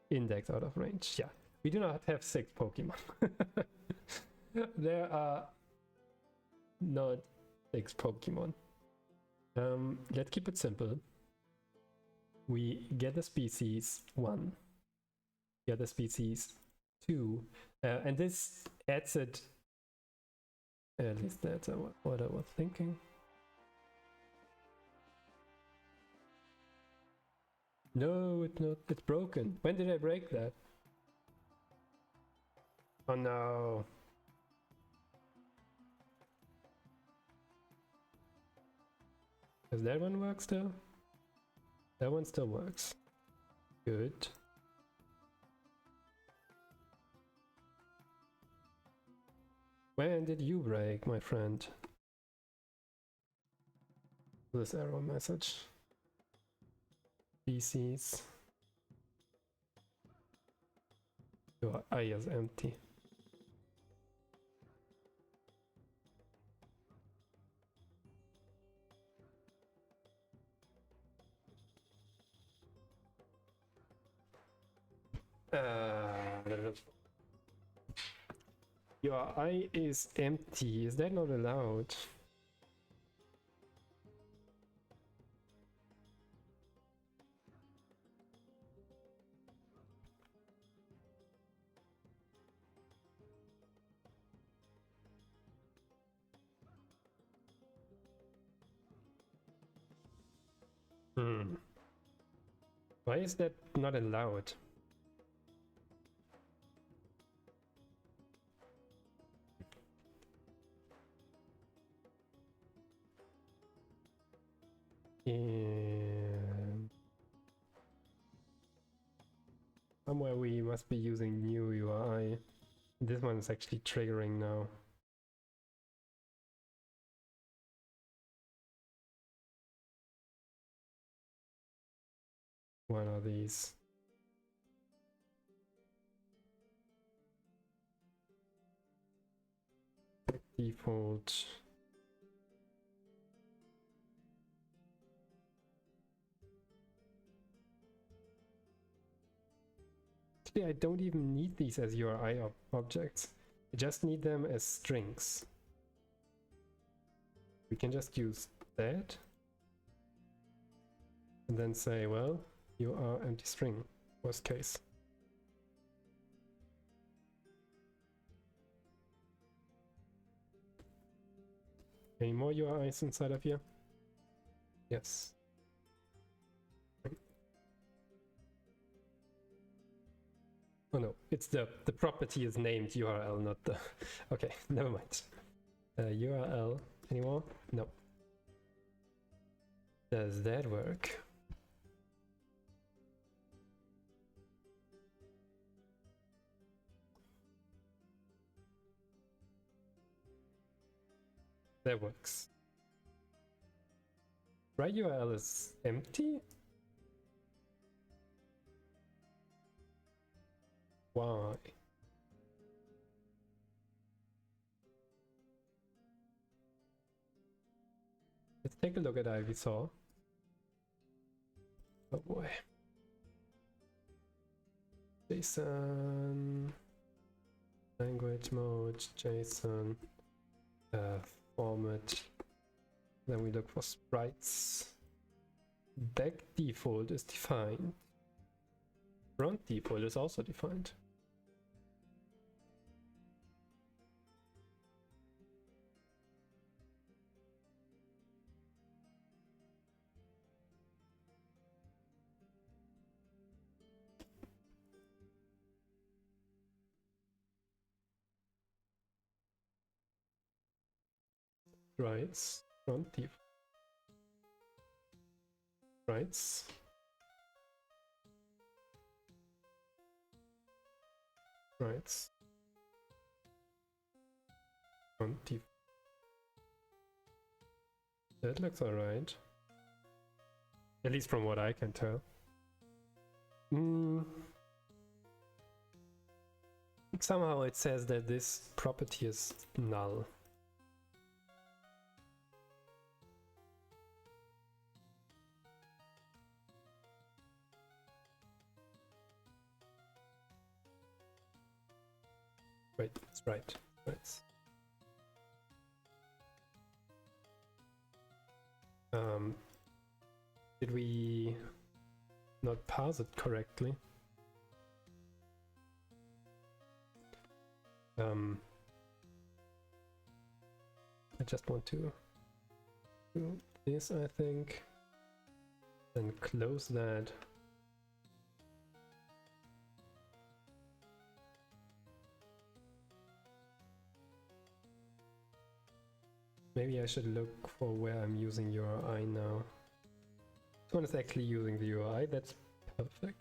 index out of range. Yeah, we do not have 6 Pokemon. There are not 6 Pokemon. Let's keep it simple. We get the species 1, get the species 2, and this adds it. At least that's what I was thinking. No, it's not. It's broken. When did I break that? Oh no. Does that one work still? That one still works. Good. When did you break, my friend? This error message. Species. Your eye is empty. Your eye is empty. Is that not allowed? Why is that not allowed? And somewhere we must be using new UI. This one is actually triggering now. One of these. Default. Actually, I don't even need these as URI objects. I just need them as strings. We can just use that and then say, well, you are empty string, worst case. Any more URIs inside of here? Yes. Oh no, it's the property is named URL, not the... Okay, never mind. URL anymore? No. Does that work? That works. Right URL is empty? Why? Let's take a look at IvySaw. Oh boy. JSON, language mode, JSON, format. Then we look for sprites. Back default is defined. Front default is also defined. Sprites, front default. Sprites. Sprites. Front default. That looks alright. At least from what I can tell. Somehow it says that this property is null. Wait, that's right. Right. Did we not parse it correctly? I just want to do this, I think, then close that. Maybe I should look for where I'm using URI now. This one is actually using the URI, that's perfect.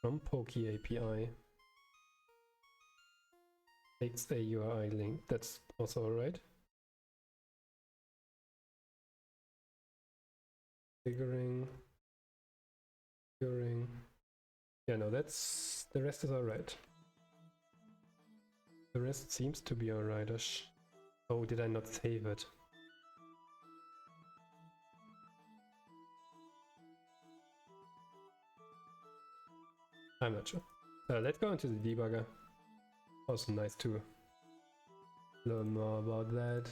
From Pokey API. Takes a URI link, that's also alright. Figuring. Yeah, no, that's... the rest is alright. The rest seems to be alrightish. Oh, did I not save it? I'm not sure. Let's go into the debugger. Also nice to learn more about that.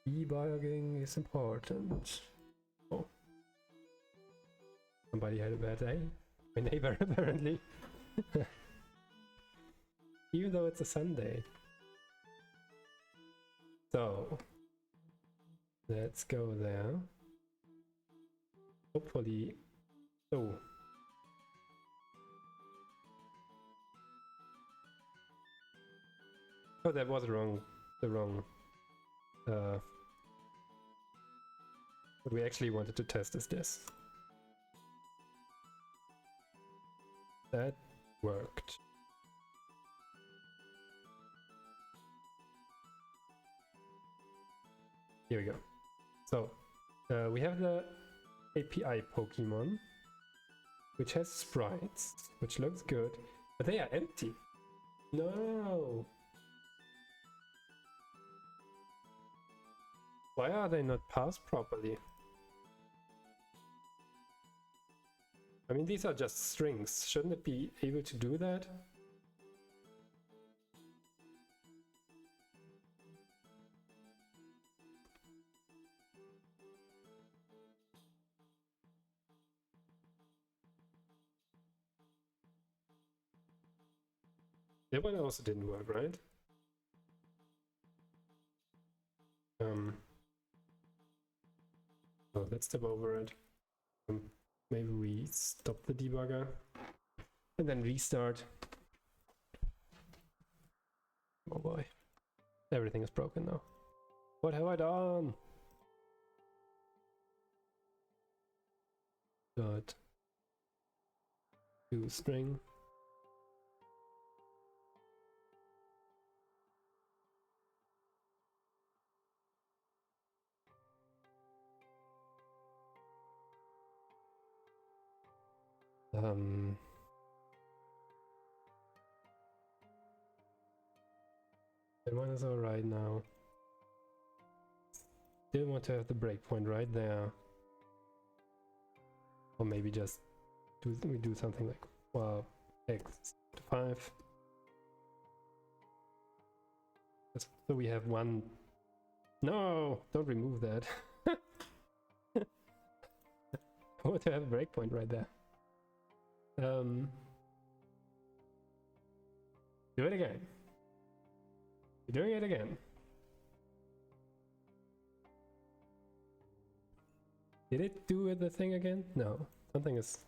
Debugging is important. Oh. Somebody had a bad day. My neighbor, apparently. Even though it's a Sunday. So, Let's go there. Hopefully. Oh. Oh, that was wrong. The wrong. What we actually wanted to test is this. That worked. Here we go. So, we have the API Pokemon, which has sprites, which looks good, but they are empty. No! Why are they not parsed properly? I mean, these are just strings. Shouldn't it be able to do that? That one also didn't work, right? Oh, let's step over it. Maybe we stop the debugger and then restart. Oh boy. Everything is broken now. What have I done? Dot to string. That one is alright now. Still want to have the breakpoint right there. Or maybe just we do something like, well, x to 5. So we have one. No, don't remove that. I want to have a breakpoint right there. Do it again. You're doing it again. Did it do the thing again? No. Something is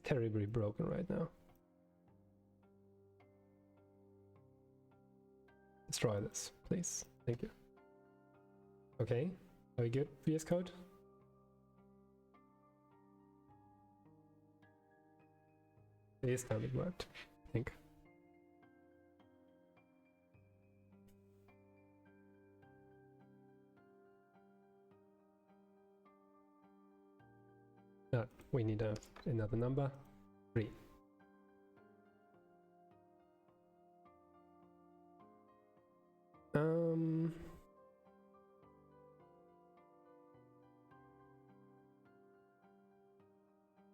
terribly broken right now. Destroy this, please. Thank you. Okay. Are we good? VS Code? This time it worked, I think. We need another number. 3.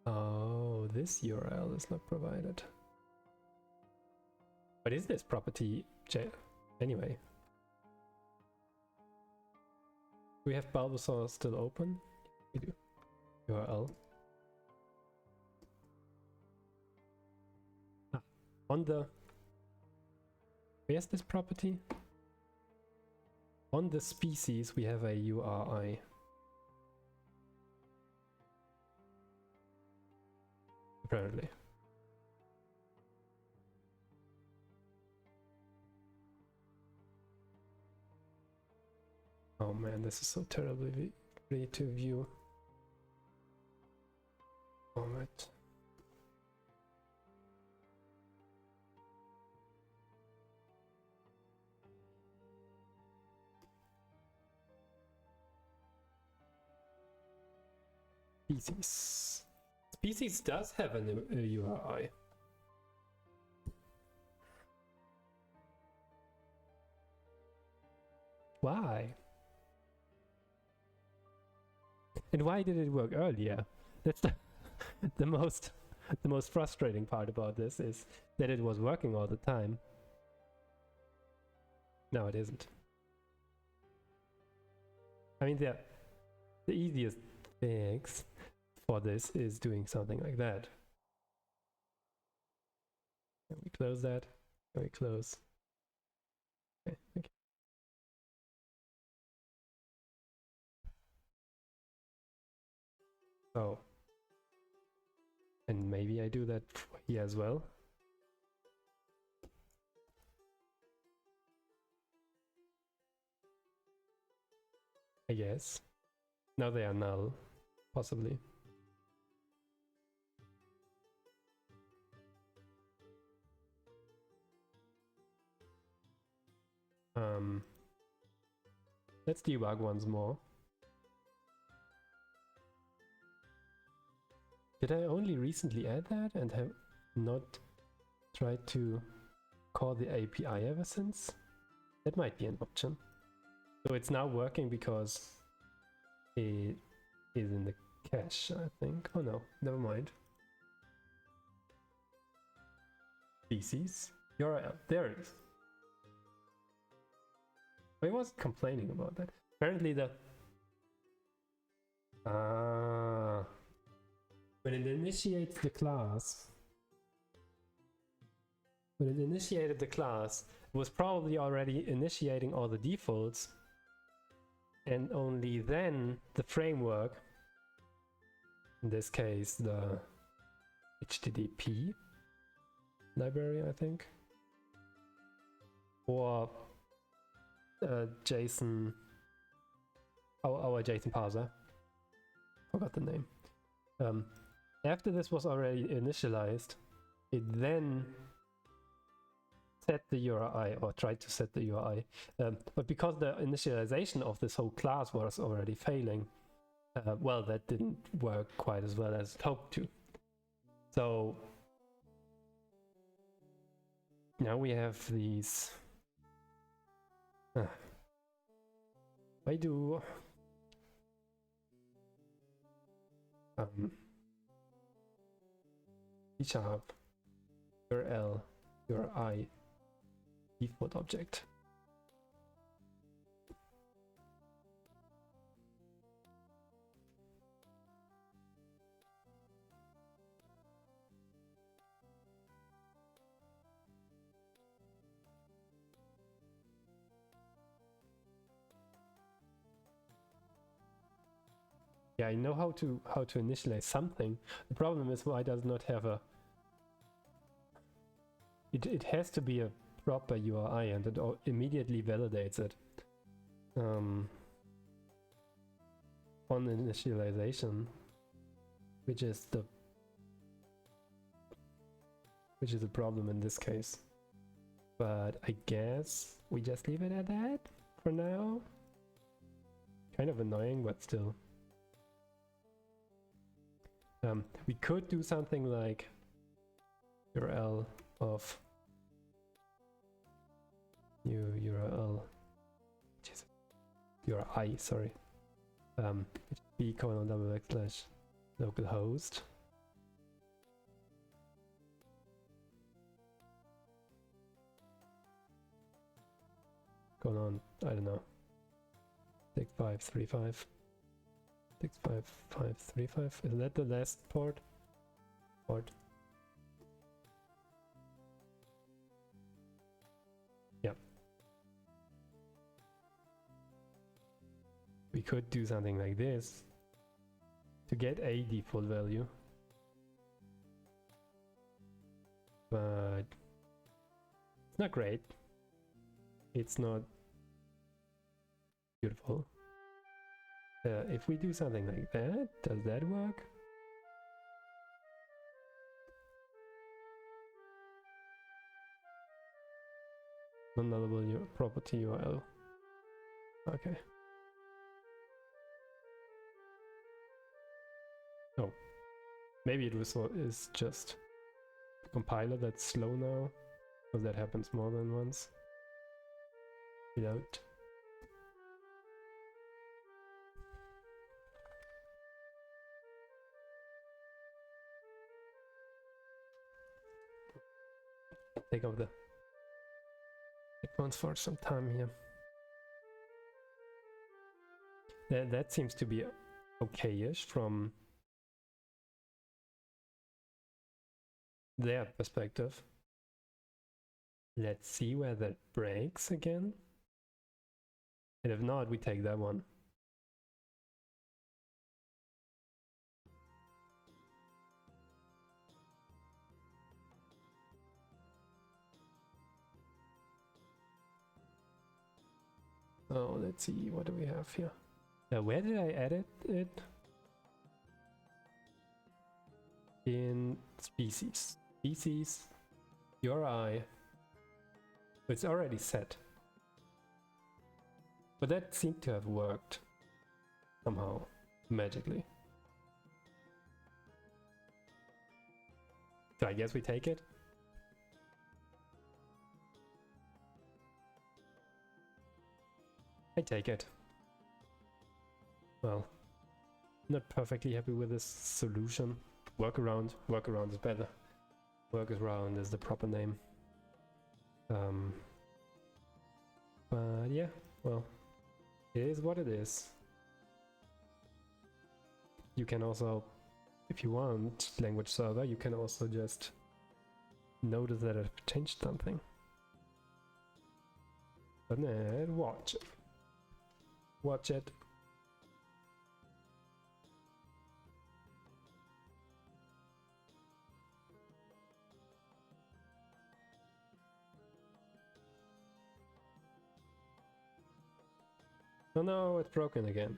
Oh, this URL is not provided. What is this property anyway? Do we have Bulbasaur still open? We do. URL. On the... Where's this property? On the species we have a URI. Apparently. Oh man, this is so terribly free to view. Alright. Species. Species does have a URI. Why? And why did it work earlier? That's the most frustrating part about this is that it was working all the time. No, it isn't. I mean, the easiest fix for this is doing something like that. Can we close that? Can we close? Okay, okay. So, and maybe I do that here as well. I guess. Now they are null, possibly. Let's debug once more. Did I only recently add that and have not tried to call the API ever since? That might be an option. So it's now working because it is in the cache, I think. Oh no, never mind. Species URL. There it is. I was complaining about that. Apparently the when it initiates the class, when it initiated the class, it was probably already initiating all the defaults, and only then the framework, in this case the HTTP library, I think, or JSON, our JSON parser, forgot the name. After this was already initialized, it then set the URI, or tried to set the URI, but because the initialization of this whole class was already failing, well, that didn't work quite as well as it hoped to. So now we have these I do C# URL URI default object. Yeah, I know how to initialize something. The problem is why does not have a. It has to be a proper URI, and it immediately validates it on initialization, which is the problem in this case. But I guess we just leave it at that for now. Kind of annoying, but still. We could do something like URL of new URL, URI, sorry, HTTP / localhost. Going on, I don't know, 6535. 65535. Is that the last port? Yeah. We could do something like this to get a default value, but it's not great. It's not beautiful. If we do something like that, does that work? Non-nullable property URL. Okay. Oh, maybe it is just the compiler that's slow now, because that happens more than once. Without. Take off the headphones for some time here. That seems to be okay-ish from their perspective. Let's see where that breaks again. And if not, we take that one. Oh, let's see, what do we have here? Where did I edit it? In species. Species, URI. It's already set. But that seemed to have worked somehow, magically. So I guess we take it. I take it. Well, not perfectly happy with this solution. Workaround. Workaround is better. Workaround is the proper name. But yeah, well, it is what it is. You can also, if you want, language server, you can also just notice that I've changed something. But then watch it. Watch it. Oh no, it's broken again.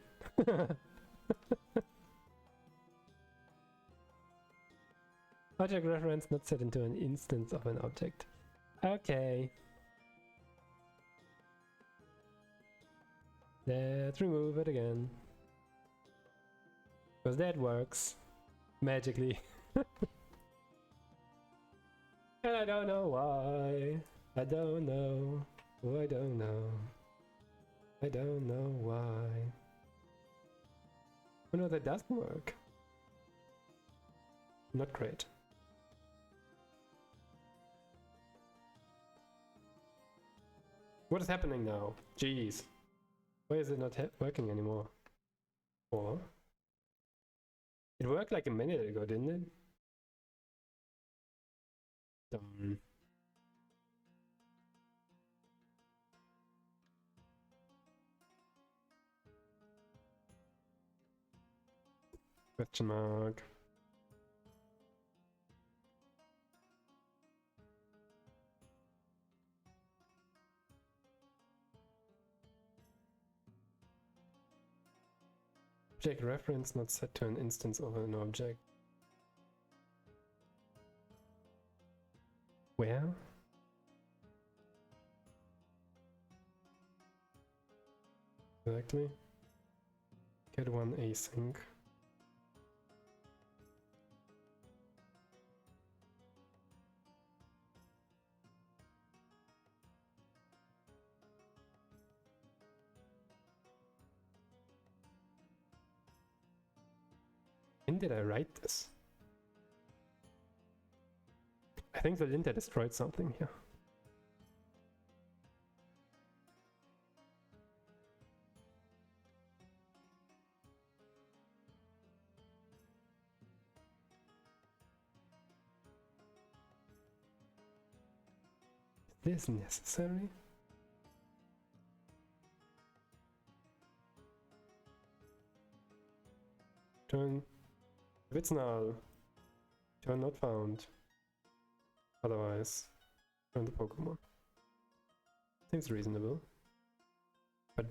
Object reference not set into an instance of an object. Okay. Let's remove it again. Because that works. Magically. And I don't know why. I don't know. Oh, I don't know. I don't know why. Oh no, that doesn't work. Not great. What is happening now? Jeez. Why is it not working anymore? Or? It worked like a minute ago, didn't it? Darn. Question mark. Object reference not set to an instance of an object. Where? Exactly. Get one async. When did I write this? I think the linter destroyed something here. Is this necessary? Turn. If it's null, turn not found. Otherwise, turn the Pokemon. Seems reasonable. But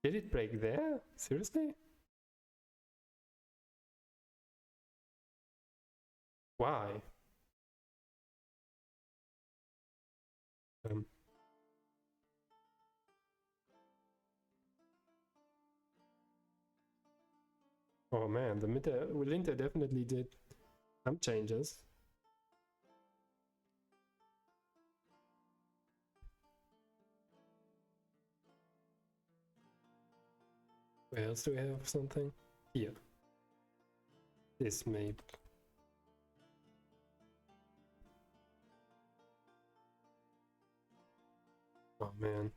did it break there? Seriously? Why? Oh man, the linter definitely did some changes. Where else do we have something? Here. This made. Oh man.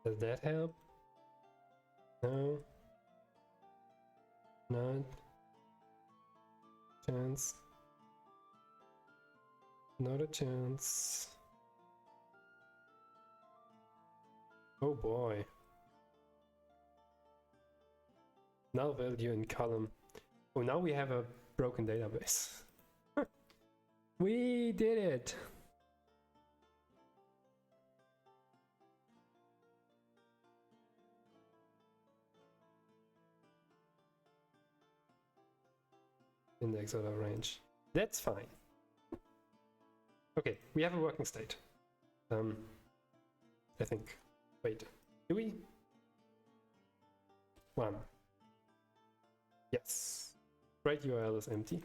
Does that help? No. Not. Chance. Not a chance. Oh boy. Null value in column. Oh, now we have a broken database. We did it! Index out of range. That's fine. Okay, we have a working state. I think. Wait, do we? 1. Yes. Sprite URL is empty.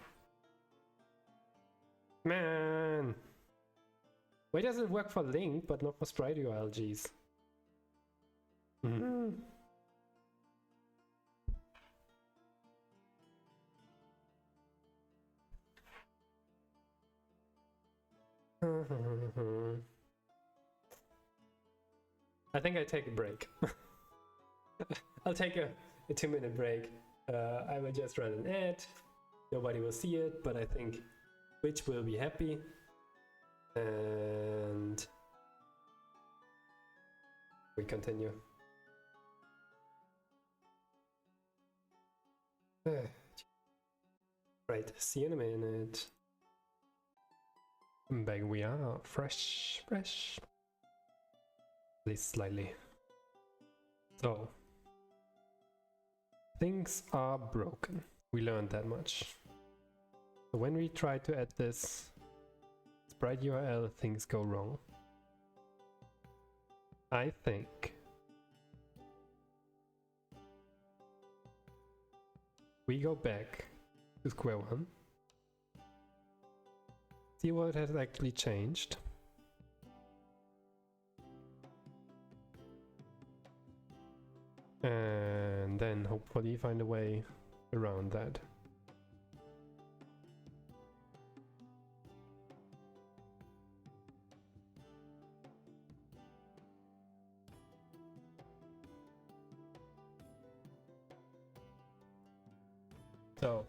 Man! Why does it work for link but not for sprite URL? Geez. I think I take a break. I'll take a 2-minute break. I will just run an ad. Nobody will see it, but I think Twitch will be happy. And we continue. Right, see you in a minute. Back we are, fresh. At least slightly. So, things are broken. We learned that much. So when we try to add this sprite URL, things go wrong. I think we go back to square one. See what has actually changed. And then hopefully find a way around that. So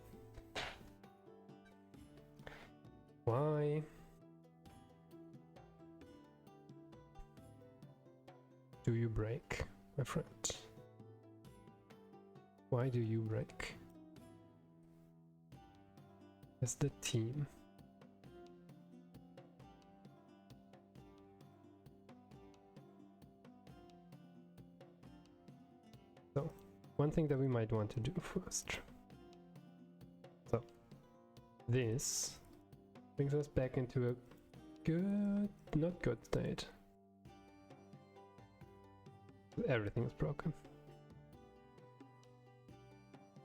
why do you break, my friend? Why do you break? As the team. So, one thing that we might want to do first. So, this brings us back into a good, not good state. Everything is broken.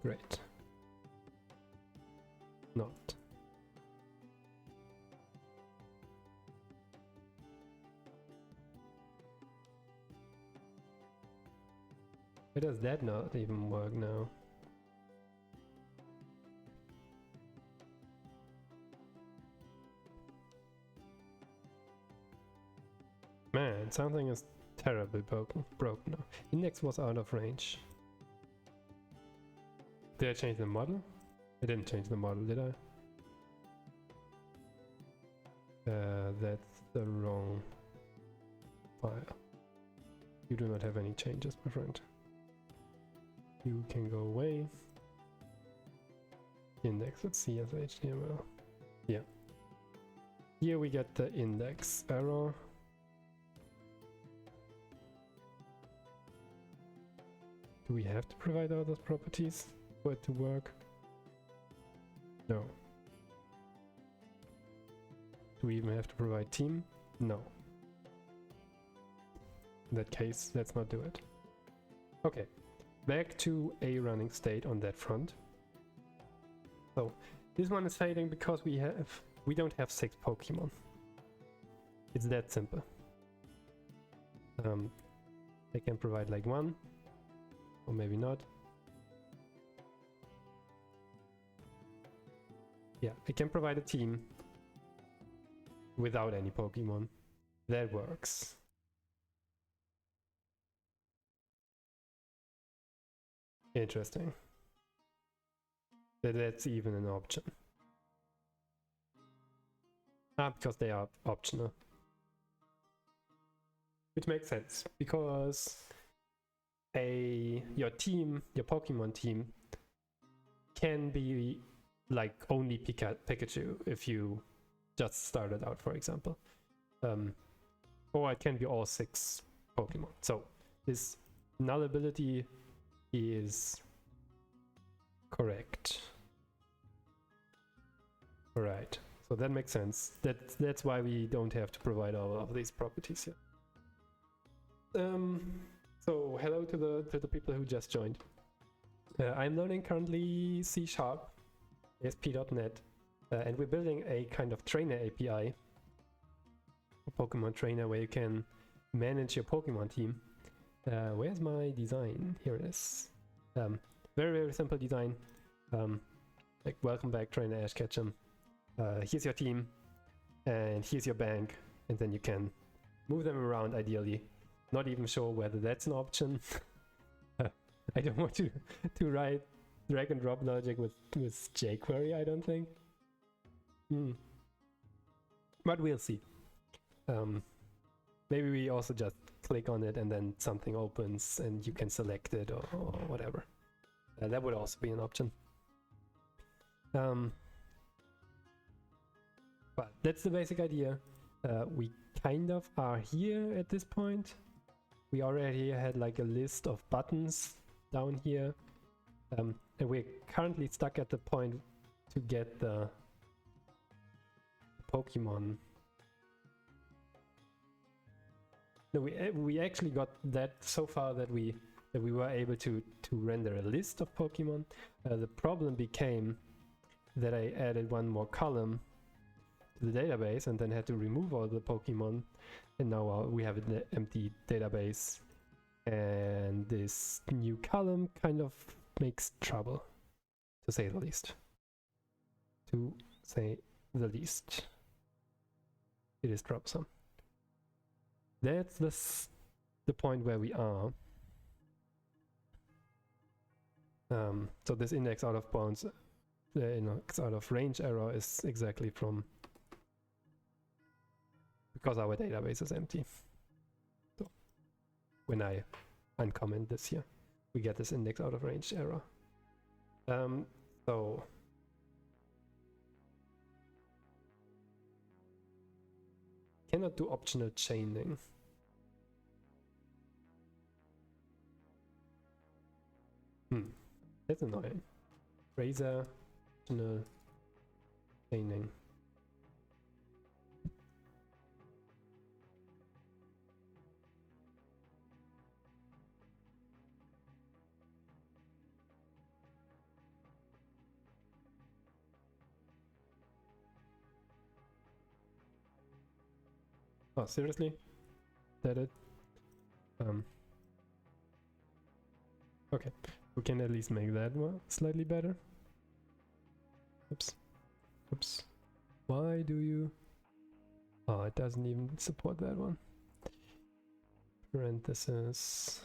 Great. Not. Why does that not even work now? Man, something is terribly broken now. Index was out of range. Did I change the model? I didn't change the model, did I? That's the wrong file. You do not have any changes, my friend. You can go away. Index at CS.html. Yeah. Here we get the index error. Do we have to provide all those properties for it to work? No. Do we even have to provide team? No. In that case, let's not do it. Okay, back to a running state on that front. So this one is failing because we don't have 6 Pokemon. It's that simple. I can provide like 1, or maybe not. Yeah, I can provide a team without any Pokemon. That works. Interesting. That's even an option. Because they are optional. Which makes sense, because your Pokemon team can be like only Pikachu if you just started out, for example. Or it can be all 6 Pokemon. So this null ability is correct. Alright, so that makes sense. That's why we don't have to provide all of these properties here. So hello to the people who just joined. I'm learning currently C#, ASP.NET, and we're building a kind of trainer API, a Pokemon trainer, where you can manage your Pokemon team. Where's my design? Here it is. Very, very simple design. Like, welcome back, trainer Ash Ketchum. Here's your team, and here's your bank, and then you can move them around ideally. Not even sure whether that's an option. I don't want to write drag and drop logic with jQuery, I don't think. But we'll see. Maybe we also just click on it and then something opens and you can select it or whatever. That would also be an option. But that's the basic idea. We kind of are here at this point. We already had like a list of buttons down here. And we're currently stuck at the point to get the Pokemon. No, we actually got that so far that we were able to render a list of Pokemon. The problem became that I added one more column to the database and then had to remove all the Pokemon, and now we have an empty database, and this new column kind of makes trouble, to say the least. To say the least. It is troublesome. That's the point where we are. So this index out of bounds, index out of range error is exactly from because our database is empty. So when I uncomment this here, we get this index out of range error. So cannot do optional chaining. That's annoying. Razor, optional chaining. Oh, seriously? That it? Okay, we can at least make that one slightly better. Oops. Oops. Why do you... Oh, it doesn't even support that one. Parenthesis.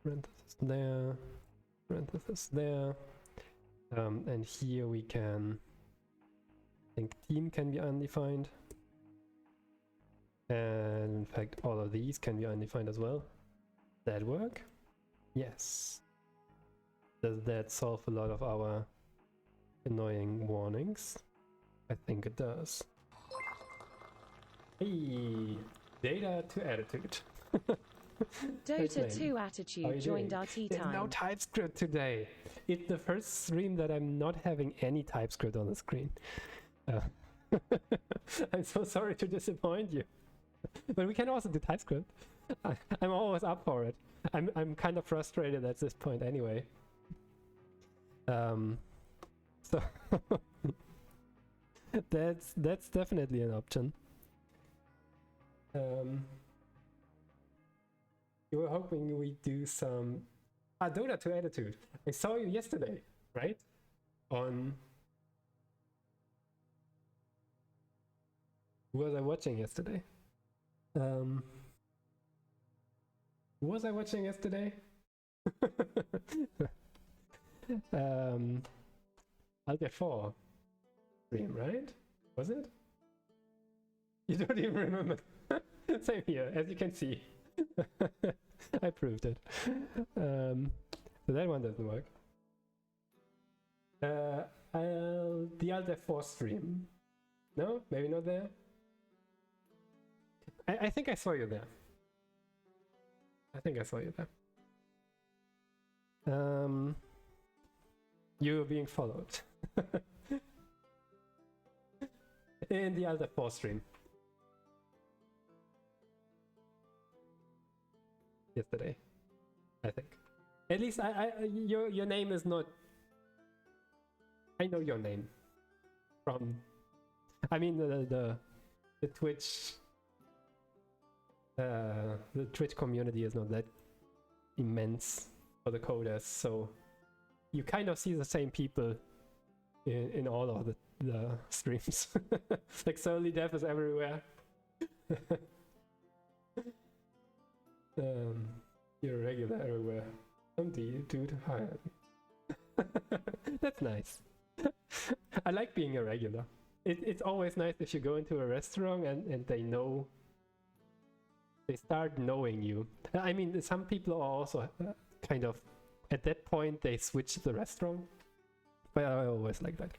Parenthesis there. Parenthesis there. And here we can... I think team can be undefined. And in fact, all of these can be undefined as well. That work? Yes. Does that solve a lot of our annoying warnings? I think it does. Hey, data to attitude. Dota 2 attitude joined our tea time. There's no TypeScript today. It's the first stream that I'm not having any TypeScript on the screen. I'm so sorry to disappoint you. But we can also do TypeScript. I'm always up for it. I'm kind of frustrated at this point anyway. So that's definitely an option. You were hoping we do some Dota to attitude. I saw you yesterday, right? On who was I watching yesterday? Who was I watching yesterday? Alter 4 stream, right? Was it? You don't even remember. Same here, as you can see. I proved it. So that one doesn't work. The Alt F4 stream. No, maybe not there. I think I saw you there. I think I saw you there. You're being followed. In the Alt F4 stream. Yesterday, I think. At least your name is not. I know your name from. I mean the Twitch. The Twitch community is not that immense for the coders, so you kind of see the same people in all of the streams. Like Surly Dev is everywhere. You're a regular everywhere. Dude, hi. That's nice. I like being a regular. It's always nice if you go into a restaurant and they start knowing you. I mean, some people are also kind of, at that point, they switch the restaurant. But I always like that.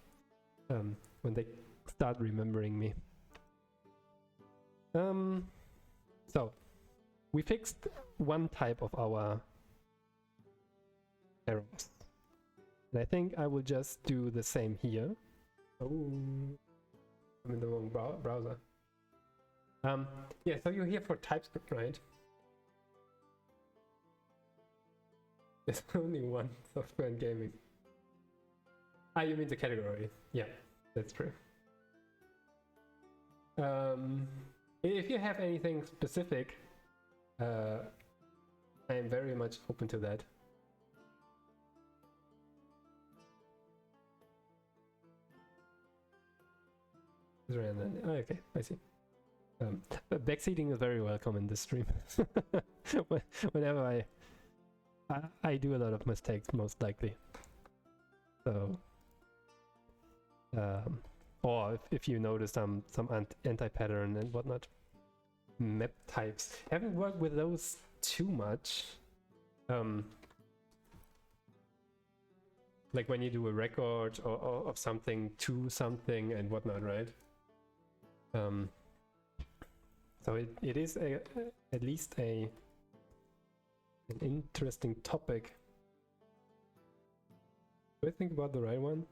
When they start remembering me. So, we fixed one type of our errors. And I think I will just do the same here. Oh, I'm in the wrong browser. Yeah, so you're here for TypeScript, right? There's only one software and gaming. Ah, you mean the category? Yeah, that's true. If you have anything specific, I am very much open to that. Okay, I see. Backseating is very welcome in this stream. Whenever I do a lot of mistakes, most likely. So, or if you notice some anti-pattern and whatnot. Map types. Haven't worked with those too much. Like when you do a record or of something to something and whatnot, right? So it is at least an interesting topic. Do I think about the right one?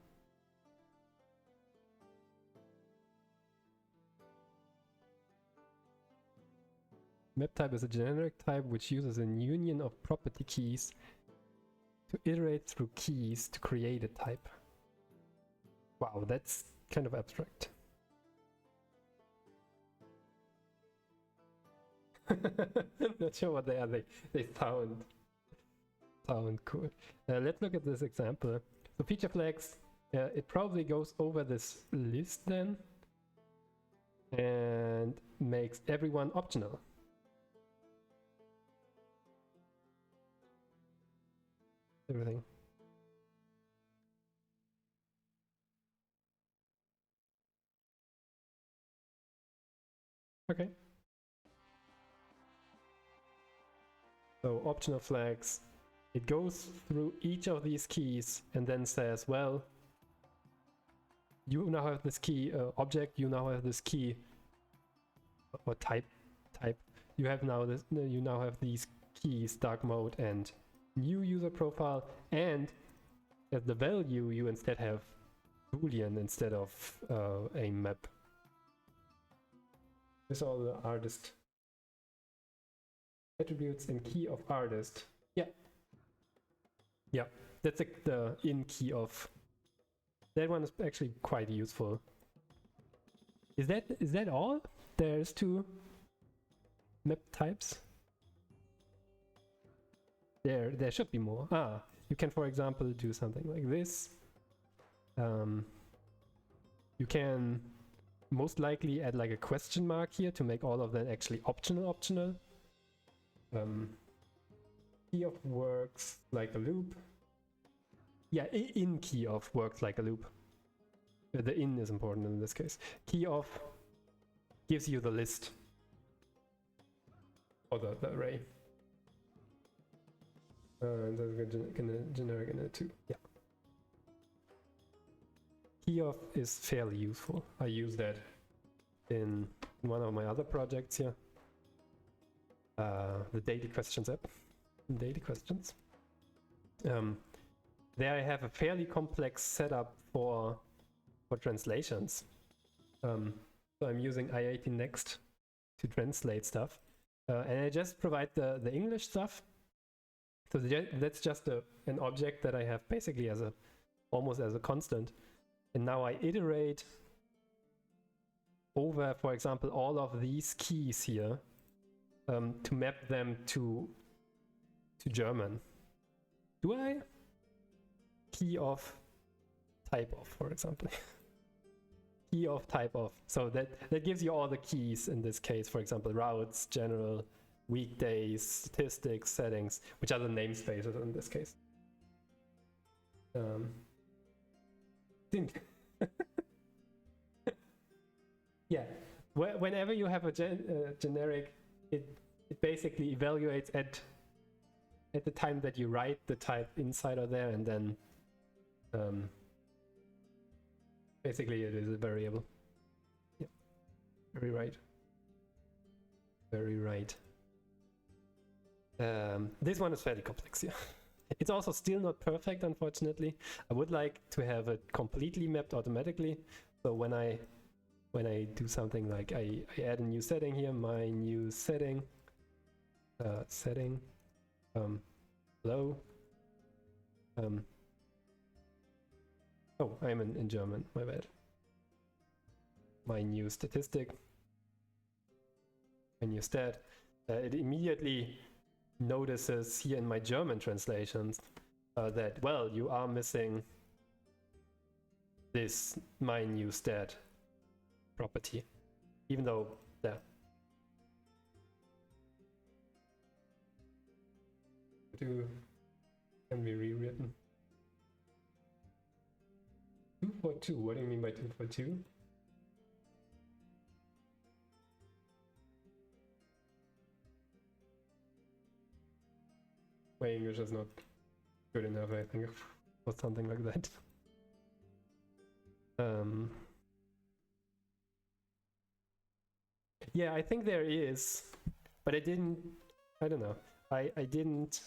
Map type is a generic type which uses a union of property keys to iterate through keys to create a type. Wow, that's kind of abstract. Not sure what they are. They sound cool. Let's look at this example. So feature flags, it probably goes over this list then and makes everyone optional. Everything. Okay. So optional flags, it goes through each of these keys and then says, well, you now have this key object, you now have this key or type. You now have these keys, dark mode and new user profile, and as the value you instead have Boolean instead of a map. This is all the artist attributes and key of artist. Yeah, that's the in key of. That one is actually quite useful. Is that all? There's two map types. There should be more. You can, for example, do something like this. You can most likely add like a question mark here to make all of that actually optional. Key of works like a loop. Yeah, in key of works like a loop. The in is important in this case. Key of gives you the list. or the array. And that's gonna generic in it too. Yeah. Key of is fairly useful. I use that in one of my other projects here. The daily questions app. Daily questions. There I have a fairly complex setup for translations. So I'm using I18 Next to translate stuff. And I just provide the English stuff. So that's just an object that I have basically as almost as a constant. And now I iterate over, for example, all of these keys here to map them to German. Do I? Key of type of, for example. Key of type of. So that gives you all the keys in this case, for example, routes, general, weekdays, statistics, settings, which are the namespaces in this case. Yeah, whenever you have a generic, it basically evaluates at the time that you write the type inside of there, and then basically it is a variable. Yeah, very right. Very right. This one is fairly complex, yeah. It's also still not perfect, unfortunately. I would like to have it completely mapped automatically. So when I do something like I add a new setting here, my new setting, hello. Oh, I'm in German, my bad. My new statistic, my new stat, it immediately notices here in my German translations that, well, you are missing this my new stat property, even though can be rewritten. 242, what do you mean by 242? My English is not good enough, I think, for something like that. Yeah, I think there is, but I don't know. I didn't.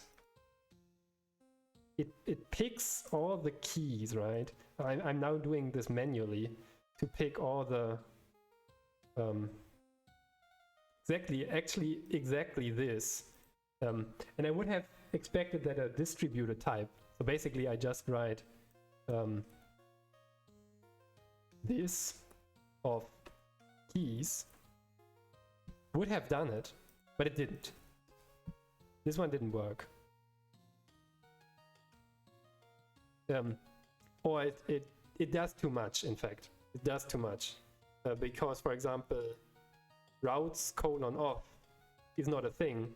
It picks all the keys, right? I'm now doing this manually to pick all the exactly this. And I would have expected that a distributed type. So basically I just write this of keys would have done it, but it didn't. This one didn't work. Or it does too much, in fact. It does too much. Because, for example, routes : off is not a thing.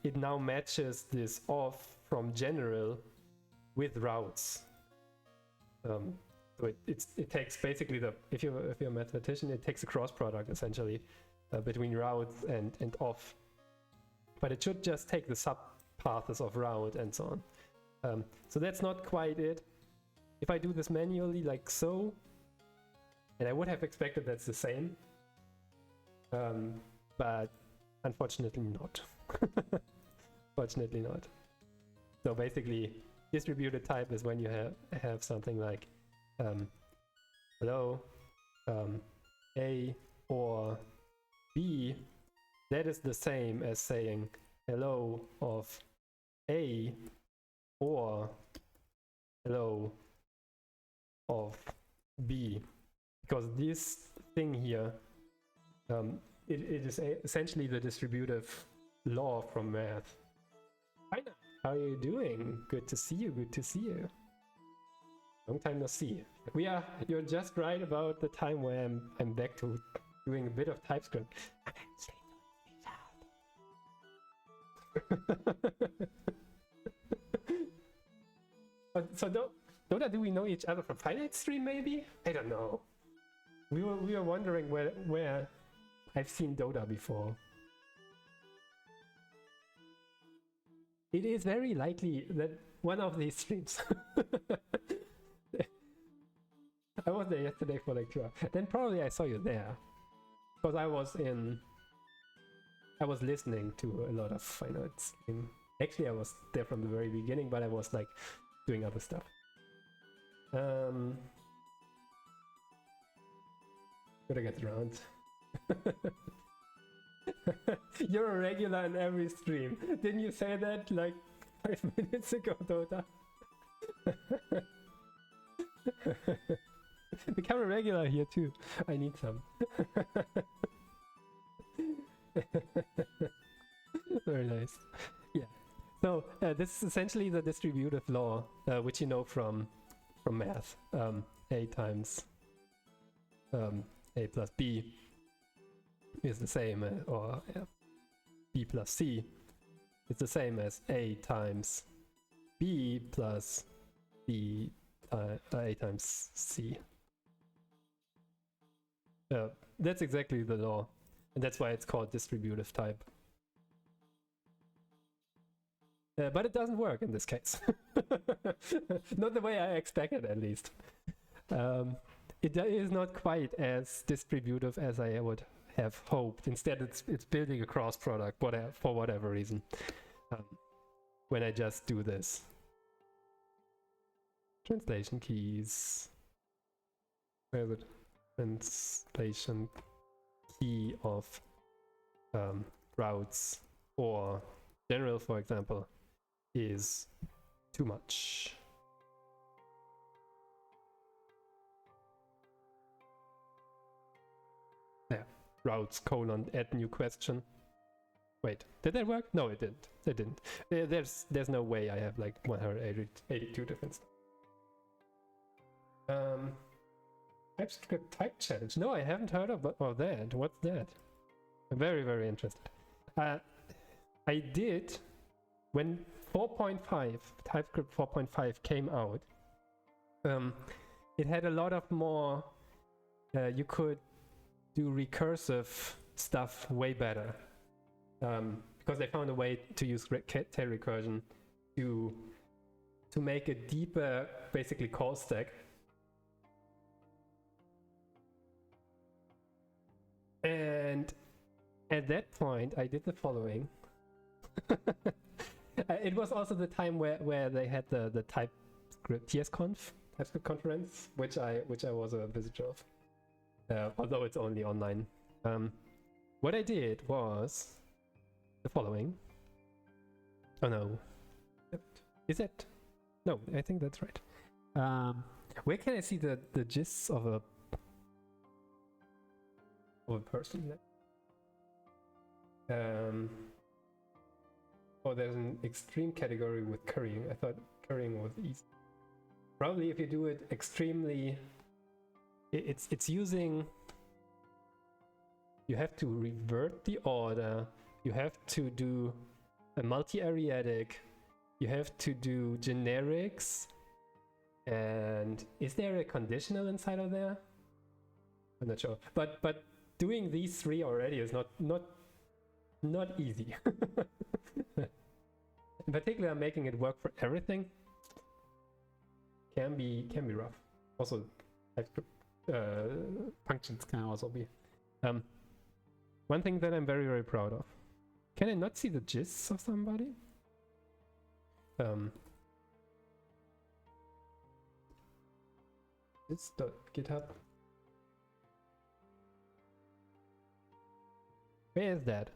It now matches this off from general with routes. So it takes basically if you're a mathematician, it takes a cross product essentially between routes and off. But it should just take the subpaths of route and so on. So that's not quite it. If I do this manually like so, and I would have expected that's the same, but unfortunately not. Fortunately not. So basically, distributed type is when you have something like hello, A or B. That is the same as saying hello of A or hello of B, because this thing here, it is essentially the distributive law from math. Hi, how are you doing? Good to see you. Good to see you. Long time no see. You're just right about the time where I'm back to doing a bit of TypeScript. So Dota, do we know each other from Finite Stream maybe? I don't know. We were wondering where I've seen Dota before. it is very likely that one of these streams. I was there yesterday for like 2 hours. Then probably I saw you there, because I was listening to a lot of Final stream. Actually, I was there from the very beginning, but I was like doing other stuff. Gotta get around. You're a regular in every stream. Didn't you say that like 5 minutes ago, Dota? Become a regular here too. I need some. Very nice. Yeah. So this is essentially the distributive law, which you know from math. A times A plus B is the same, or B plus C is the same as A times B plus B A times C. That's exactly the law, and that's why it's called distributive type. But it doesn't work in this case. Not the way I expected, at least. It is not quite as distributive as I would have hoped. Instead, it's building a cross product, for whatever reason. When I just do this. Translation keys. Where is it? Translation key of routes or general, for example, is too much. Yeah, routes : add new question. Wait, did that work? No, it didn't. It didn't. There's no way I have like 182 different stuff. TypeScript type challenge. No, I haven't heard of that. What's that? I'm very, very interested. I did when 4.5, TypeScript 4.5 came out. It had a lot of more. You could do recursive stuff way better, because they found a way to use tail recursion to make a deeper, basically, call stack. And at that point, I did the following. It was also the time where they had the TypeScript TypeScript conference, which I was a visitor of, although it's only online. What I did was the following. Oh no, is it? No, I think that's right. Where can I see the gists of a person? Oh, there's an extreme category with currying. I thought currying was easy. Probably if you do it extremely, it's using. You have to revert the order. You have to do a multi-ariadic. You have to do generics. And is there a conditional inside of there? I'm not sure. But doing these three already is not easy. In particular, making it work for everything can be rough. Also, functions can also be. One thing that I'm very, very proud of. Can I not see the gists of somebody? Gist.github. Where is that?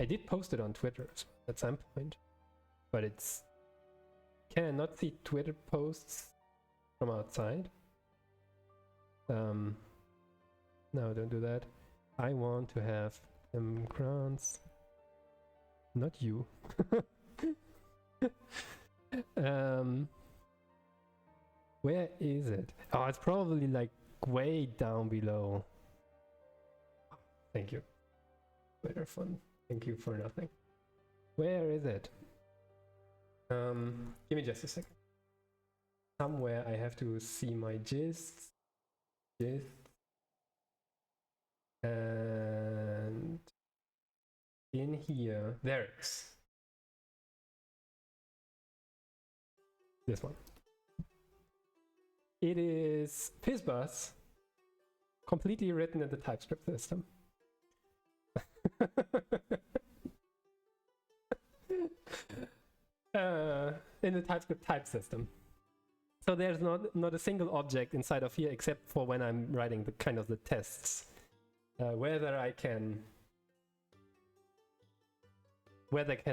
I did post it on Twitter at some point, but it's. Can I not see Twitter posts from outside? No, don't do that. I want to have grants. Not you. Where is it? Oh, it's probably like way down below. Thank you. Twitter fun. Thank you for nothing. Where is it? Give me just a second. Somewhere I have to see my gists. And in here. There it is. This one. It is FizzBuzz, completely written in the TypeScript system. In the TypeScript type system. So there's not a single object inside of here except for when I'm writing the kind of the tests. Whether I can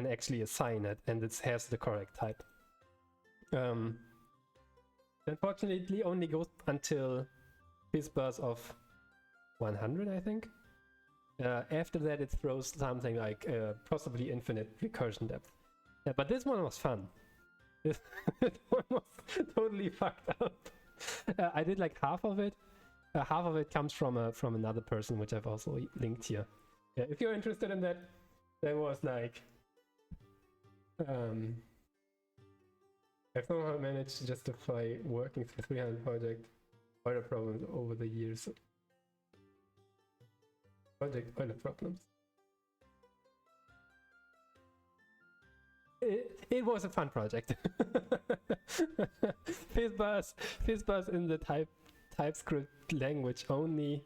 actually assign it and it has the correct type. Unfortunately, only goes until FizzBuzz of 100, I think. After that, it throws something like possibly infinite recursion depth. Yeah, but this one was fun. This one was totally fucked up. I did like half of it. Half of it comes from another person, which I've also linked here. Yeah, if you're interested in that, there was like I've somehow managed to justify working through 300 project Euler problems over the years. Project Euler problems. It was a fun project. FizzBuzz in the TypeScript language only.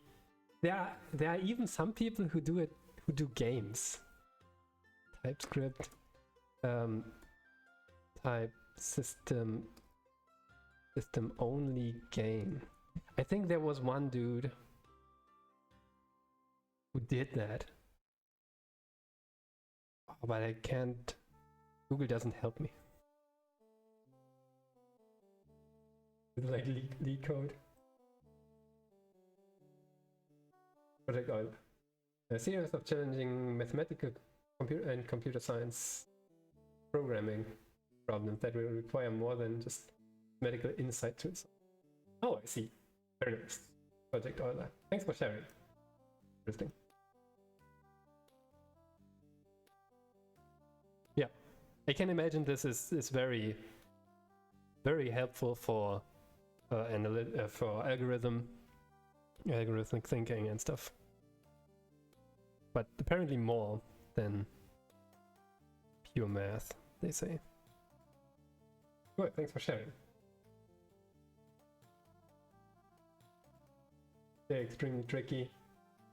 There are even some people who do games. TypeScript type system only game. I think there was one dude who did that. Oh, but I can't. Google doesn't help me. It's like leak code. Project Euler. A series of challenging mathematical and computer science programming problems that will require more than just medical insight to it. Oh, I see. Very nice. Project Euler. Thanks for sharing. Interesting. Yeah, I can imagine this is very, very helpful for algorithmic thinking and stuff. But apparently more than pure math, they say. Good, thanks for sharing. Yeah, extremely tricky.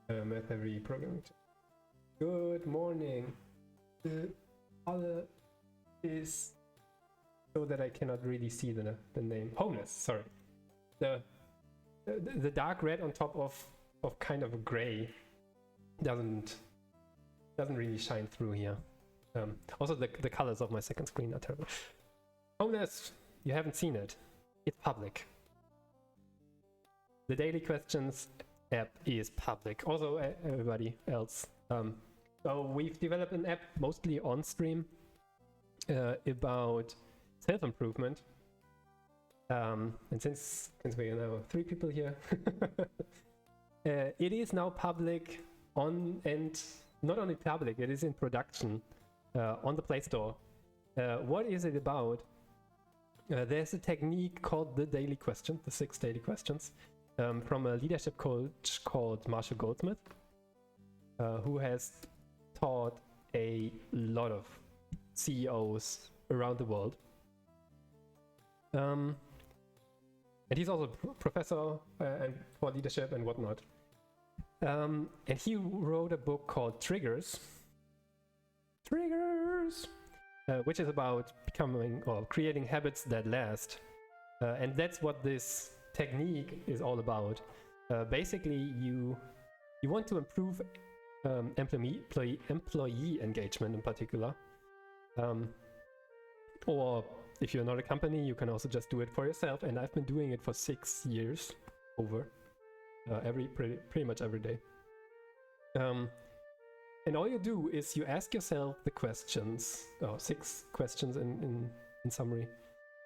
Math heavy programming. Good morning. The other is so that I cannot really see the name. Homeless, sorry. The dark red on top of kind of a gray doesn't really shine through here. Also the colors of my second screen are terrible. Homeless, you haven't seen it. It's public. The daily questions app is public. Also everybody else. So we've developed an app mostly on stream about self-improvement. And since we are now 3 people here, it is now public and not only public, it is in production on the Play Store. What is it about? There's a technique called the daily question, the 6 daily questions, from a leadership coach called Marshall Goldsmith, who has taught a lot of CEOs around the world. And he's also a professor and for leadership and whatnot. And he wrote a book called Triggers, which is about becoming or creating habits that last. And that's what this technique is all about. Basically, you want to improve employee engagement in particular. Or if you're not a company, you can also just do it for yourself. And I've been doing it for 6 years over, pretty much every day. And all you do is you ask yourself the questions, 6 questions in summary.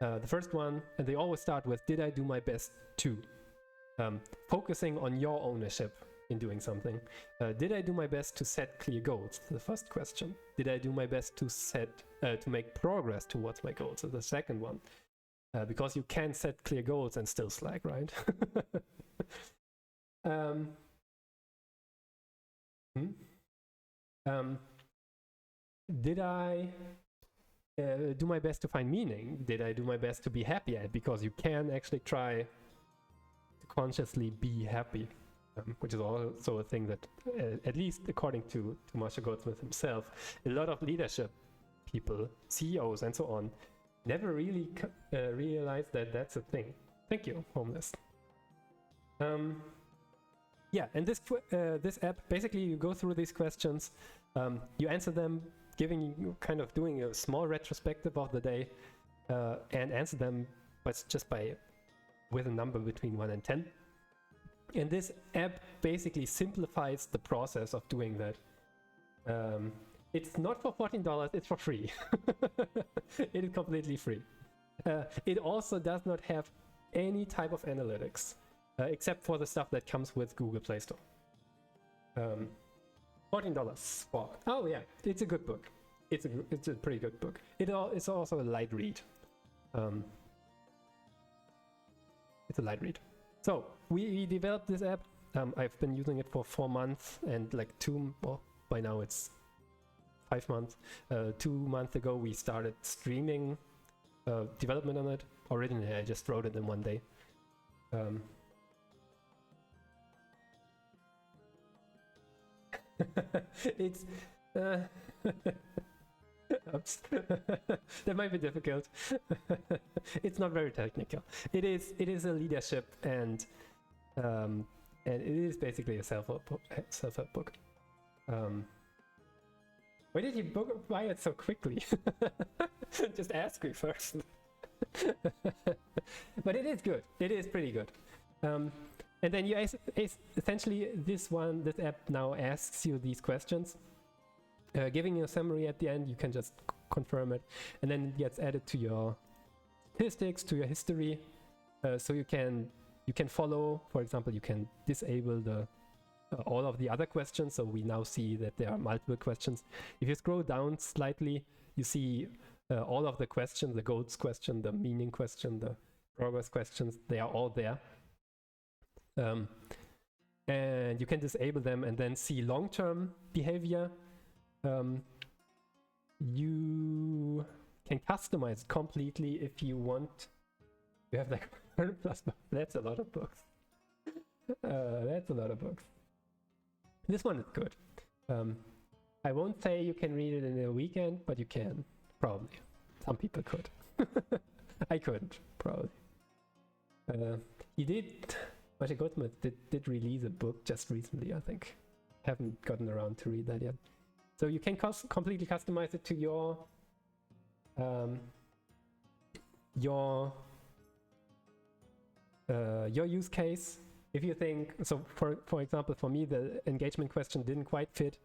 The first one, and they always start with, did I do my best to? Focusing on your ownership in doing something. Did I do my best to set clear goals? The first question. Did I do my best to make progress towards my goals? So the second one. Because you can set clear goals and still slack, right? did I do my best to find meaning? Did I do my best to be happy at? Because you can actually try to consciously be happy, which is also a thing that, at least according to Marshall Goldsmith himself, a lot of leadership people, CEOs and so on, never really realize that that's a thing. Thank you, Homeless. Yeah, and this app, basically you go through these questions, you answer them, giving you kind of doing a small retrospective of the day, and answer them with a number between 1 and 10. And this app basically simplifies the process of doing that. It's not for $14, it's for free. It is completely free. It also does not have any type of analytics, except for the stuff that comes with Google Play Store. $14 for, oh yeah, it's a good book. It's a pretty good book. It's also a light read. It's a light read. So we developed this app. I've been using it for 4 months, and like by now it's 5 months. 2 months ago we started streaming development on it. Originally I just wrote it in one day. It's oops. That might be difficult. It's not very technical. It is a leadership and it is basically a self-help book. Why did you buy it so quickly? Just ask me first. But it is good. It is pretty good. And then you essentially this app now asks you these questions, giving you a summary at the end. You can just confirm it, and then it gets added to your statistics, to your history, so you can follow. For example, you can disable all of the other questions, so we now see that there are multiple questions. If you scroll down slightly, you see all of the questions: the goals question, the meaning question, the progress questions. They are all there. And you can disable them and then see long-term behavior. You can customize it completely if you want. You have like 100 plus books. That's a lot of books. That's a lot of books. This one is good. I won't say you can read it in a weekend, but you can, probably. Some people could. I couldn't, probably. Marshall Goldsmith did release a book just recently, I think. Haven't gotten around to read that yet. So you can completely customize it to your use case. If you think, so for example, for me, the engagement question didn't quite fit.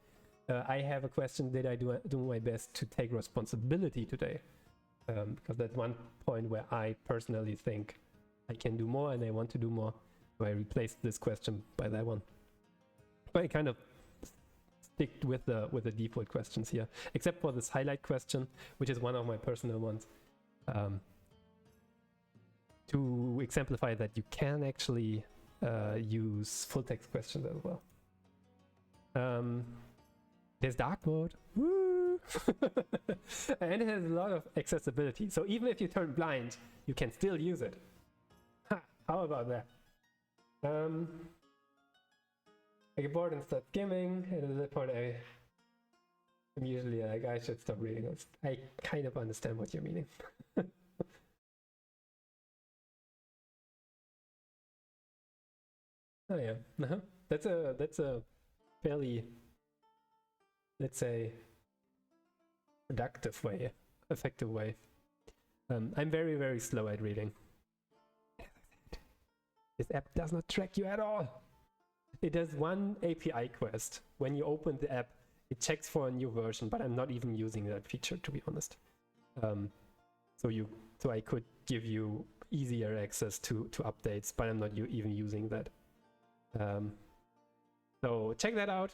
I have a question: did I do my best to take responsibility today? Because that's one point where I personally think I can do more and I want to do more. So I replaced this question by that one. But I kind of stick with the default questions here, except for this highlight question, which is one of my personal ones, to exemplify that you can actually use full text questions as well. There's dark mode, woo! And it has a lot of accessibility. So even if you turn blind, you can still use it. How about that? I get bored and start skimming, and at that point I'm usually like, I should stop reading this. I kind of understand what you're meaning. Oh yeah, that's a fairly, let's say, productive way, effective way. I'm very, very slow at reading. This app does not track you at all. It does one API quest. When you open the app, it checks for a new version, but I'm not even using that feature, to be honest. So I could give you easier access to updates, but I'm not even using that. So check that out.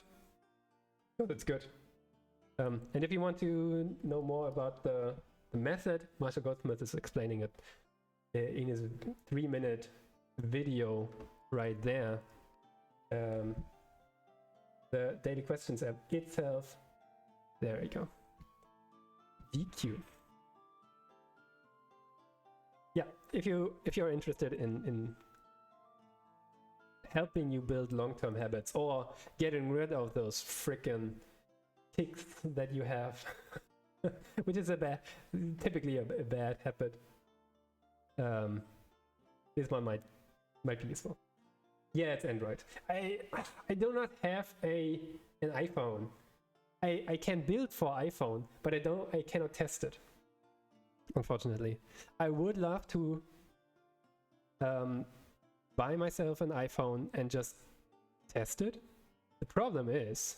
Oh, that's good. And if you want to know more about the method, Marshall Goldsmith is explaining it in his 3-minute video right there. The daily questions app itself, there we go. DQ. Yeah, if you're interested in helping you build long-term habits or getting rid of those freaking tics that you have, which is typically a bad habit, this one might be useful. Yeah, it's Android. I do not have an iPhone. I can build for iPhone, but I cannot test it, unfortunately. I would love to buy myself an iPhone and just test it. The problem is,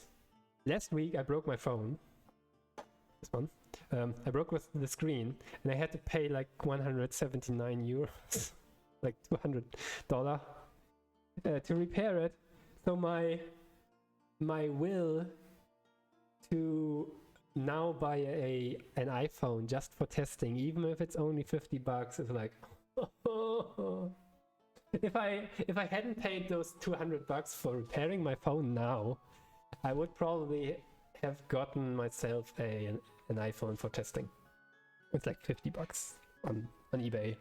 last week I broke my phone. This one. I broke with the screen, and I had to pay like 179 euros, like $200, to repair it. So my will to now buy an iPhone just for testing, even if it's only $50, is like, if I hadn't paid those $200 for repairing my phone now, I would probably have gotten myself an iPhone for testing. It's like $50 on eBay.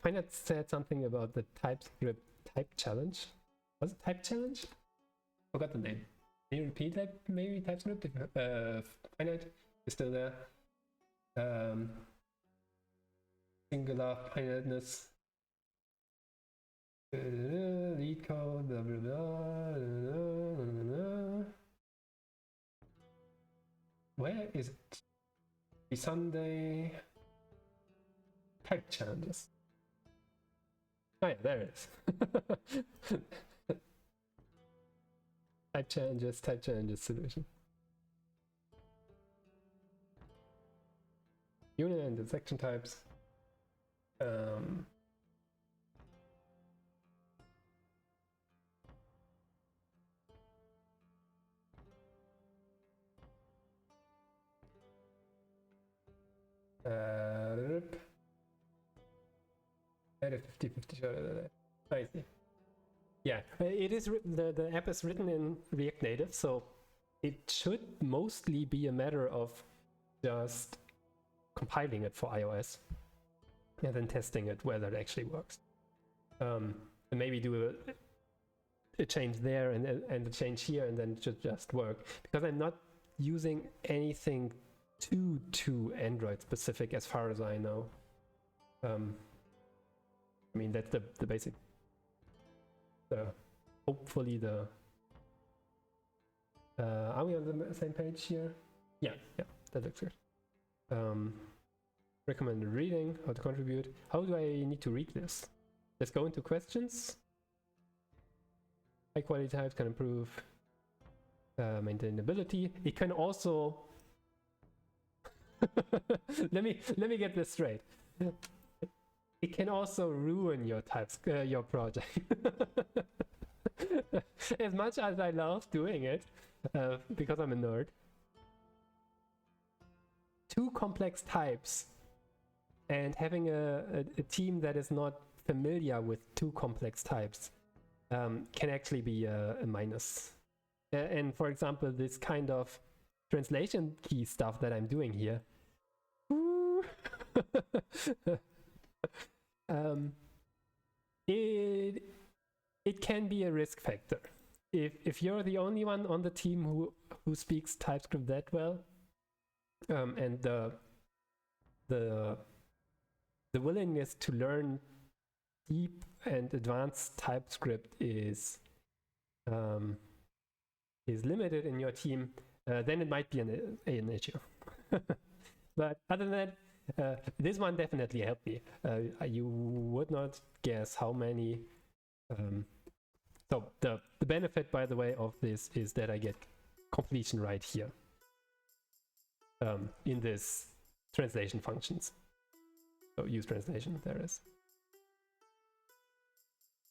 Finance said something about the TypeScript type challenge. Was it type challenge? Forgot the name. Can you repeat that? Maybe TypeScript? Finite is still there. Singular finiteness. Lead code, blah blah blah. Where is it? Be Sunday. Type challenges. Oh yeah, there it is. Type challenges solution. Unit and intersection types. Had a 50-50 shot at that. I see. Yeah, it is the app is written in React Native, so it should mostly be a matter of just compiling it for iOS and then testing it whether it actually works. And maybe do a change there and a change here, and then it should just work. Because I'm not using anything too Android specific as far as I know. I mean, that's the basic. Hopefully the. Are we on the same page here? Yeah, that looks good. Recommended reading, how to contribute. How do I need to read this? Let's go into questions. High quality types can improve maintainability. It can also. let me get this straight. It can also ruin your your project. As much as I love doing it, because I'm a nerd. Too complex types and having a team that is not familiar with too complex types can actually be a minus. And for example, this kind of translation key stuff that I'm doing here. It can be a risk factor. If you're the only one on the team who speaks TypeScript that well, and the willingness to learn deep and advanced TypeScript is limited in your team, then it might be an issue. But other than that, this one definitely helped me. You would not guess how many. So the benefit, by the way, of this is that I get completion right here in this translation functions. So use translation, there is.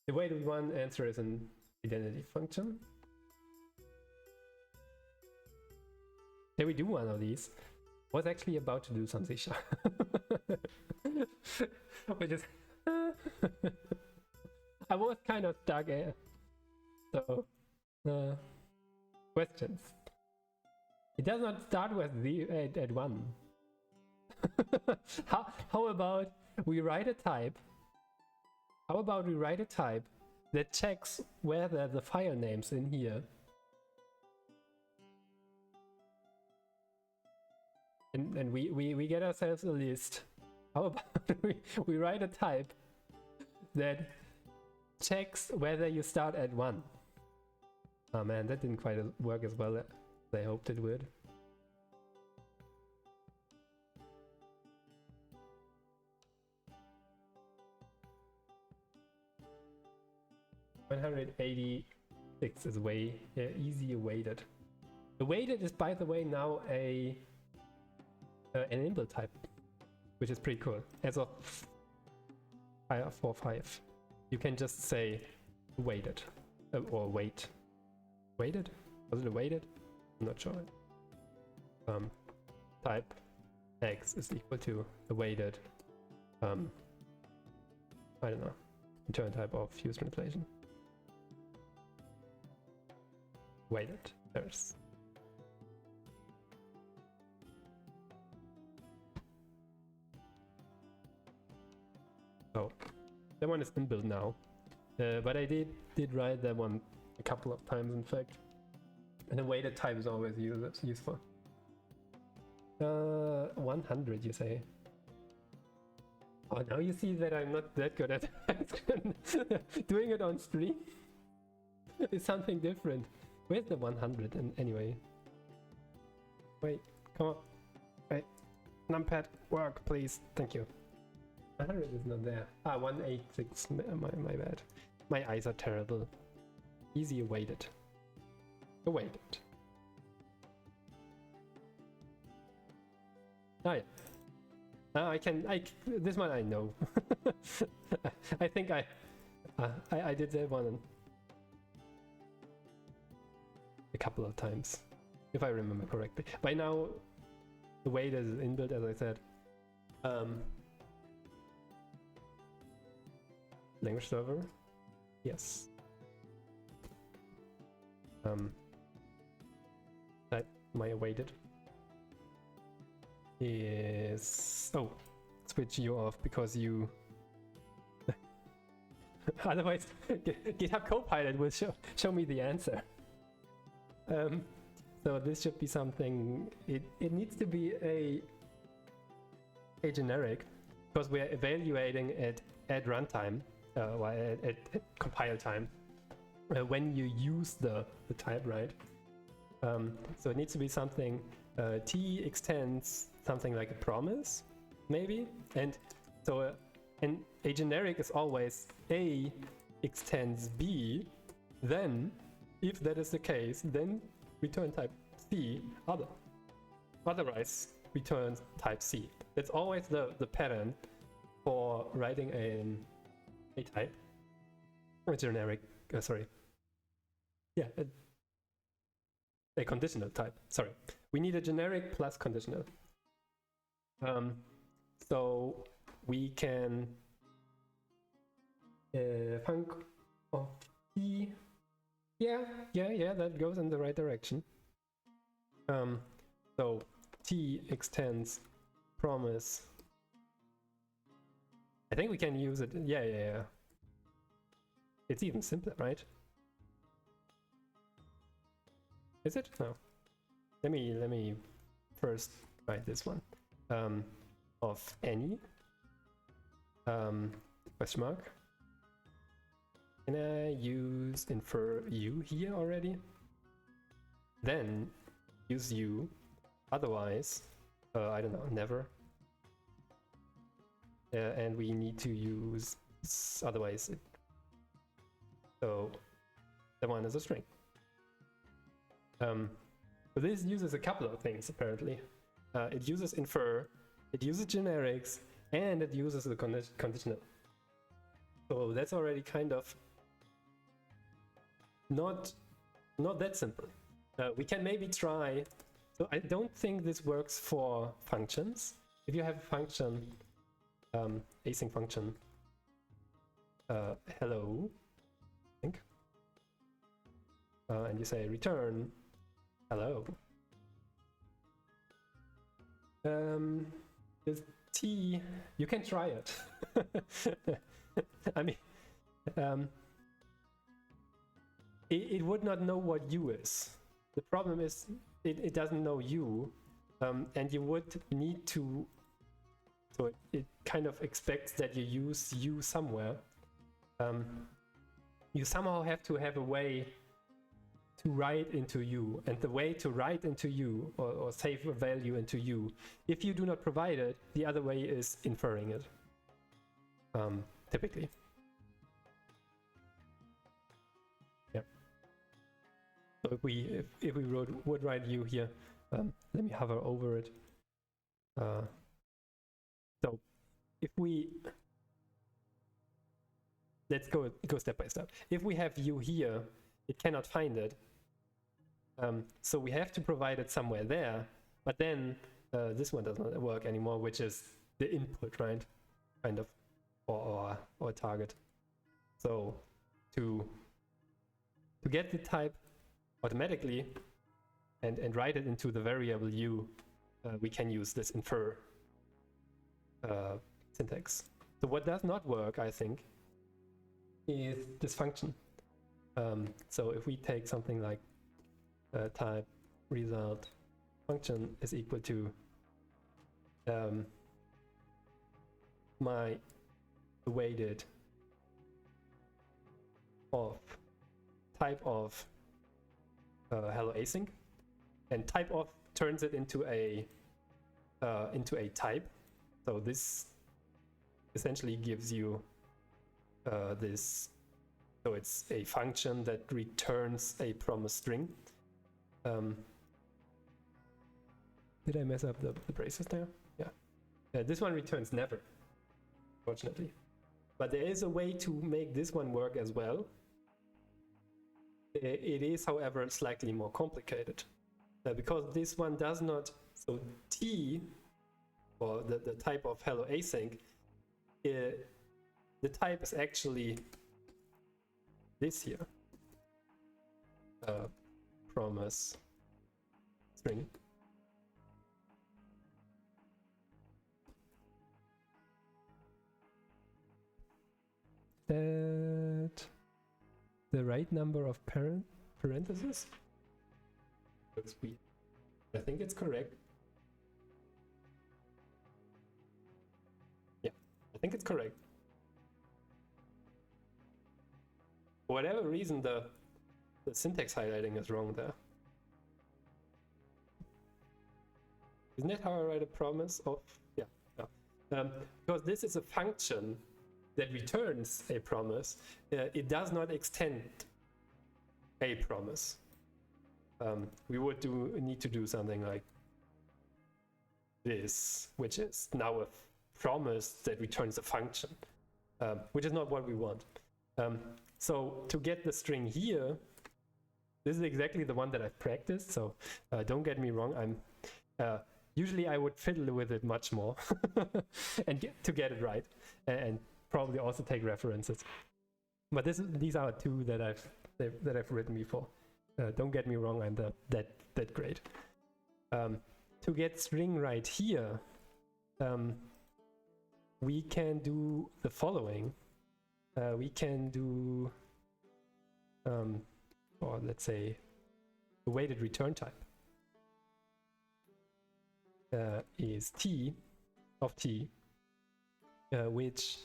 The way to one answer is an identity function. Did we do one of these? I was actually about to do something which is I was kind of stuck, so Questions. It does not start with the at 1. How about we write a type? How about we write a type that checks whether the file names in here and we get ourselves a list. How about we write a type that checks whether you start at 1? Oh man, that didn't quite work as well as I hoped it would. $186 is way easy weighted. The weighted is, by the way, now an inbuilt type, which is pretty cool. As of 4.5, you can just say weighted or weight. Weighted? Was it a weighted? I'm not sure. Type x is equal to the weighted. I don't know. Return type of fused translation. Weighted. There's. Oh, that one is inbuilt now, but I did write that one a couple of times, in fact. And the weighted type is always useful. 100, you say? Oh, now you see that I'm not that good at doing it on stream. It's something different. Where's the 100? And anyway, wait, come on, wait, numpad, work, please, thank you. 100 is not there. 186. My bad. My eyes are terrible. Easy awaited. Awaited. Oh yeah. I can. This one I know. I think I did that one a couple of times, if I remember correctly. By now, the weight is inbuilt, as I said. Language server, yes. That my awaited is switch you off because you otherwise GitHub Copilot will show me the answer. So this should be something. It needs to be a generic because we are evaluating it at runtime. At compile time, when you use the type, right? So it needs to be something T extends something like a promise, maybe, and so and a generic is always A extends B. Then, if that is the case, then return type C. Otherwise, return type C. That's always the pattern for writing a type, a generic, a conditional type. Sorry, we need a generic plus conditional. So we can func of T. Yeah, that goes in the right direction. So T extends promise. I think we can use it. Yeah. It's even simpler, right? Is it? No. Let me first write this one. Of any question mark. Can I use infer u here already? Then use u. Otherwise, I don't know, never. And we need to use otherwise it. So that one is a string. So this uses a couple of things apparently. It uses infer, it uses generics, and it uses the conditional. So that's already kind of not that simple. We can maybe try. So I don't think this works for functions. If you have a function. Async function hello, I think. and you say return hello. This T, you can try it. I mean, it would not know what U is. The problem is it doesn't know U, and you would need to, so it kind of expects that you use U somewhere. You somehow have to have a way to write into U, and the way to write into U or save a value into U, if you do not provide it, the other way is inferring it, typically. Yeah. So if we would write U here, let me hover over it. So if we, let's go step by step. If we have U here, it cannot find it. So we have to provide it somewhere there, but then this one does not work anymore, which is the input, right? Kind of, or target. So to get the type automatically and write it into the variable U, we can use this infer syntax. So what does not work, I think, is this function. So if we take something like type result function is equal to my weighted of type of hello async, and type of turns it into a type. So this essentially gives you this. So it's a function that returns a promise string. Did I mess up the braces there? Yeah. This one returns never, fortunately. But there is a way to make this one work as well. It is, however, slightly more complicated. Because this one does not, so T, or the type of hello async, the type is actually this here, promise string. That the right number of parentheses? Looks weird. I think it's correct. Yeah, I think it's correct. For whatever reason, the syntax highlighting is wrong there. Isn't that how I write a promise of? Yeah. Because this is a function that returns a promise. It does not extend a promise. We would need to do something like this, which is now a promise that returns a function, which is not what we want. So to get the string here, this is exactly the one that I've practiced. So don't get me wrong. Usually I would fiddle with it much more and to get it right, and probably also take references. But these are two that I've written before. Don't get me wrong. I'm that great. To get string right here, we can do the following. We can do, or let's say, the weighted return type is T of T, which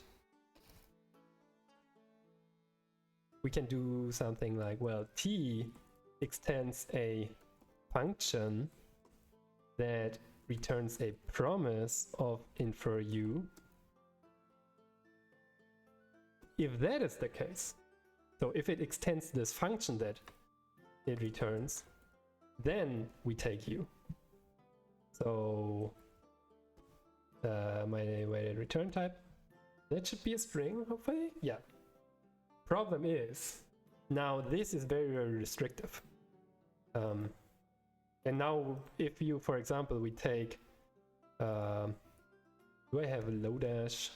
we can do something like, well, T extends a function that returns a promise of infer U. If that is the case, so if it extends this function that it returns, then we take U. So my weighted return type, that should be a string, hopefully. Yeah. Problem is, now this is very, very restrictive. And now if you, for example, we take, do I have a Lodash?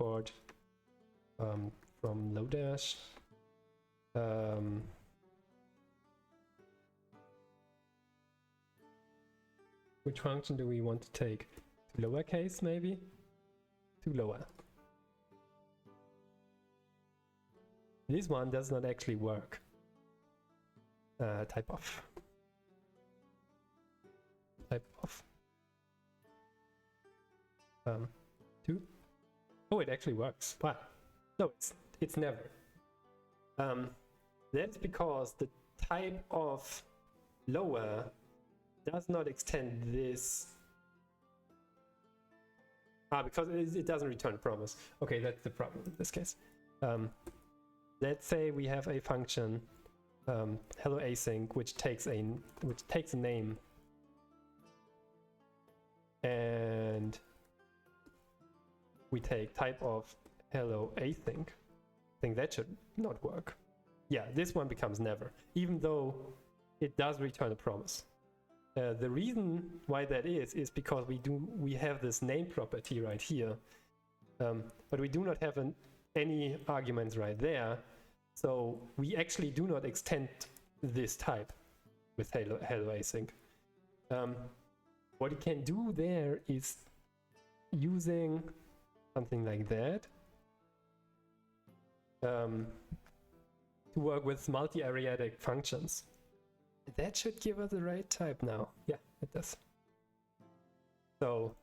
import from Lodash. Which function do we want to take? To lowercase maybe? To lower. This one does not actually work. Type of. Type of. 2. Oh, it actually works. Wow. No, it's never. That's because the type of lower does not extend this. Because it doesn't return a promise. Okay, that's the problem in this case. Let's say we have a function hello async which takes a name and we take type of hello async. I think that should not work. Yeah, this one becomes never, even though it does return a promise. The reason why that is because we have this name property right here, but we do not have any arguments right there, so we actually do not extend this type with hello async. What you can do there is using something like that to work with multi-arietic functions. That should give us the right type now. Yeah, it does. So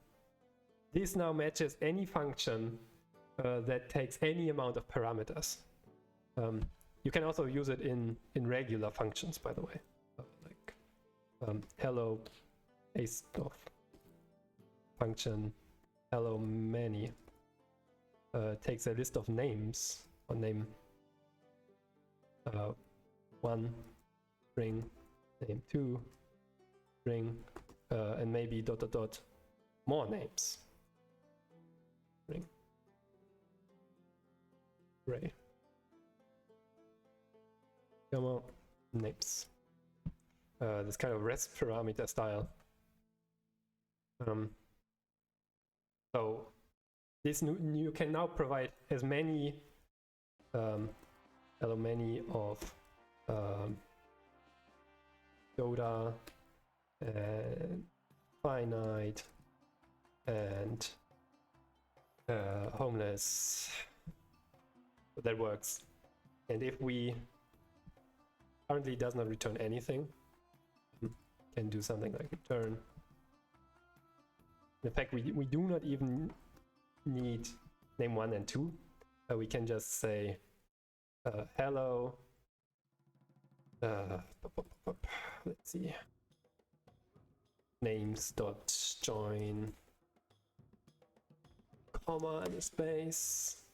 this now matches any function that takes any amount of parameters. You can also use it in regular functions, by the way. Like hello ace of function hello many takes a list of names or name 1 string name 2 string and maybe ... more names string array comma names, this kind of REST parameter style. So this you can now provide as many hello many of Dota and finite and homeless. So that works. And if we currently does not return anything, can do something like return. In fact, we do not even need name 1 and 2. We can just say hello. Let's see. Names.join comma and a space.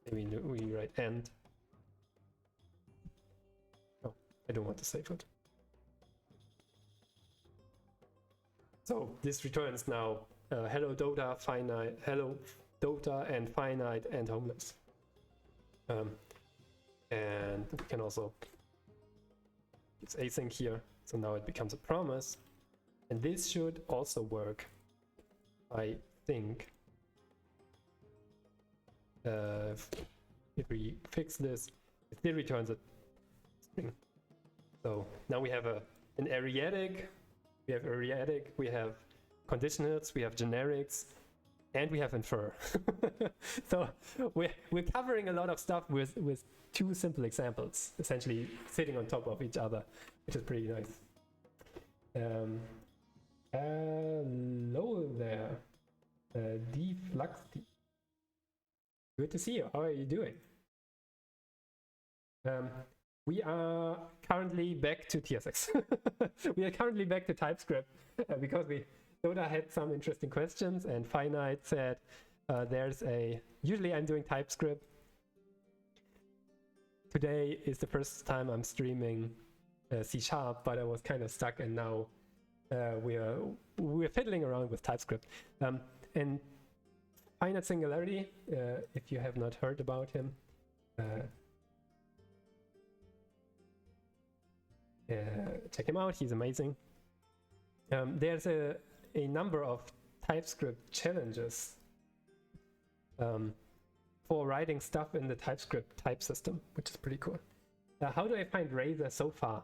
Maybe we write end. Oh, I don't want to save it. So this returns now hello Dota, finite, hello Dota and finite and homeless. And we can also use async here. So now it becomes a promise. And this should also work, I think. If we fix this, it still returns a string. So now we have an arietic, we have conditionals, we have generics, and we have infer. So we're covering a lot of stuff with 2 simple examples, essentially sitting on top of each other, which is pretty nice. Hello there, Defluxty. Good to see you. How are you doing? We are currently back to TSX. We are currently back to TypeScript because Dota had some interesting questions, and Finite said usually I'm doing TypeScript. Today is the first time I'm streaming C#, but I was kind of stuck, and now we're fiddling around with TypeScript. And Finite Singularity, if you have not heard about him, check him out, he's amazing. There's a number of TypeScript challenges for writing stuff in the TypeScript type system, which is pretty cool. How do I find Razor so far?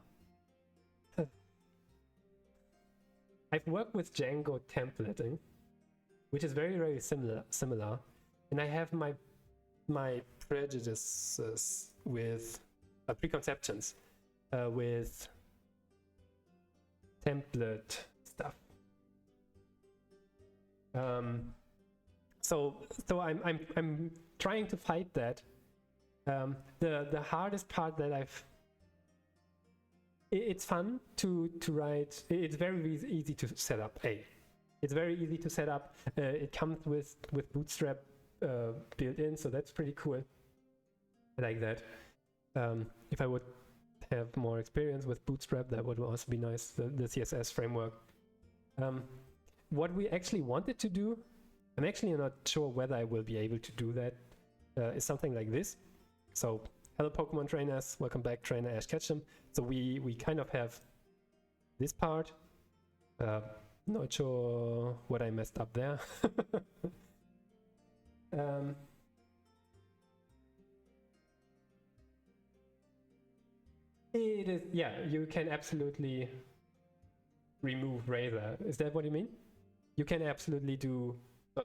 I've worked with Django templating, which is very, very similar. And I have my prejudices with preconceptions with template stuff. So I'm trying to fight that. The hardest part that it's fun to write. It's very easy to set up. It's very easy to set up. It comes with Bootstrap built in, so that's pretty cool. I like that. If I would have more experience with Bootstrap, that would also be nice. The CSS framework. What we actually wanted to do, I'm actually not sure whether I will be able to do that. Is something like this. So, hello Pokemon trainers, welcome back, trainer Ash Ketchum. So we kind of have this part. Not sure what I messed up there. It is, yeah, you can absolutely remove Razor. Is that what you mean? You can absolutely do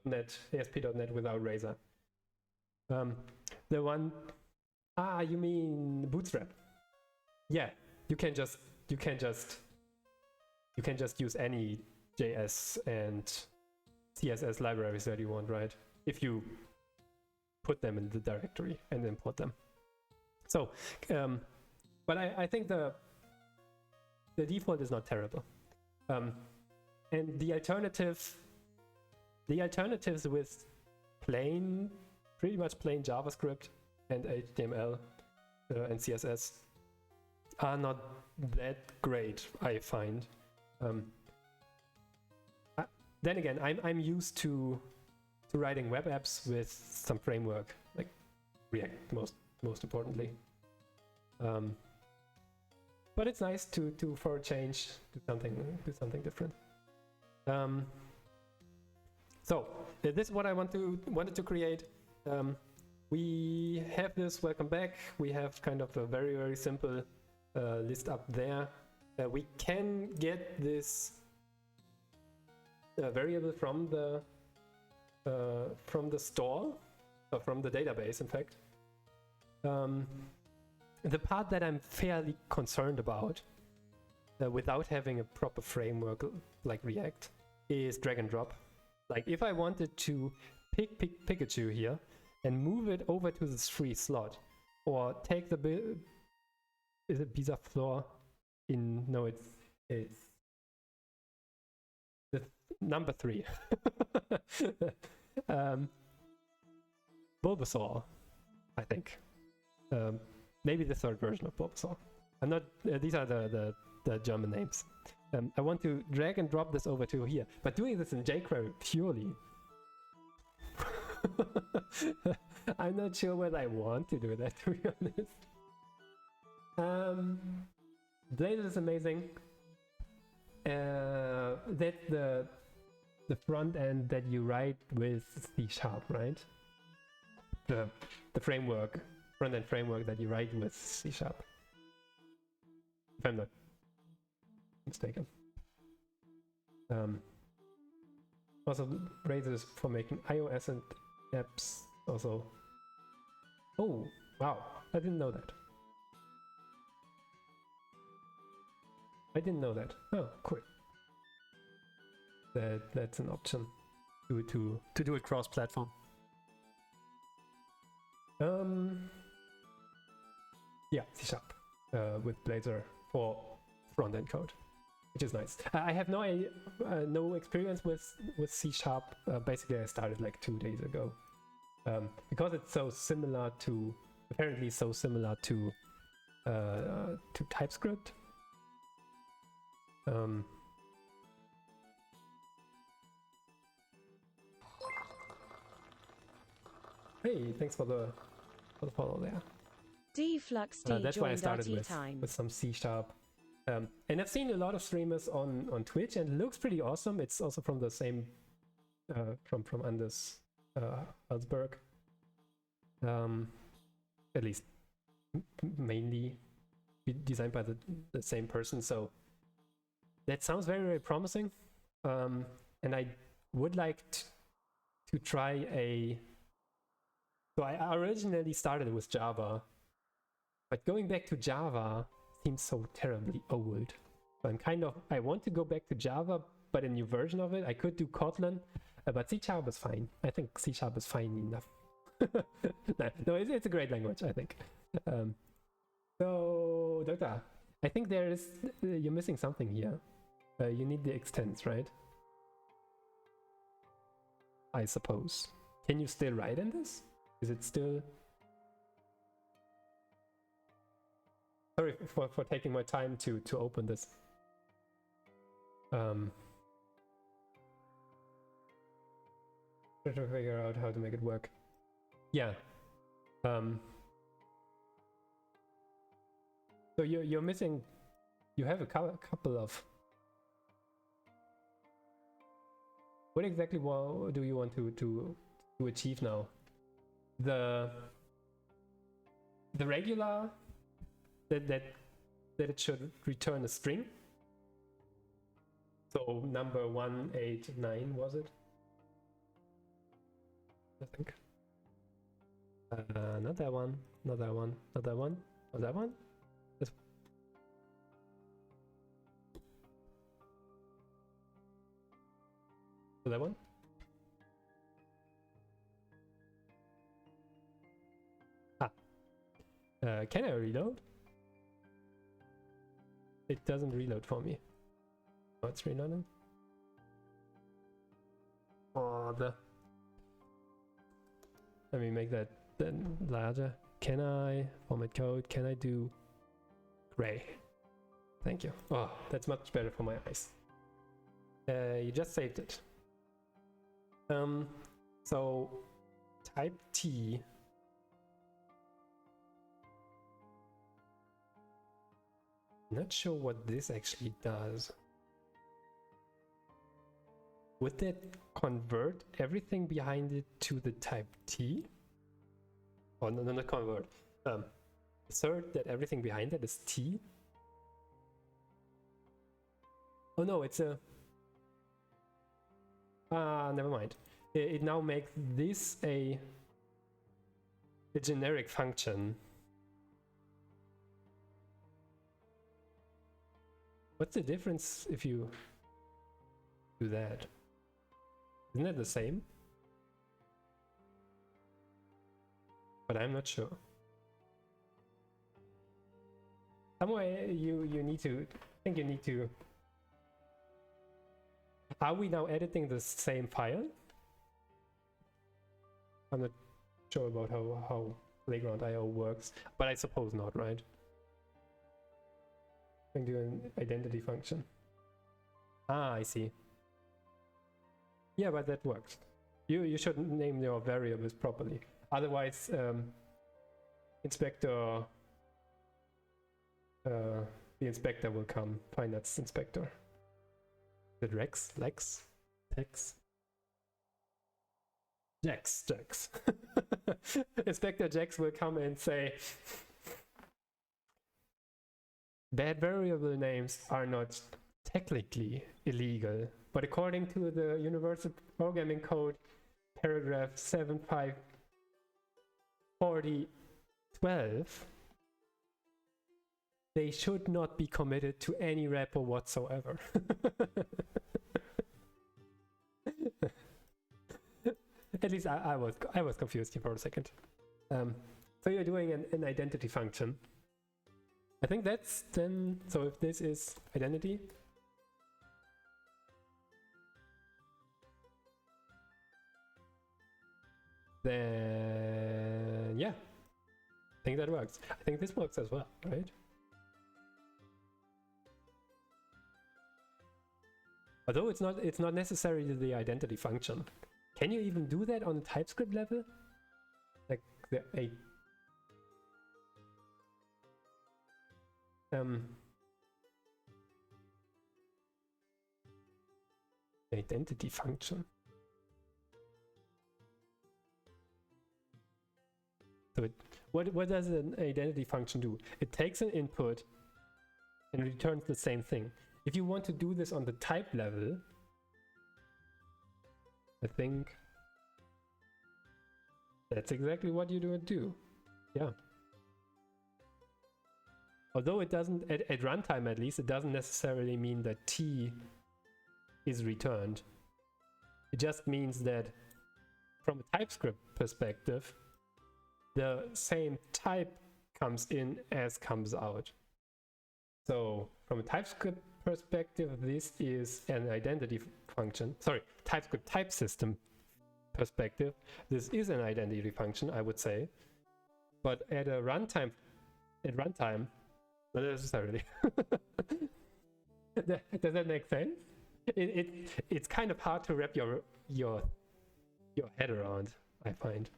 .NET, ASP.NET without Razor. The one, you mean Bootstrap? Yeah, you can just use any JS and CSS libraries that you want, right? If you put them in the directory and import them. So, but I think the default is not terrible. And the alternatives with pretty much plain JavaScript and HTML and CSS are not that great, I find. Then again, I'm used to writing web apps with some framework, like React most importantly. But it's nice to for a change do something different. So this is what I wanted to create. We have this, welcome back. We have kind of a very, very simple list up there. We can get this variable from the store, or from the database, in fact. The part that I'm fairly concerned about, without having a proper framework like React, is drag and drop. Like if I wanted to pick Pikachu here and move it over to this free slot, or take the is it Bizarre in, no, it's the number 3. Bulbasaur, I think. Maybe the third version of Bulbasaur. I'm not. These are the German names. I want to drag and drop this over to here, but doing this in jQuery purely. I'm not sure whether I want to do that, to be honest. Blazor is amazing. That's the front end that you write with C#, right? The framework. Front-end framework that you write with C#. If I'm not mistaken. Also, Razor is for making iOS and apps also. Oh, wow. I didn't know that. Oh, cool. That's an option to do it cross-platform. Yeah, C# with Blazor for front-end code, which is nice. I have no experience with C#. Basically, I started like 2 days ago because it's so similar to TypeScript. Hey, thanks for the follow there. Defluxd that's why I started with some C#. And I've seen a lot of streamers on Twitch, and it looks pretty awesome. It's also from the same from Anders Alsberg. At least mainly designed by the same person. So that sounds very, very promising. And I would like to try a... So I originally started with Java, but going back to Java seems so terribly old. So I'm kind of... I want to go back to Java, but a new version of it. I could do Kotlin, but C# is fine. I think C# is fine enough. No, it's a great language, I think. So, Doctor, I think there is... you're missing something here. You need the extents, right? I suppose. Can you still write in this? Is it still... Sorry for taking my time to open this. Try to figure out how to make it work. Yeah. So you're missing... You have a couple of... What exactly do you want to achieve now? The regular that it should return a string. So number 189 was it? I think. Not that one. Not that one. Not that one. Not that one. This. That one. Can I reload? It doesn't reload for me. Oh, it's reloading. Oh, let me make that then larger. Can I format code? Can I do gray? Thank you. Oh, that's much better for my eyes. You just saved it. So type T. Not sure what this actually does. Would that convert everything behind it to the type T? Oh, no, not convert. Assert that everything behind it is T? Oh no, it's a... never mind. It now makes this a generic function. What's the difference if you do that? Isn't that the same? But I'm not sure. Somewhere you need to... I think you need to... Are we now editing the same file? I'm not sure about how Playground.io works, but I suppose not, right? I can do an identity function. Ah, I see. Yeah, but that works. You should name your variables properly. Otherwise, inspector... the inspector will come. Find that inspector. Is it Rex? Lex? Tex? Jax. Inspector Jax will come and say, bad variable names are not technically illegal, but according to the Universal Programming Code, paragraph 754012, they should not be committed to any repo whatsoever. At least I was confused here for a second. So you're doing an identity function. I think that's then, so if this is identity, then yeah, I think that works. I think this works as well, right? Although it's not necessarily the identity function. Can you even do that on a TypeScript level? Like the identity function. So what does an identity function do? It takes an input and returns the same thing. If you want to do this on the type level, I think that's exactly what you would do. Yeah. Although it doesn't, at runtime at least, it doesn't necessarily mean that T is returned. It just means that from a TypeScript perspective, the same type comes in as comes out. So from a TypeScript perspective, this is an identity function. Sorry, TypeScript type system perspective, this is an identity function, I would say. But at runtime, not necessarily. Does that make sense? It's kind of hard to wrap your head around, I find.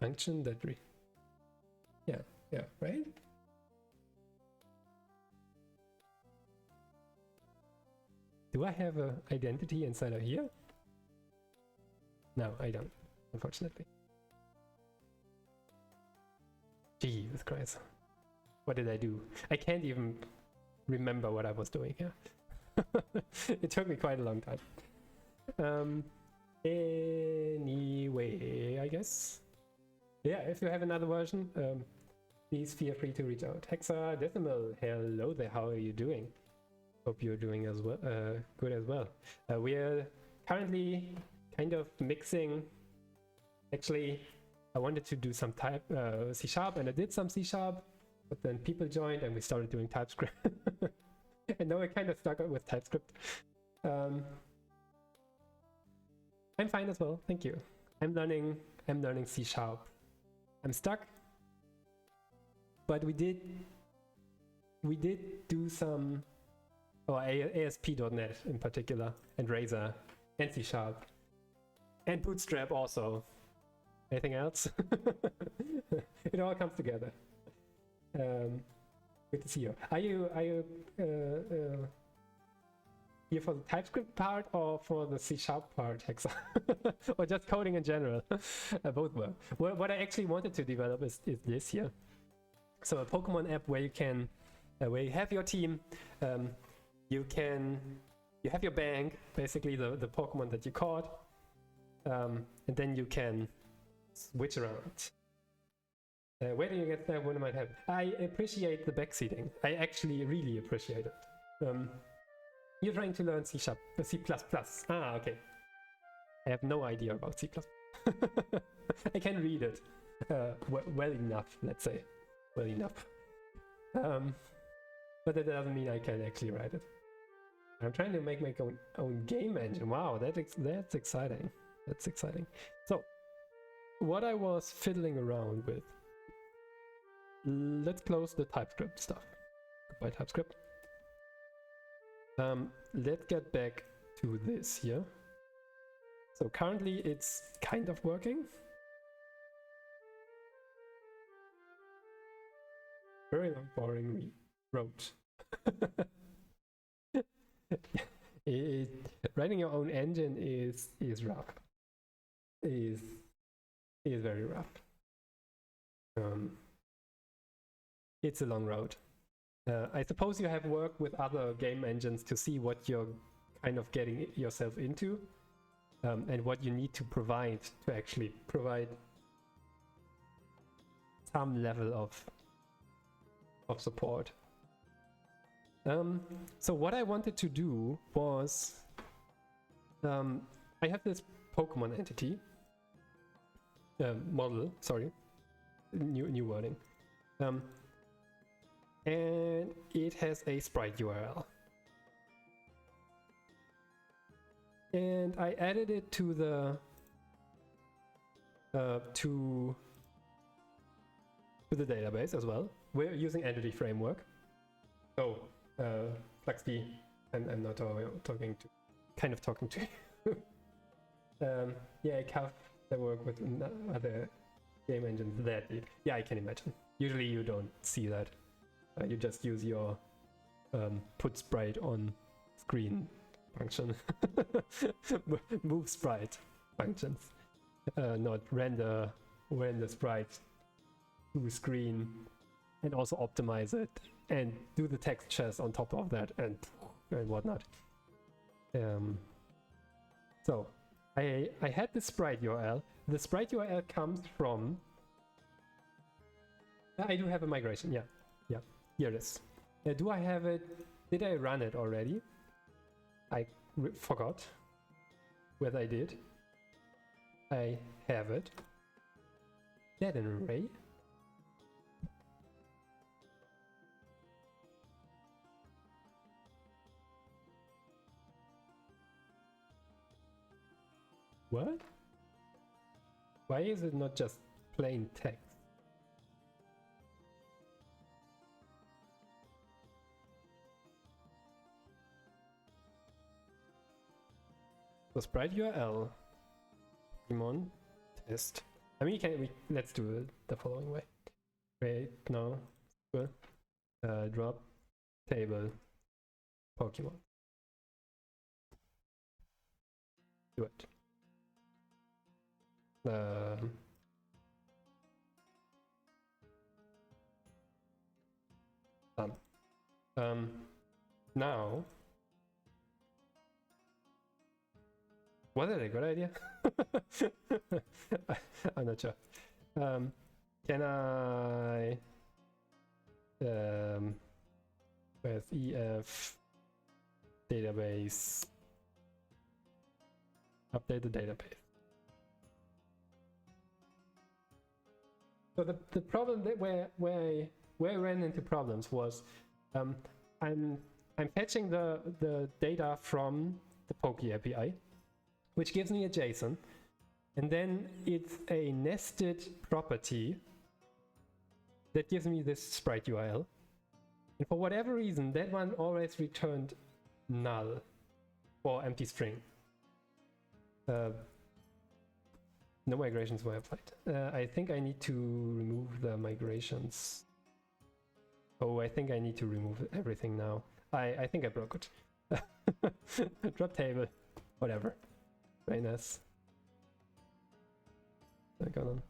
Function that yeah, right? Do I have an identity inside of here? No, I don't, unfortunately. Jesus Christ. What did I do? I can't even remember what I was doing here. It took me quite a long time. Anyway, I guess. Yeah, if you have another version, please feel free to reach out. Hexadecimal, hello there, how are you doing? Hope you're doing as well, good as well. We are currently kind of mixing. Actually, I wanted to do some C# and I did some C#, but then people joined and we started doing TypeScript. And now we're kind of stuck with TypeScript. I'm fine as well, thank you. I'm learning C#. I'm stuck, but we did do some, ASP.NET in particular, and Razor, and C#, and Bootstrap also. Anything else? It all comes together. Good to see you. Are you here for the TypeScript part or for the C# part, Hexa? Or just coding in general? Both were. What I actually wanted to develop is this here. So a Pokemon app where you can, where you have your team, you have your bank, basically the Pokemon that you caught, and then you can switch around. Where do you get that? What am I having? I appreciate the backseating. I actually really appreciate it. You're trying to learn C#, C++. Ah, okay. I have no idea about C++. I can read it well enough, let's say. Well enough. But that doesn't mean I can actually write it. I'm trying to make my own game engine. Wow, that's exciting. That's exciting. So, what I was fiddling around with. Let's close the TypeScript stuff. Goodbye, TypeScript. Let's get back to this here. So currently it's kind of working. Very long, boring road. Writing your own engine is rough. Is very rough. It's a long road. I suppose you have worked with other game engines to see what you're kind of getting yourself into, and what you need to provide to actually provide some level of support. So what I wanted to do was, I have this Pokemon entity, model, sorry, new wording. And it has a sprite URL. And I added it to the database as well. We're using Entity Framework. So FluxD, and I'm not talking to you. Yeah, I have that work with other game engines that did. Yeah, I can imagine. Usually you don't see that. You just use your put sprite on screen function. Move sprite functions, not render sprite to screen, and also optimize it and do the textures on top of that and whatnot. So I had the sprite URL. The sprite URL comes from. I do have a migration. Yeah, here it is. Do I have it? Did I run it already? I forgot whether I did. I have it. Is that an array? What? Why is it not just plain text? So sprite URL, Pokemon test. I mean, let's do it the following way. Wait, no, drop table Pokemon. Do it. Done. Now, was it a good idea? I'm not sure. Can I with EF database update the database? So the problem that where I ran into problems was I'm fetching the data from the Poke API, which gives me a JSON, and then it's a nested property that gives me this sprite URL. And for whatever reason, that one always returned null or empty string. No migrations were applied. I think I need to remove the migrations. Oh, I think I need to remove everything now. I think I broke it. Drop table, whatever. Very nice. On.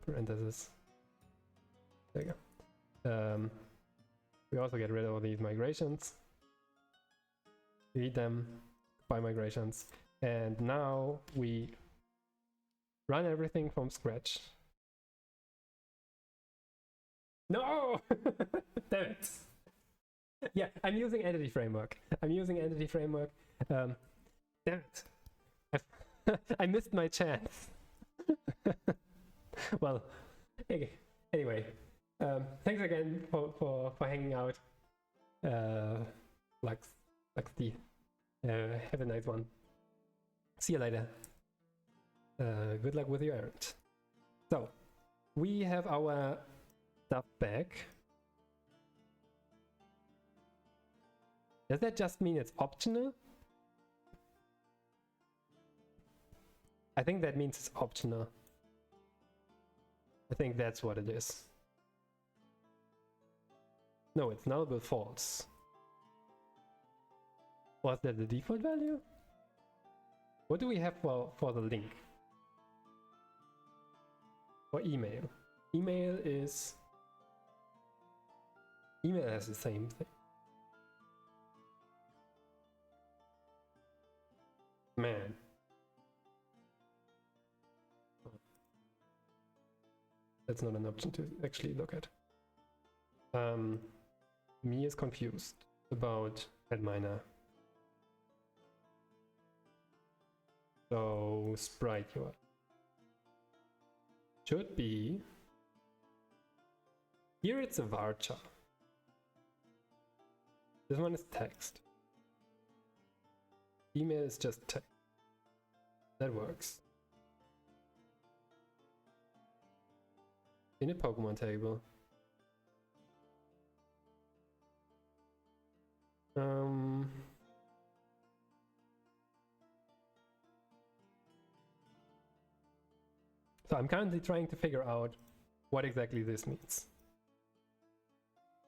Parentheses. There you go. We also get rid of all these migrations. Delete them by migrations. And now we run everything from scratch. No! Damn it! Yeah, I'm using Entity Framework. Damn it. I missed my chance. Well, anyway, thanks again for hanging out. Lux D. Have a nice one. See you later. Good luck with your errand. So, we have our stuff back. Does that just mean it's optional? I think that means it's optional. I think that's what it is. No, it's nullable false. Was that the default value? What do we have for the link? For email. Email has the same thing. Man. That's not an option to actually look at. Me is confused about adminer. So sprite URL should be here. It's a varchar. This one is text. Email is just text. That works. In a Pokemon table. So I'm currently trying to figure out what exactly this means.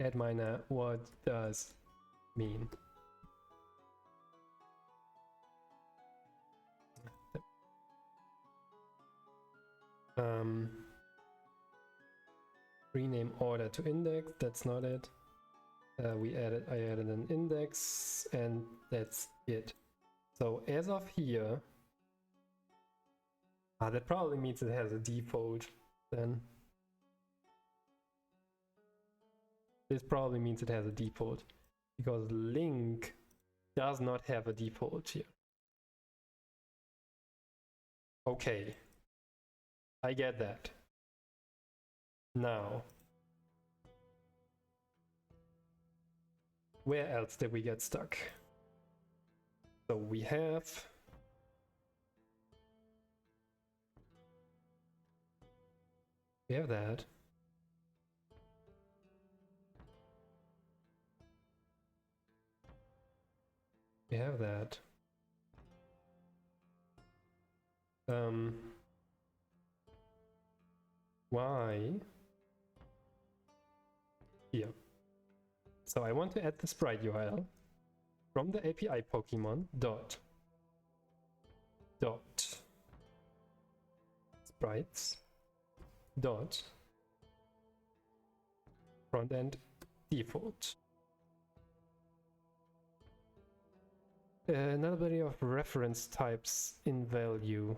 add minor, what does mean? Rename order to index, that's not it. I added an index, and that's it. So as of here, that probably means it has a default then. This probably means it has a default, because link does not have a default here. Okay, I get that. Now, where else did we get stuck? So we have that. We have that. Why? Here. So I want to add the sprite URL from the API Pokemon dot sprites dot frontend default. Another body of reference types in value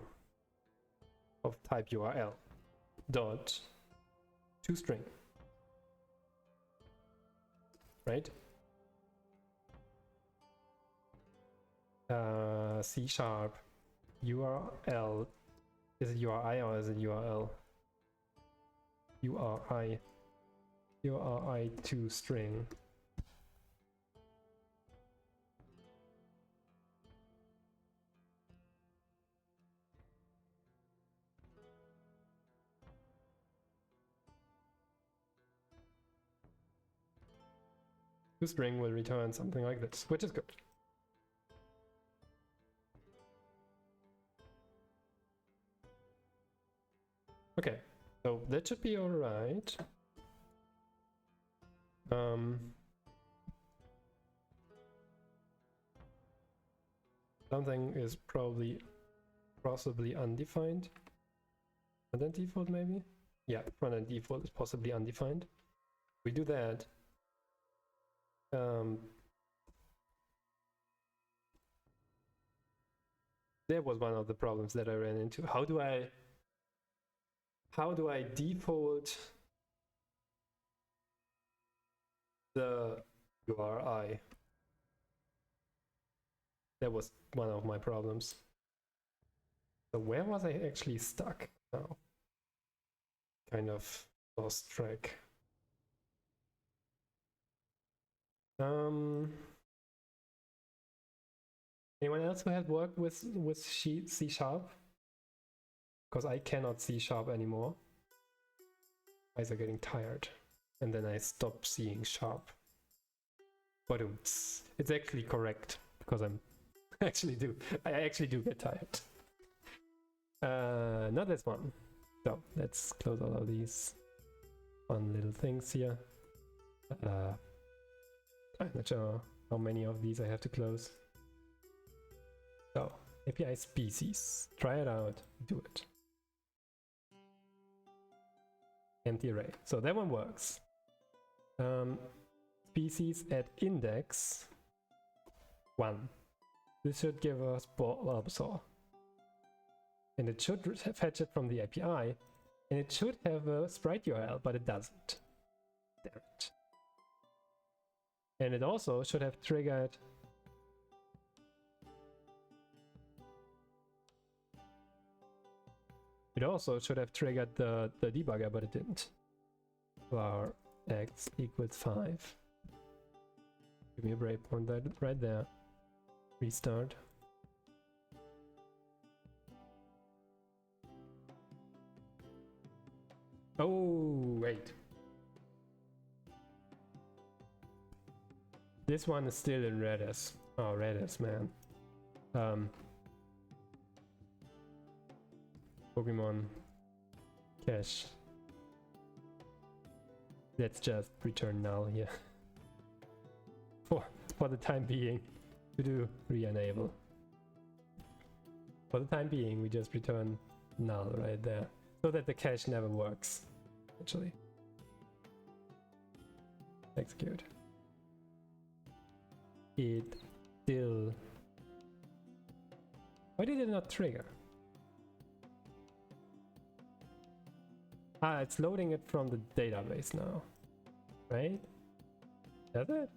of type URL dot toString, right? C# URL, is it URI or is it URL? URI toString. ToString will return something like this, which is good. Okay, so that should be all right. Something is possibly undefined. Front-end default maybe? Yeah, front-end default is possibly undefined. We do that. There was one of the problems that I ran into. How do I default the URI? That was one of my problems. So where was I actually stuck now? Kind of lost track. Anyone else who had worked with C#? Because I cannot C# anymore. Eyes are getting tired. And then I stop seeing sharp. But it's actually correct, because I actually do get tired. Not this one. So let's close all of these fun little things here. I'm not sure how many of these I have to close. So API species, try it out, do it. Empty array. So that one works. Species at index 1. This should give us Bulbasaur. And it should fetch it from the API. And it should have a sprite URL, but it doesn't. Damn it. And it also should have triggered the debugger, but it didn't. Var x equals 5. Give me a breakpoint right there. Restart. Oh, wait. This one is still in Redis. Oh, Redis, man. Pokemon cache. let's just return null here. For the time being, to do re-enable. For the time being, we just return null right there, so that the cache never works, actually. Execute. It still... Why did it not trigger? Ah, it's loading it from the database now, right? Does it?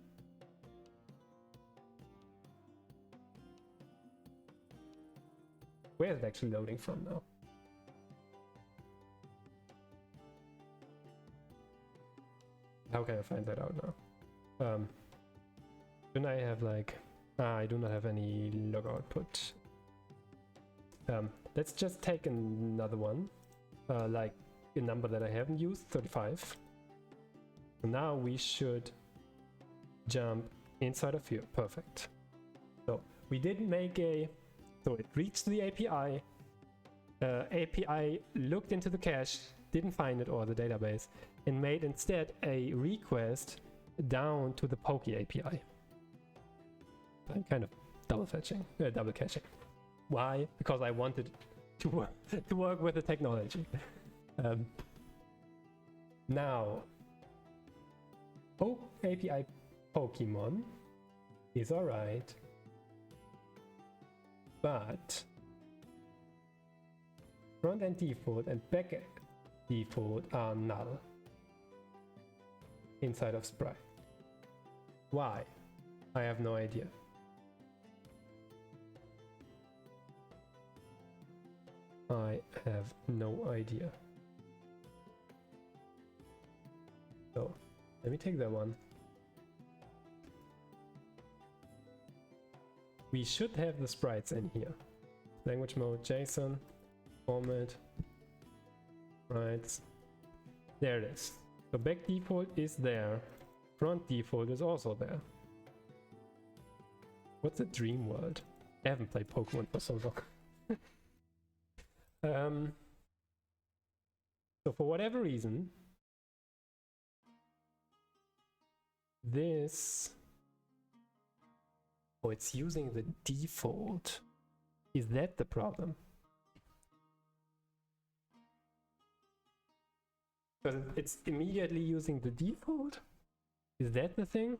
Where is it actually loading from now? How can I find that out now? Don't I have like... I do not have any log output. Let's just take another one, like a number that I haven't used, 35. Now we should jump inside of here. Perfect. So we didn't make a... So it reached the API. API looked into the cache, didn't find it or the database, and made instead a request down to the Pokey API. I'm kind of double caching. Why? Because I wanted to work with the technology. Now, API Pokemon is alright, but front-end default and back-end default are null inside of Sprite. Why? I have no idea. I have no idea. So, let me take that one. We should have the sprites in here. Language mode, JSON, format, sprites. There it is. So back default is there. Front default is also there. What's a dream world? I haven't played Pokemon for so long. So for whatever reason, this... Oh, it's using the default. Is that the problem? Because it's immediately using the default? Is that the thing?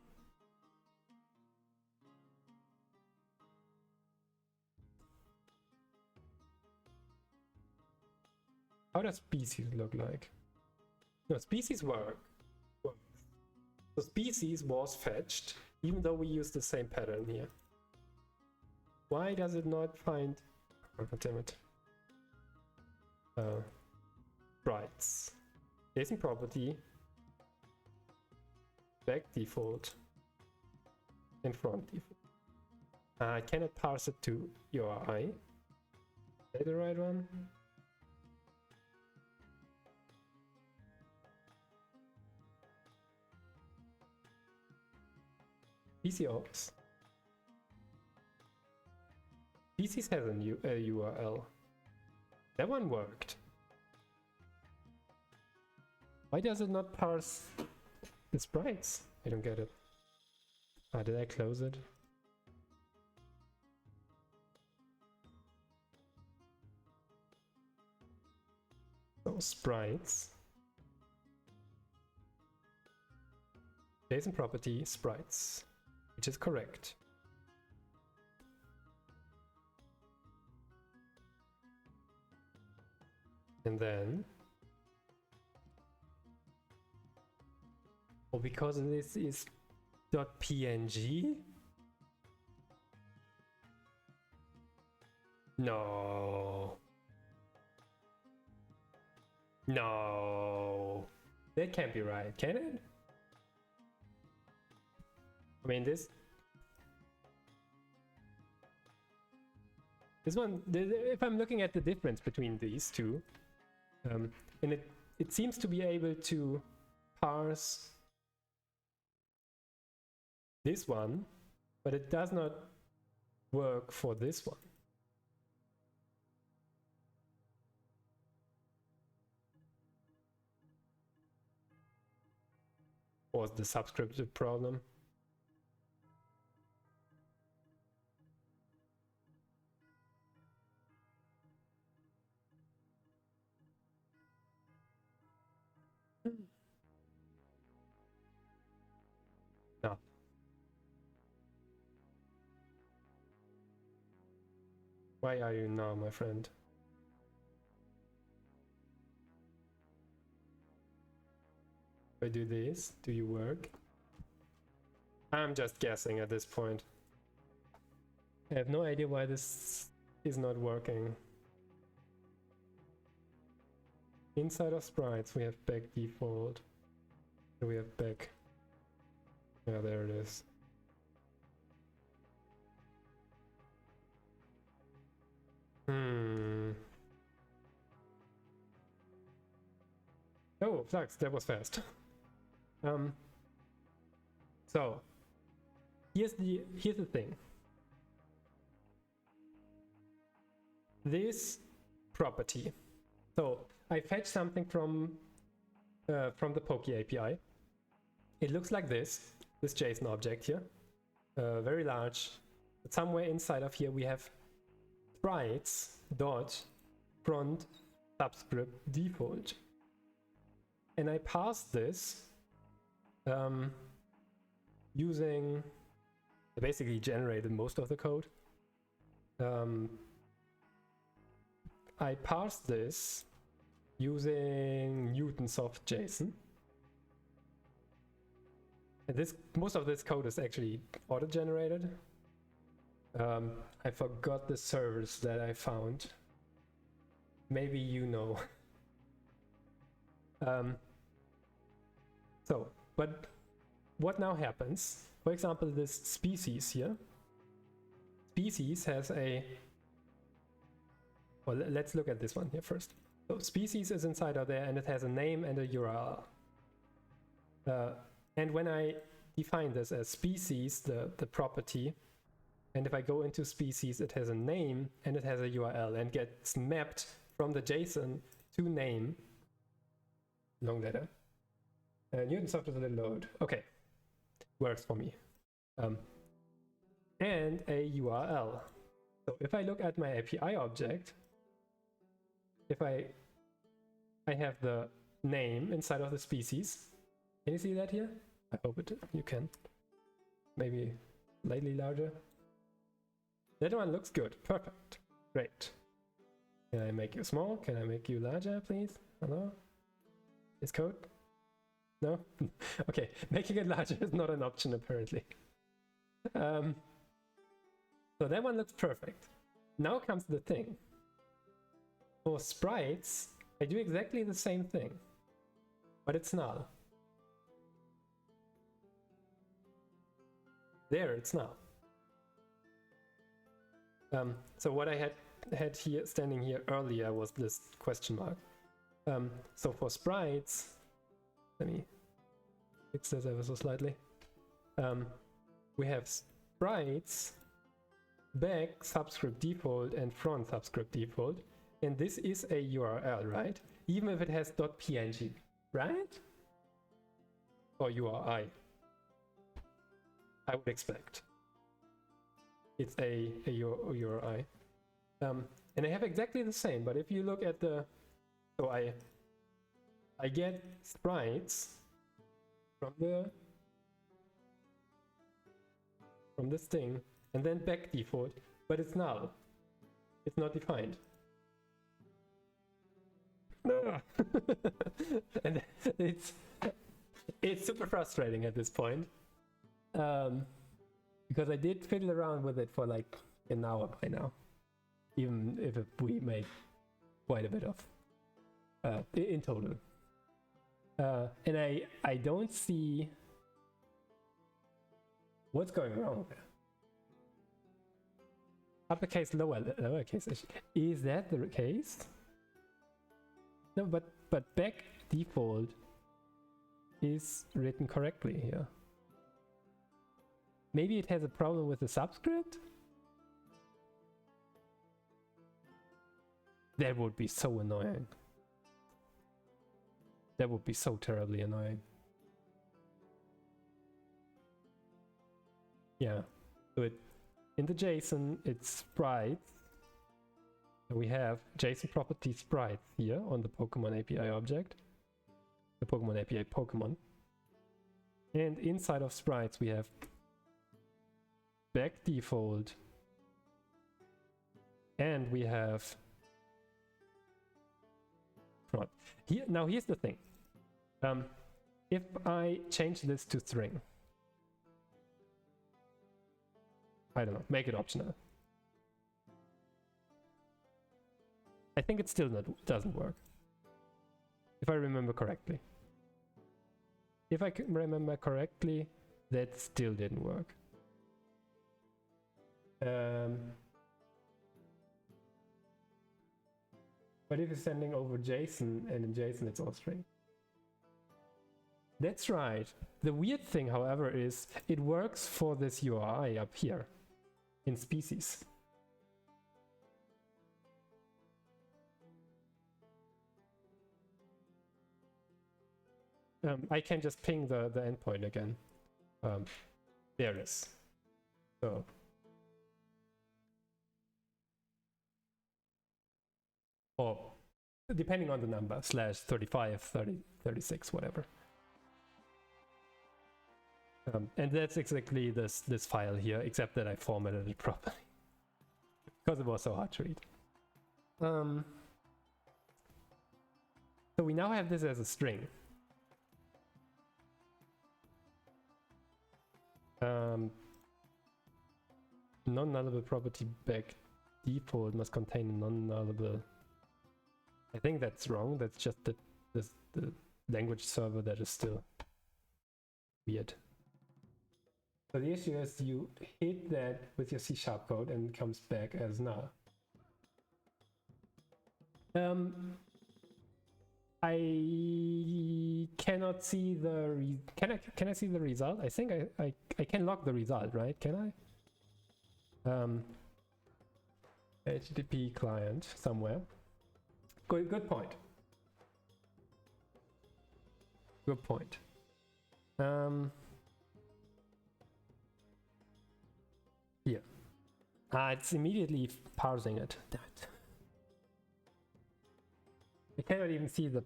How does species look like? No, species work. So species was fetched, even though we use the same pattern here. Why does it not find... Oh, God damn it. Sprites. JSON property. Back default. And front default. I cannot parse it to URI. Is that the right one? PCOps. PCs has a new URL. That one worked. Why does it not parse the sprites? I don't get it. Ah, did I close it? So sprites. JSON property sprites. Which is correct. And then... Oh, because this is .png? No. No. That can't be right, can it? I mean, this one, if I'm looking at the difference between these two, and it seems to be able to parse this one, but it does not work for this one. was the subscript a problem? No. Why are you now, my friend? If I do this, do you work? I'm just guessing at this point. I have no idea why this is not working. Inside of sprites, we have back default. We have back. Yeah, there it is. Oh, thanks, that was fast. So here's the thing. This property. So I fetch something from the Poke API. It looks like this JSON object here, very large. But somewhere inside of here we have sprites dot front subscript default, and I pass this using, I basically generated most of the code. I parse this using Newtonsoft JSON. And most of this code is actually auto-generated. I forgot the servers that I found. Maybe you know. But what now happens? For example, this species here. Species has a... Well, let's look at this one here first. So species is inside of there, and it has a name and a URL. And when I define this as species, the property, and if I go into species, it has a name and it has a URL and gets mapped from the JSON to name. Long letter. Newtonsoft is a little load. Okay, works for me. And a URL. So if I look at my API object, if I have the name inside of the species. Can you see that here? I hope you can. Maybe slightly larger. That one looks good. Perfect. Great. Can I make you small? Can I make you larger, please? Hello? Is code? No? Okay, making it larger is not an option apparently. So that one looks perfect. Now comes the thing. For sprites, I do exactly the same thing, but it's null. There, it's null. So what I had here standing here earlier was this question mark. So for sprites, let me fix this ever so slightly. We have sprites, back subscript default, and front subscript default. And this is a URL, right? Even if it has .png, right? Or URI. I would expect. It's a URI. And I have exactly the same, but if you look at the... So I get sprites from this thing, and then back default, but it's null. It's not defined. And it's super frustrating at this point, because I did fiddle around with it for like an hour by now, even if we made quite a bit of in total, and I don't see what's going wrong there. Uppercase, lowercase. Is that the case? No, but back default is written correctly here. Maybe it has a problem with the subscript? That would be so annoying. That would be so terribly annoying. yeah. So in the JSON, it's sprites. And we have JSON property sprites here on the Pokemon API object, the Pokemon API Pokemon. And inside of sprites, we have back default, and we have front. Here, now here's the thing. If I change this to string, I don't know, make it optional. I think it still doesn't work, if I remember correctly. If I can remember correctly, that still didn't work. But if you're sending over JSON, and in JSON it's all string. That's right. The weird thing, however, is it works for this URI up here in species. I can just ping the endpoint again. There it is. So or depending on the number, /35, 30, 36, whatever. And that's exactly this file here, except that I formatted it properly because it was so hard to read. So we now have this as a string. Non-nullable property back default must contain a non-nullable. I think that's wrong. That's just the language server that is still weird. So the issue is you hit that with your C# code and it comes back as null. I cannot see the can I see the result? I think I can log the result, right? Can I? HTTP client somewhere. Good point. Good point. Here. It's immediately parsing it. Damn it. I cannot even see the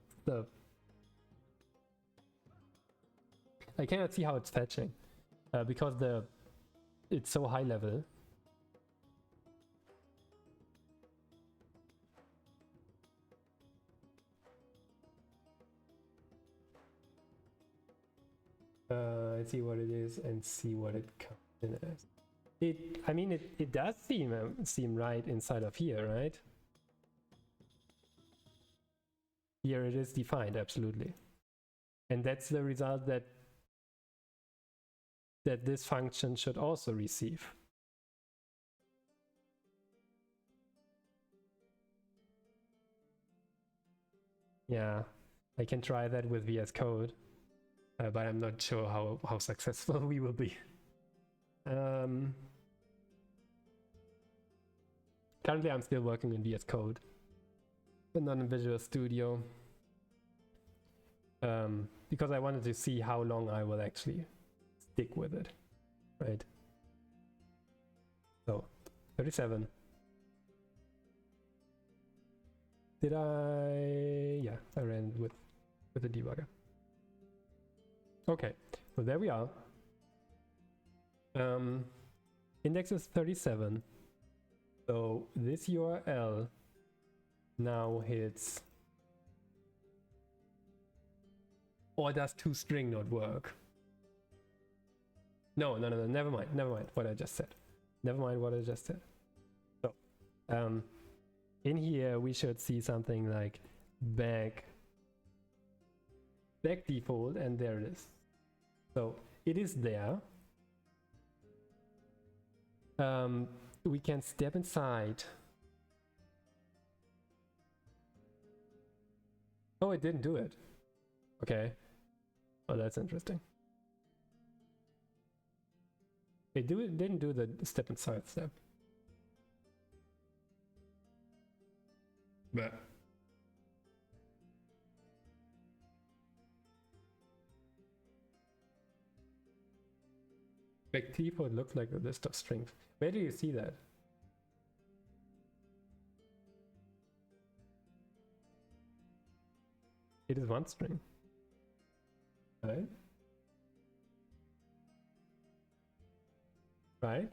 I cannot see how it's fetching because it's so high level. Let's see what it is and see what it comes in as. I mean, it does seem right inside of here, right? Here it is defined, absolutely. And that's the result that this function should also receive. Yeah, I can try that with VS Code, but I'm not sure how successful we will be. Currently I'm still working in VS Code, but not in Visual Studio, because I wanted to see how long I will actually stick with it, right? So 37. Did I? Yeah, I ran with the debugger. Okay, so there we are. Index is 37. So this URL now hits. Or does toString not work? No, never mind what I just said. Never mind what I just said. So, in here we should see something like back default, and there it is. So it is there. We can step inside. Oh, it didn't do it. Okay. Oh, that's interesting. It didn't do the step inside step. But Like T4 looks like a list of strings. Where do you see that? It is one string. Right? Right?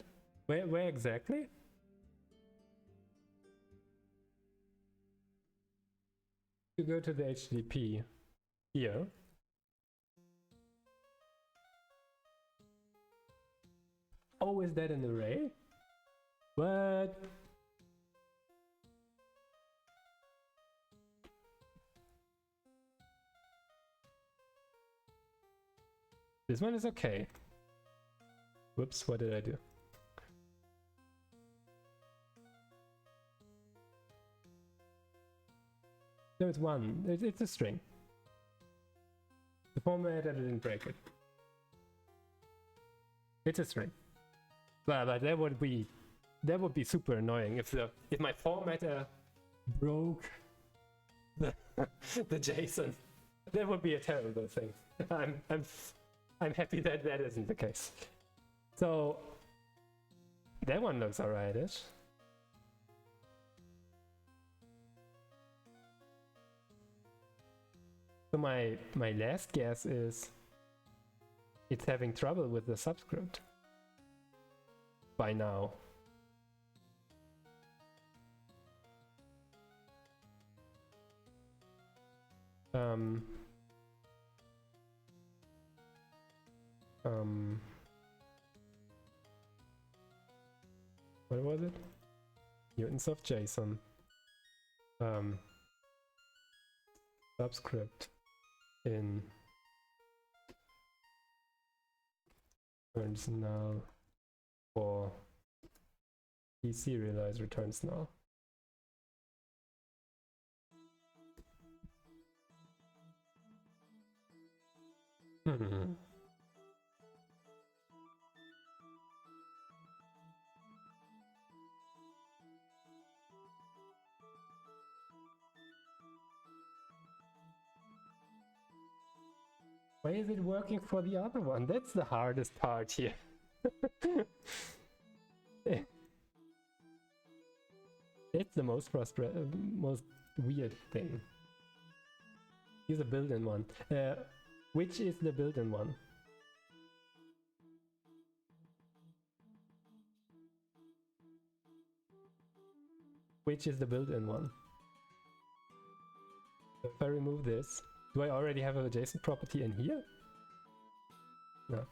Where exactly? You go to the HTTP here. Oh, is that an array? What? This one is okay. Whoops, what did I do? No, it's one. It's a string. The formatter didn't break it. It's a string. But that would be super annoying if my formatter broke the the JSON. That would be a terrible thing. I'm happy that that isn't the case. So that one looks alright-ish. So my last guess is it's having trouble with the subscript by now. What was it? Mutants of JSON. Subscript in returns null for deserialize returns null. Why is it working for the other one? That's the hardest part here. It's the most most weird thing. Here's a built-in one. Which is the built-in one? Which is the built-in one? If I remove this, do I already have a JSON property in here? No.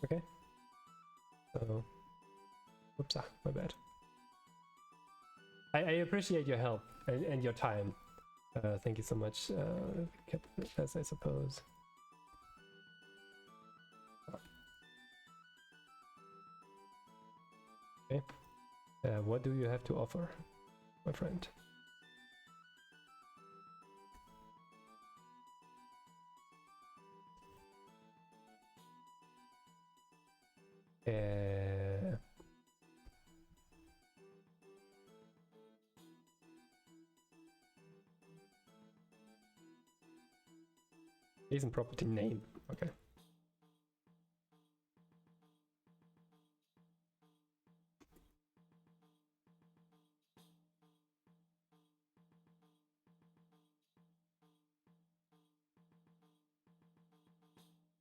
Okay. So, oops, my bad. I appreciate your help and your time. Thank you so much, as I suppose. Okay. What do you have to offer, my friend? JSON property name. Okay.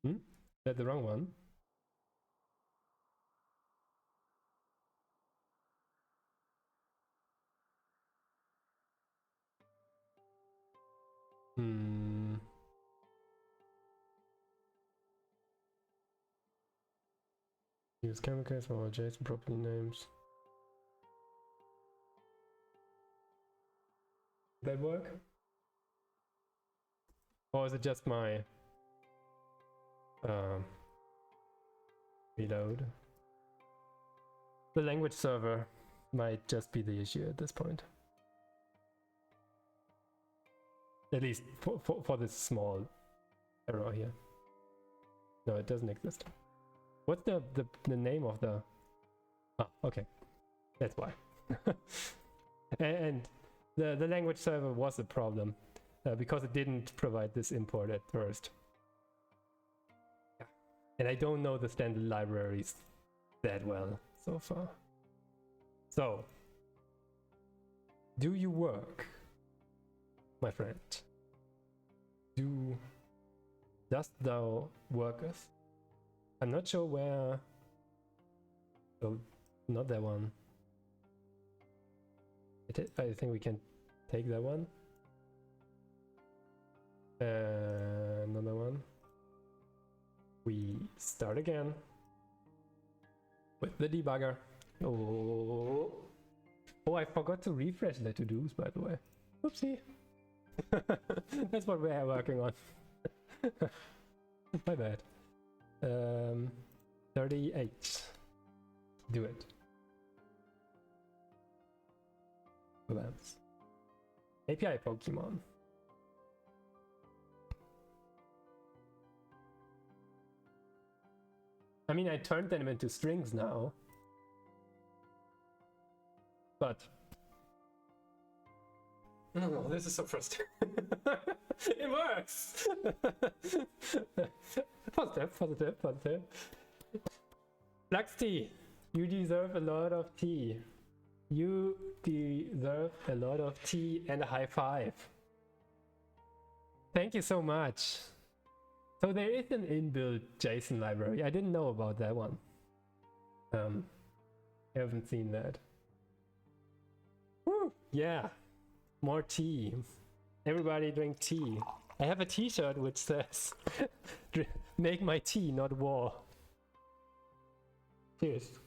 Is that the wrong one? Use camel case for all JSON property names. Did that work? Or is it just my reload? The language server might just be the issue at this point. At least for this small error here. No, it doesn't exist. What's the name of the... Oh, okay. That's why. And the language server was a problem. because it didn't provide this import at first. Yeah. And I don't know the standard libraries that well so far. So, do you work, my friend? Dost thou worketh? I'm not sure where. Oh, not that one. I think we can take that one. Another one. We start again with the debugger. Oh, I forgot to refresh the to-dos, by the way. Oopsie. That's what we're working on. My bad. 38. Do it. Events. API Pokemon. I mean, I turned them into strings now. But oh, this is so frustrating. It works. Positive. Lux Tea, you deserve a lot of tea. You deserve a lot of tea and a high five. Thank you so much. So there is an inbuilt JSON library. I didn't know about that one. I haven't seen that. Woo, yeah, more tea. Everybody drink tea. I have a t-shirt which says, make my tea, not war. Cheers.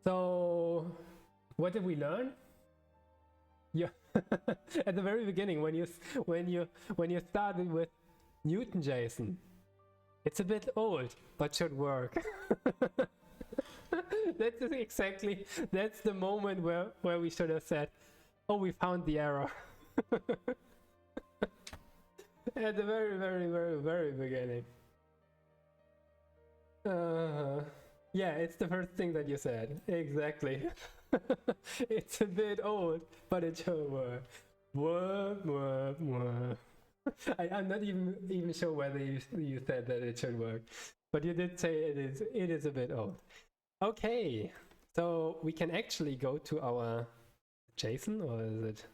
So, what did we learn? Yeah, at the very beginning, when you started with Newton JSON, it's a bit old, but should work. That's the moment where we should have said, oh, we found the error. At the very beginning. Yeah, it's the first thing that you said. Exactly. It's a bit old, but it should work. I'm not even sure whether you said that it should work, but you did say it is a bit old. Okay, so we can actually go to our JSON, or is it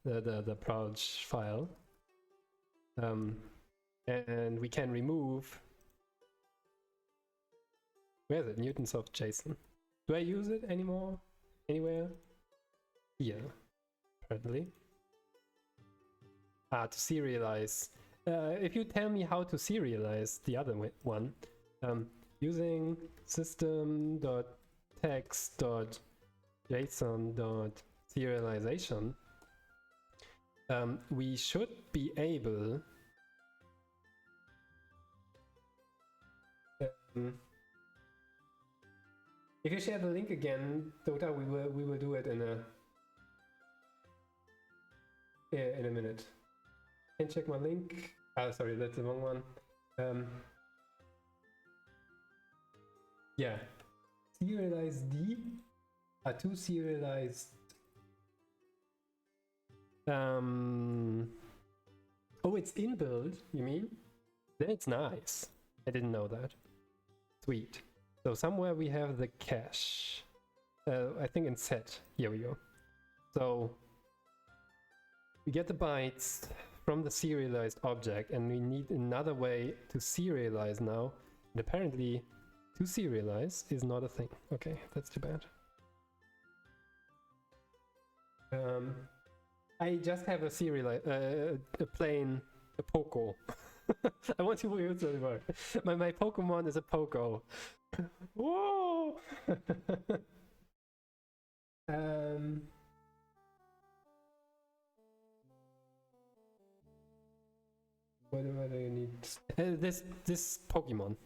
the proj file, and we can remove. Where is it? Newtonsoft JSON. Do I use it anymore? Anywhere? Here, apparently. To serialize. If you tell me how to serialize the other one, using system.text.json.serialization, we should be able if you share the link again, Dota, we will do it in a minute. Can check my link. Sorry, that's the wrong one. Yeah, serialized D are two serialized. Oh, it's inbuilt, you mean? That's nice. I didn't know that. Sweet. So somewhere we have the cache. I think in set. Here we go. So we get the bytes from the serialized object, and we need another way to serialize now. And apparently, to serialize is not a thing. Okay, that's too bad. I just have a plain Poco. I want to use the word. My Pokemon is a Poco. Whoa! What do you need? This Pokemon.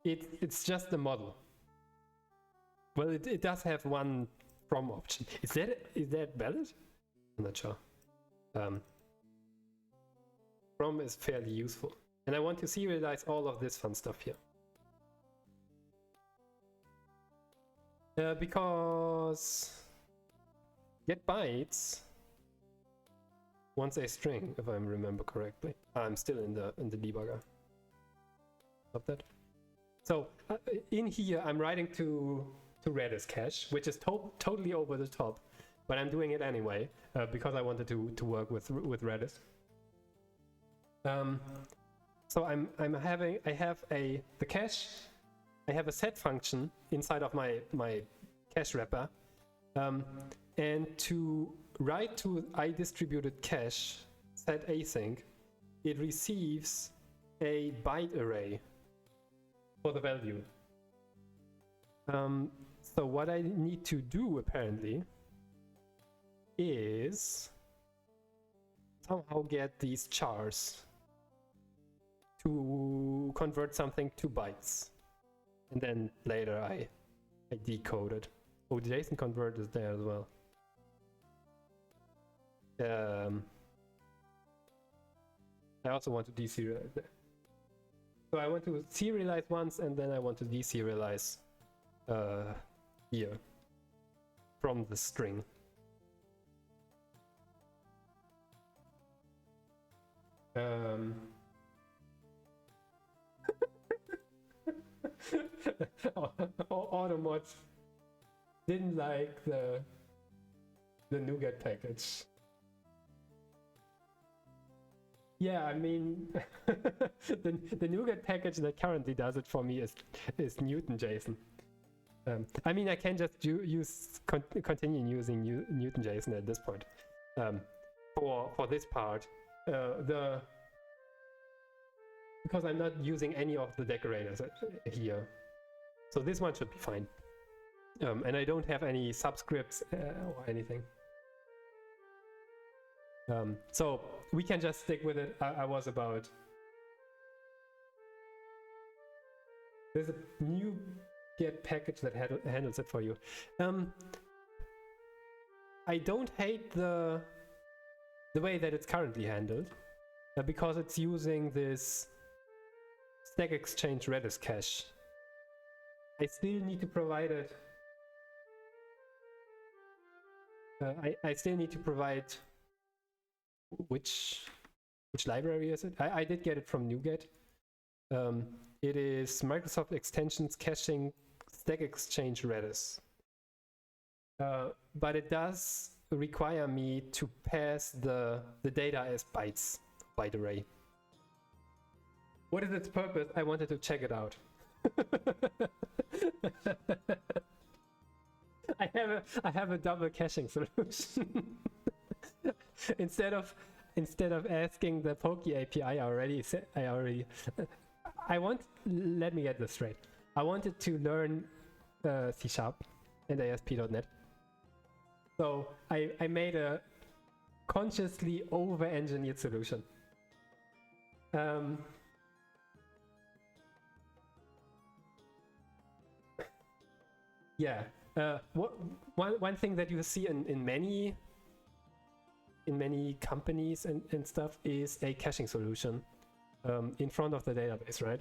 It's just the model. Well, it does have one from option. Is that valid? I'm not sure. From is fairly useful, and I want to serialize all of this fun stuff here. Because get bytes wants a string, if I remember correctly. I'm still in the debugger. Stop that. So in here, I'm writing to Redis cache, which is totally over the top, but I'm doing it anyway because I wanted to work with Redis. So I have the cache. I have a set function inside of my cache wrapper, and to write to iDistributed cache set async, it receives a byte array for the value. So what I need to do apparently is somehow get these chars to convert something to bytes, and then later I decode it. Oh, the JSON convert is there as well. I also want to deserialize that. So I want to serialize once, and then I want to deserialize here from the string. Automod didn't like the NuGet package. Yeah, I mean, the NuGet package that currently does it for me is Newton JSON. I mean, I can just continue using Newton JSON at this point. For this part, because I'm not using any of the decorators here, so this one should be fine. And I don't have any subscripts or anything. So we can just stick with it. I was about. There's a new get package that handles it for you. I don't hate the way that it's currently handled, because it's using this Stack Exchange Redis cache. I still need to provide it. I still need to provide which library is it? I did get it from NuGet. It is Microsoft Extensions Caching Stack Exchange Redis. But it does require me to pass the data as bytes, byte array. What is its purpose? I wanted to check it out. I have a double caching solution. Instead of asking the Pokey API, let me get this straight. I wanted to learn C# and ASP.NET. So I made a consciously over-engineered solution. Yeah. One thing that you see in many companies and stuff is a caching solution in front of the database, right?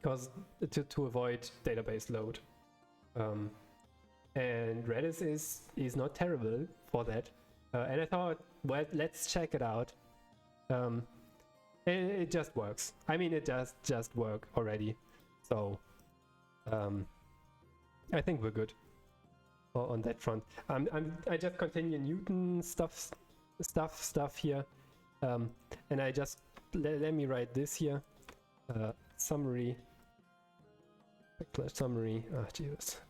Because to avoid database load. And Redis is not terrible for that. And I thought, well, let's check it out. And it just works. I mean, it just work already. So I think we're good on that front. I just continue Newton stuff here, and I just let me write this here. Summary. Summary. Oh Jesus!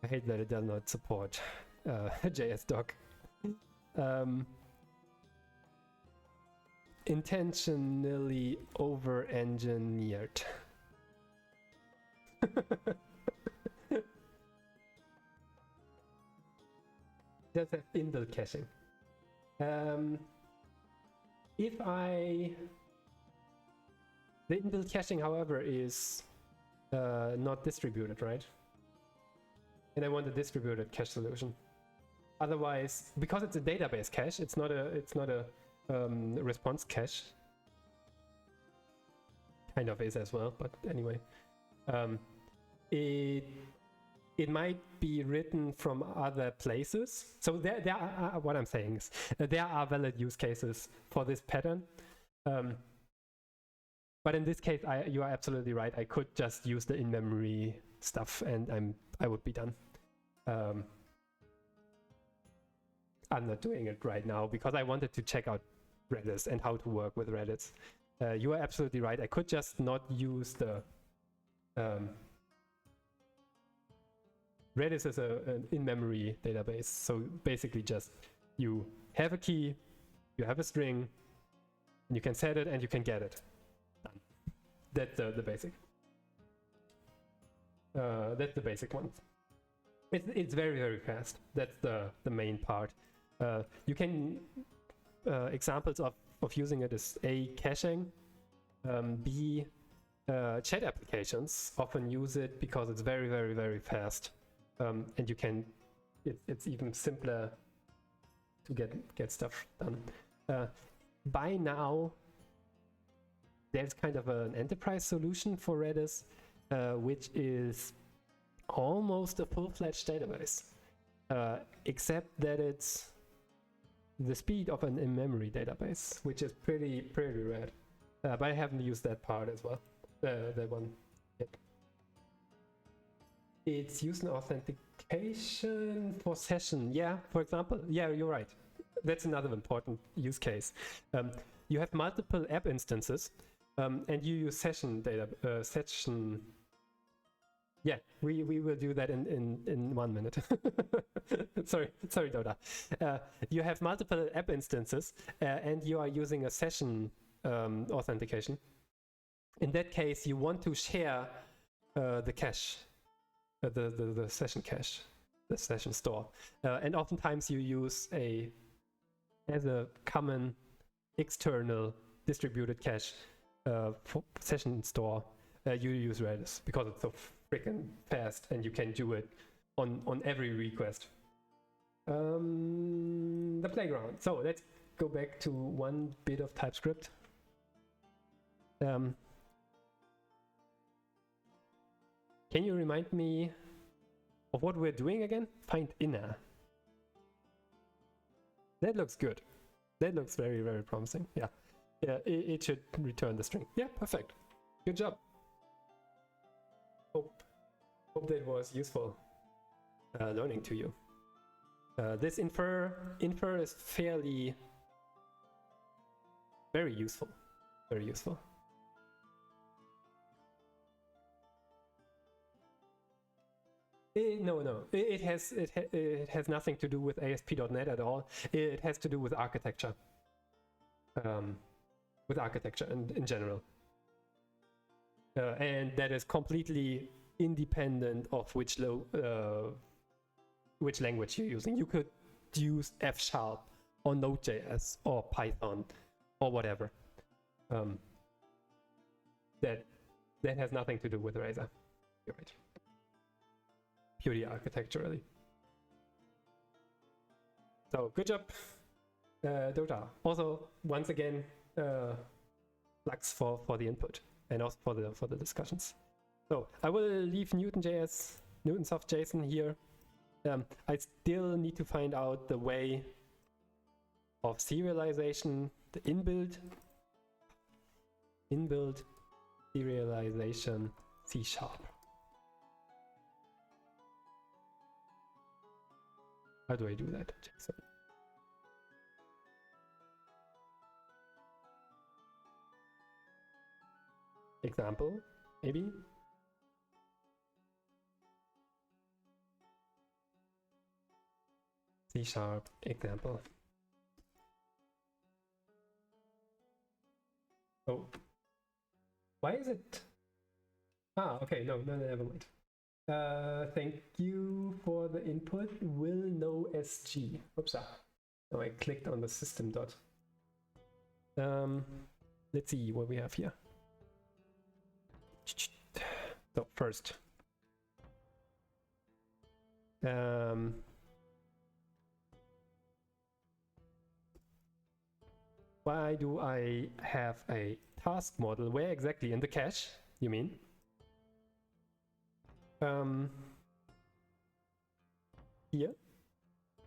I hate that it does not support JSDoc. Intentionally over-engineered. Just have indel caching. The indel caching, however, is not distributed, right? And I want a distributed cache solution. Otherwise, because it's a database cache, it's not a response cache. Kind of is as well, but anyway, it might be written from other places. So there are, what I'm saying is, there are valid use cases for this pattern. But in this case, you are absolutely right. I could just use the in-memory stuff and I would be done. I'm not doing it right now because I wanted to check out Redis and how to work with Redis. You are absolutely right. I could just not use the Redis is an in-memory database. So basically just you have a key, you have a string, and you can set it and you can get it. Done. That's the basic. That's the basic one. It's very, very fast. That's the main part. You can examples of using it is A, caching, B, chat applications often use it because it's very, very, very fast. And you can, it's even simpler to get stuff done. By now, there's kind of an enterprise solution for Redis, which is almost a full-fledged database, except that it's the speed of an in-memory database, which is pretty rad. But I haven't used that part as well, that one yet. It's used in authentication for session. Yeah, for example, yeah, you're right. That's another important use case. You have multiple app instances, and you use session data, session. Yeah, we will do that in 1 minute. sorry, Doda. You have multiple app instances, and you are using a session authentication. In that case, you want to share the cache. The session cache, the session store, and oftentimes you use as a common external distributed cache for session store. You use Redis because it's so freaking fast and you can do it on every request. The playground. So let's go back to one bit of TypeScript. Can you remind me of what we're doing again? Find inner. That looks good. That looks very, very promising. Yeah, it should return the string. Yeah, perfect. Good job. Hope that was useful learning to you. This infer is very useful. Very useful. No. It has nothing to do with ASP.NET at all. It has to do with architecture. With architecture in general. And that is completely independent of which language you're using. You could use F# or Node.js or Python or whatever. That has nothing to do with Razor. You're right. Purely architecturally. So good job, Dota. Also, once again, thanks for the input and also for the discussions. So I will leave Newtonsoft.json here. I still need to find out the way of serialization, the inbuilt serialization C#. How do I do that, Jason? Example, maybe? C# example. Oh. Why is it? Ah, okay, no, never mind. Thank you for the input. Will know SG. Oops. Oh, I clicked on the system dot. Let's see what we have here. So first, why do I have a task model? Where exactly? In the cache, you mean? here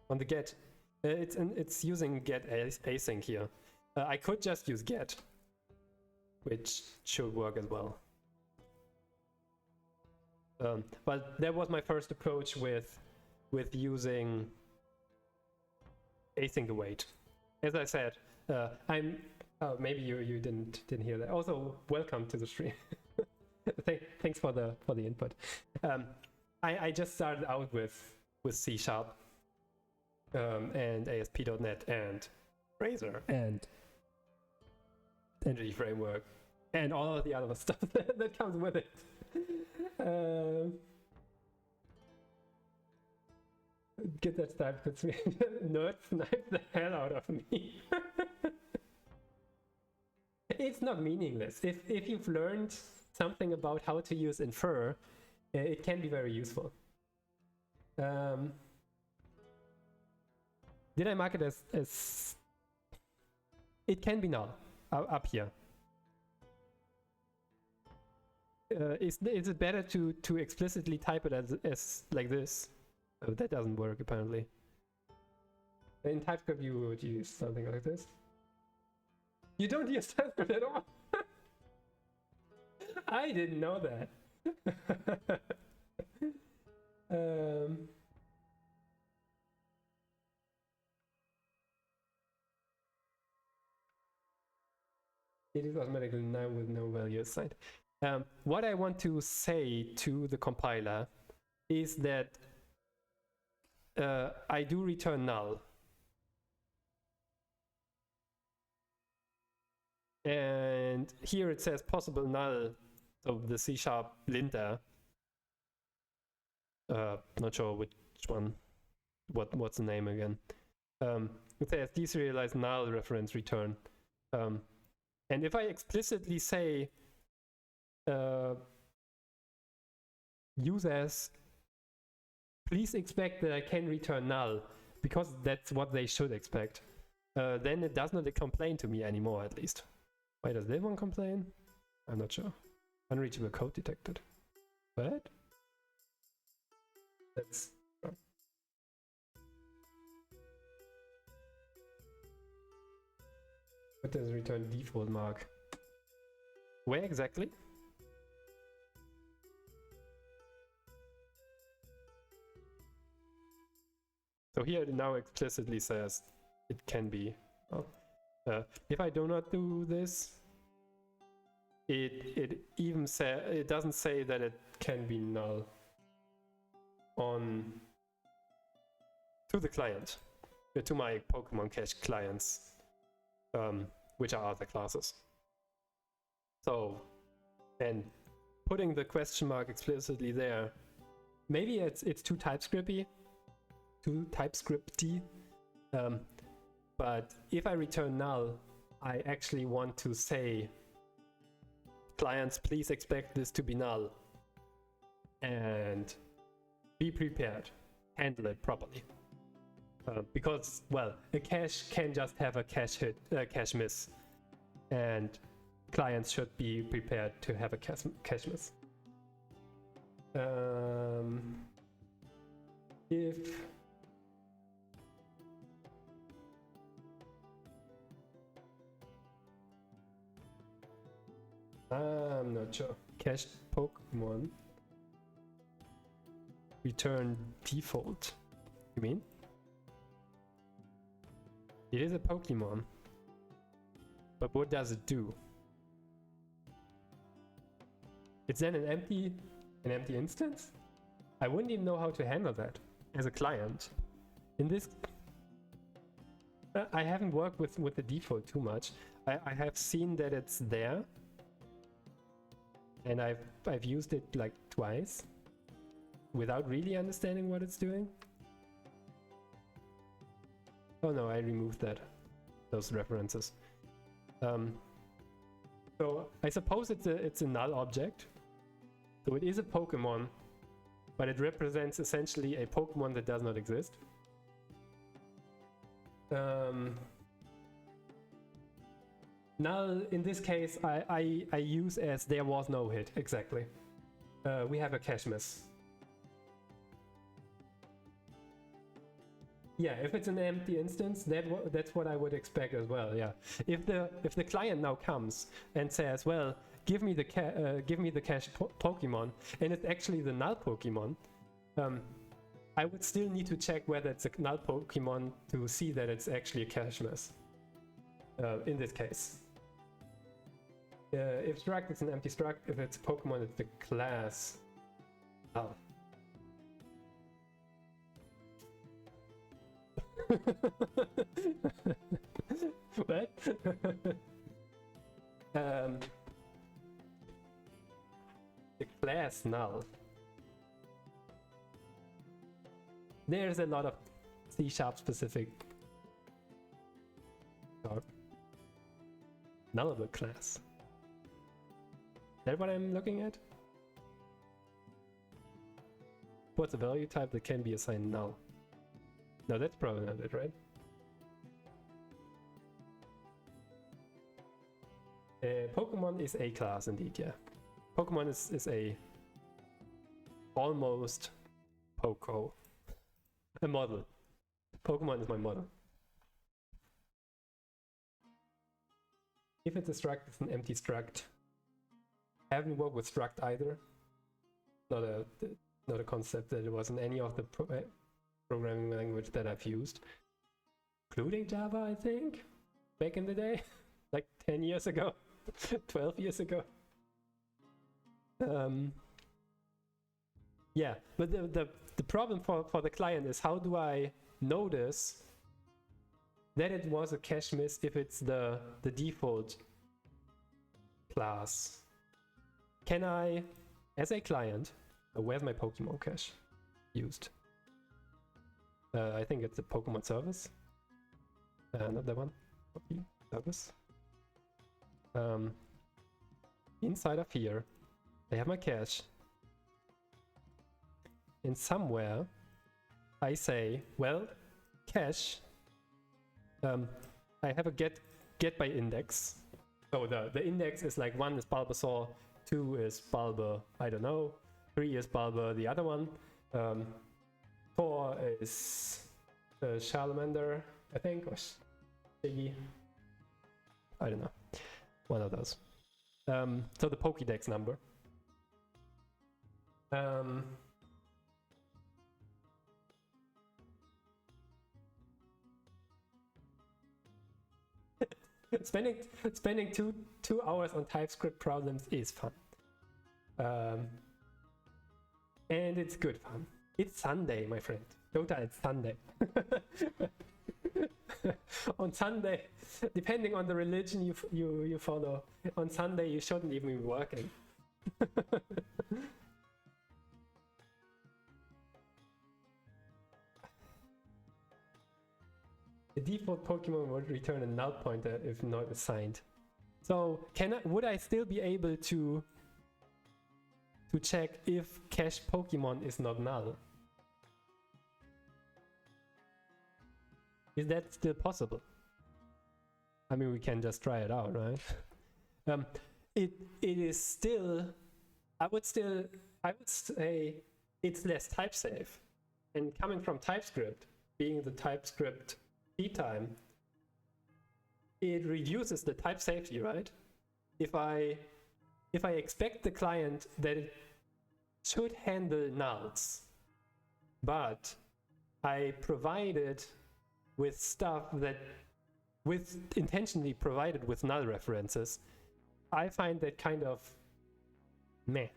on the get. It's using get async here. I could just use get, which should work as well. But that was my first approach with using async await. As I said, maybe you didn't hear that. Also, welcome to the stream. Thanks for the input. I just started out with C# and ASP.NET and Razor and Entity Framework and all of the other stuff that comes with it. Get that start, nerd snipe the hell out of me. It's not meaningless. If you've learned something about how to use infer, it can be very useful. Did I mark it as it can be null up here? Is it better to explicitly type it as like this? Oh, that doesn't work apparently. In TypeScript you would use something like this. You don't use TypeScript at all. I didn't know that. It is automatically now with no value assigned. What I want to say to the compiler is that I do return null. And here it says possible null of the C# linter. Not sure which one. What's the name again? It says deserialized null reference return. And if I explicitly say use as, please expect that I can return null, because that's what they should expect, then it does not complain to me anymore, at least. Why does that one complain? I'm not sure. Unreachable code detected. What? That's wrong. What does return default mark? Where exactly? So here it now explicitly says it can be. If I do not do this, it even it doesn't say that it can be null on to the client, to my Pokemon Cache clients, which are other classes. So, and putting the question mark explicitly there, maybe it's too TypeScripty. But if I return null, I actually want to say, clients, please expect this to be null, and be prepared, handle it properly. Because, well, a cache can just have a cache hit, cache miss, and clients should be prepared to have a cache miss. If I'm not sure. Cache Pokemon return default. You mean? It is a Pokemon. But what does it do? It's then an empty instance? I wouldn't even know how to handle that as a client. In this, I haven't worked with the default too much. I have seen that it's there, and I've used it like twice without really understanding what it's doing. Oh no, I removed those references. So I suppose it's a null object. So it is a Pokemon, but it represents essentially a Pokemon that does not exist. Null in this case I use as there was no hit, exactly. We have a cache miss. Yeah, if it's an empty instance, that's what I would expect as well. Yeah, if the client now comes and says, well, give me the cache Pokemon, and it's actually the null Pokemon, I would still need to check whether it's a null Pokemon to see that it's actually a cache miss. In this case, if struct is an empty struct, if it's a Pokemon, it's the class. Oh. What? The class null. There's a lot of C# specific nullable class. Is that what I'm looking at? What's a value type that can be assigned null? No, that's probably not it, right? Pokemon is a class indeed, yeah. Pokemon is a almost Poco. A model. Pokemon is my model. If it's a struct, it's an empty struct. I haven't worked with struct either. Not a concept that it was in any of the programming language that I've used, including Java, I think, back in the day, like 10 years ago, 12 years ago. Yeah, but the problem for the client is, how do I notice that it was a cache miss if it's the default class? Can I, as a client, where's my Pokemon cache used? I think it's a Pokemon service. Not that one. Okay, service. Inside of here, I have my cache. And somewhere, I say, well, cache. I have a get by index. So the index is like 1 is Bulbasaur, 2 is Bulba, I don't know, 3 is Bulba, the other one. 4 is Charmander, I think, or Shiggy. I don't know. One of those. So the Pokédex number. Spending two hours on TypeScript problems is fun. And it's good fun. It's Sunday, my friend. Dota, it's Sunday. On Sunday, depending on the religion you follow, on Sunday you shouldn't even be working. The default Pokemon would return a null pointer if not assigned. So would I still be able to check if cache Pokemon is not null? Is that still possible? I mean, we can just try it out, right? It is still, I would say it's less type safe. And coming from TypeScript, being the TypeScript time, it reduces the type safety, right? If I expect the client that it should handle nulls, but I provide it with stuff that intentionally provided with null references, I find that kind of meh.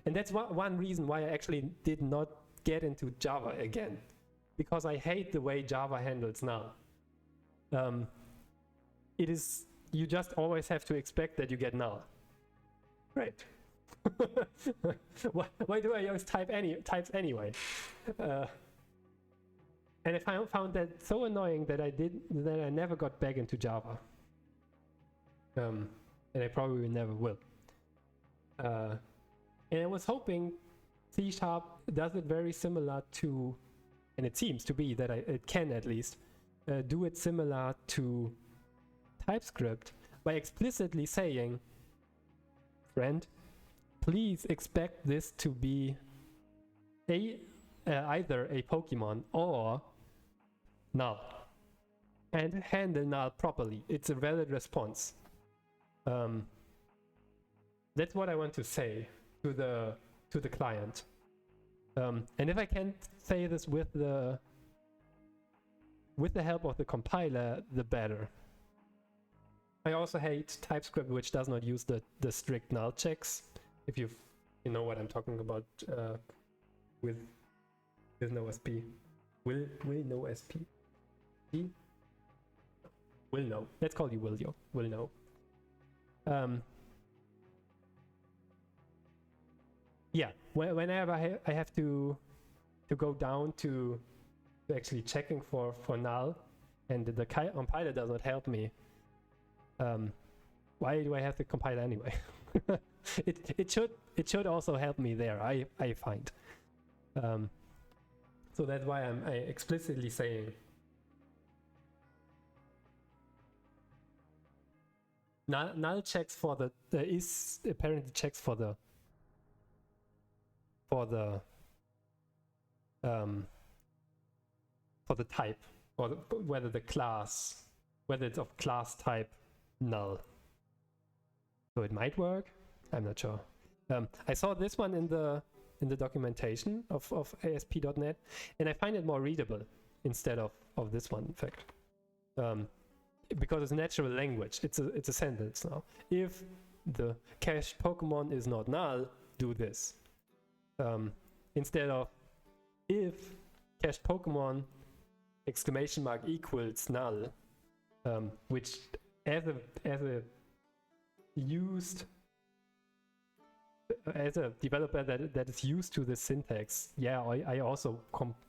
And that's one reason why I actually did not get into Java again, because I hate the way Java handles null. It is, you just always have to expect that you get null. Great. Why do I use types anyway? And I found that so annoying that I never got back into Java. And I probably never will. And I was hoping C# does it very similar to, and it seems to be that it can at least do it similar to TypeScript by explicitly saying, friend, please expect this to be either a Pokemon or null and handle null properly. It's a valid response. That's what I want to say to the client. And if I can't say this with the help of the compiler, the better. I also hate TypeScript which does not use the strict null checks. If you know what I'm talking about with no SP. Will no SP? Will know. Let's call you Willio. Will know. Yeah. Whenever I have to go down to actually checking for null, and the compiler does not help me. Why do I have the compiler anyway? it should also help me there. I find. So that's why I'm explicitly saying null checks for the is apparently checks for the type, or whether it's of class type null. So it might work. I'm not sure. I saw this one in the documentation of ASP.NET, and I find it more readable instead of this one, in fact. Because it's natural language. It's a sentence now. If the cached Pokemon is not null, do this. Instead of if cached Pokemon !equals null, which as a developer that is used to this syntax, yeah, I also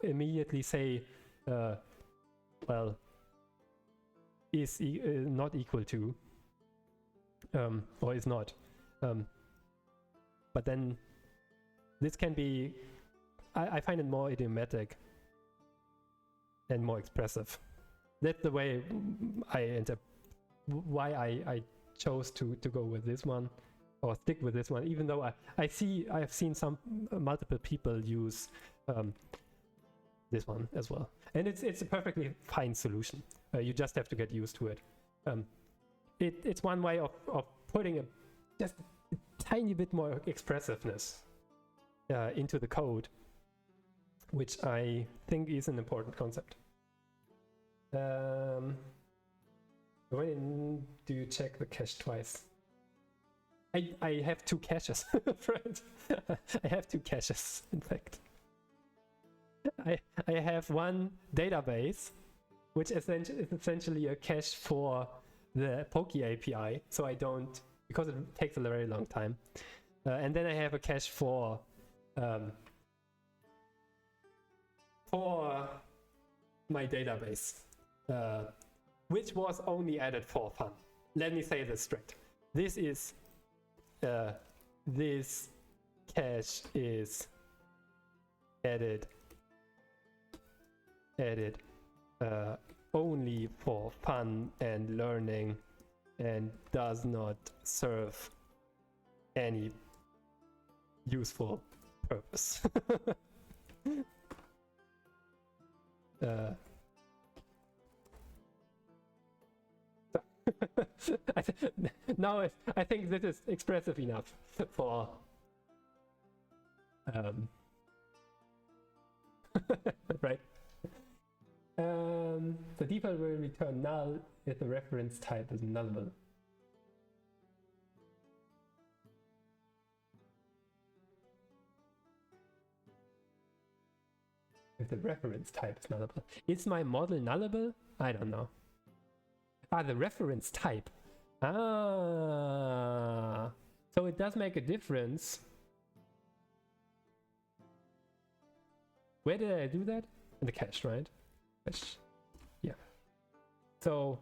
immediately say, well, is not equal to, or is not. But then this can be, I find it more idiomatic and more expressive. That's the way why I chose to go with this one, or stick with this one, even though I have seen some multiple people use this one as well, and it's a perfectly fine solution. You just have to get used to it. It's one way of putting just a tiny bit more expressiveness into the code, which I think is an important concept. When do you check the cache twice? I have two caches, friend. I have two caches, in fact. I have one database, which is essentially a cache for the Poke API, so I don't, because it takes a very long time. And then I have a cache for my database, which was only added for fun. Let me say this straight. This cache is added only for fun and learning, and does not serve any useful purpose. Now I think this is expressive enough for right. The default will return null if the reference type is nullable. If the reference type is nullable. Is my model nullable? I don't know. The reference type. So it does make a difference. Where did I do that? In the cache, right? Yeah. So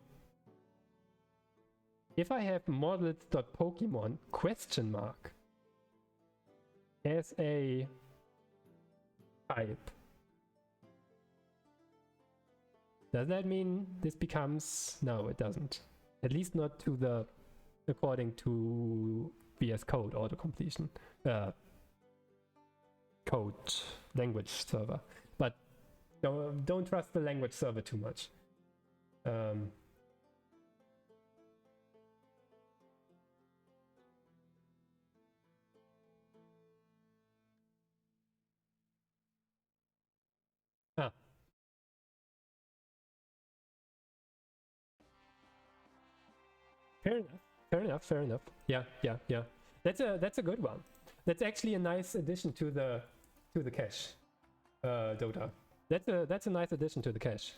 if I have models.pokemon ? as a type, does that mean this becomes... No, it doesn't. At least not according to VS Code autocompletion code language server. But Don't trust the language server too much. Fair enough. Yeah. That's a good one. That's actually a nice addition to the cache, Dota. That's a nice addition to the cache.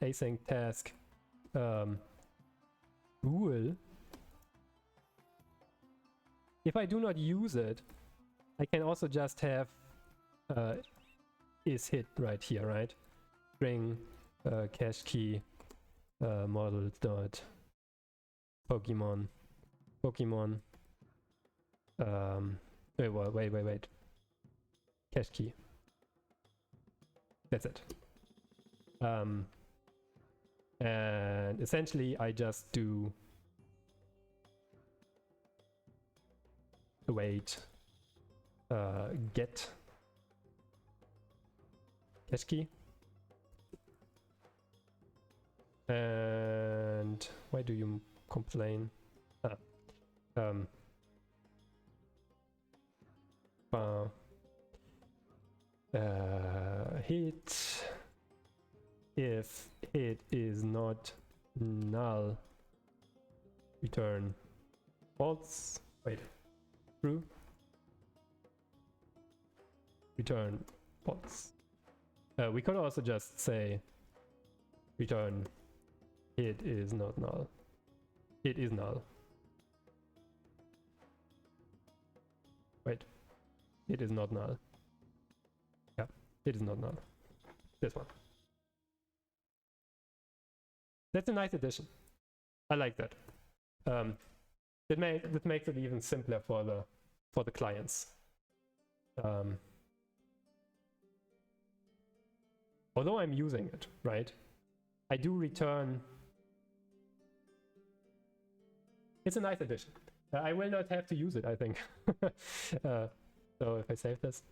Async task rule. If I do not use it, I can also just have is hit right here, right? String cache key models dot Pokemon. Wait. Cache key. That's it. And essentially I just do await get cache key. And why do you complain? Hit if it is not null, return false. Wait, true. Return false. We could also just say return it is not null. It is null. Wait, it is not null. Yeah, it is not null. This one. That's a nice addition. I like that. That makes it even simpler for the clients. Although I'm using it, right? I do return. It's a nice addition. I will not have to use it, I think. So if I save this,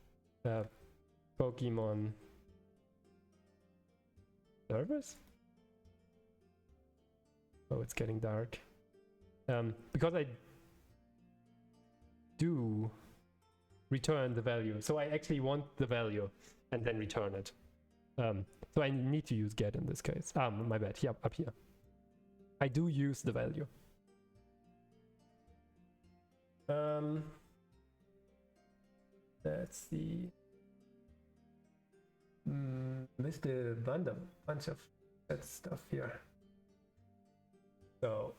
Pokemon servers. Oh, it's getting dark. Because I do return the value, so I actually want the value and then return it. So I need to use get in this case. My bad. Here, up here. I do use the value. Let's see. Missed a bunch of that stuff here. So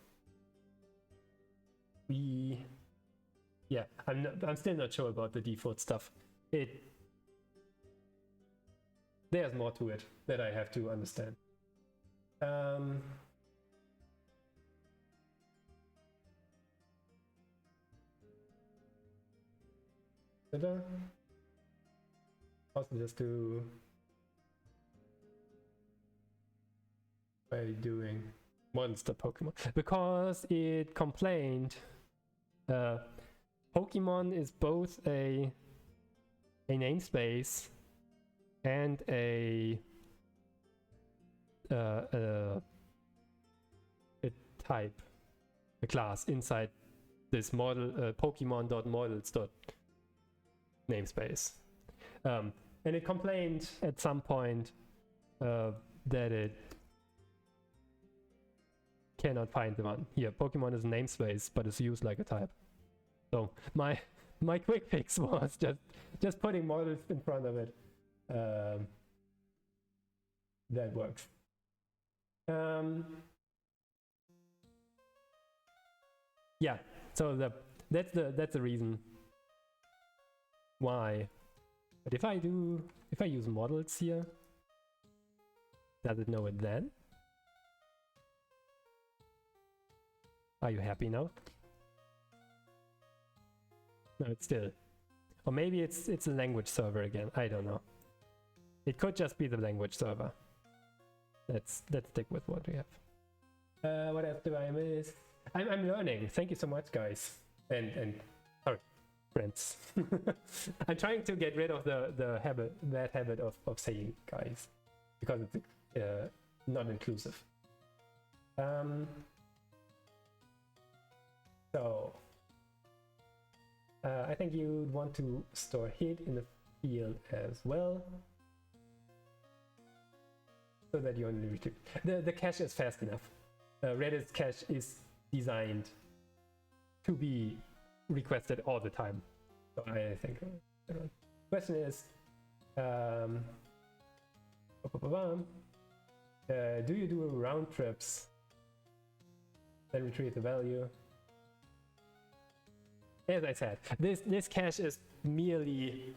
I'm still not sure about the default stuff. There's more to it that I have to understand. Also just do by doing monster Pokemon, because it complained Pokemon is both a namespace and a type, a class inside this model Pokemon.models namespace, and it complained at some point that it cannot find the one here. Pokemon is a namespace, but it's used like a type. So my quick fix was just putting models in front of it. That works. Yeah. So that's the reason why. But if I use models here, does it know it then? Are you happy now? No, it's still. Or maybe it's a language server again. I don't know. It could just be the language server. Let's stick with what we have. What else do I miss? I'm learning. Thank you so much, guys. And sorry. friends. I'm trying to get rid of that habit of saying guys, because it's not inclusive. So I think you'd want to store hit in the field as well, so that you only retrieve. The cache is fast enough. Reddit's cache is designed to be requested all the time. So I think question is, do you do round trips, then retrieve the value? As I said, this cache is merely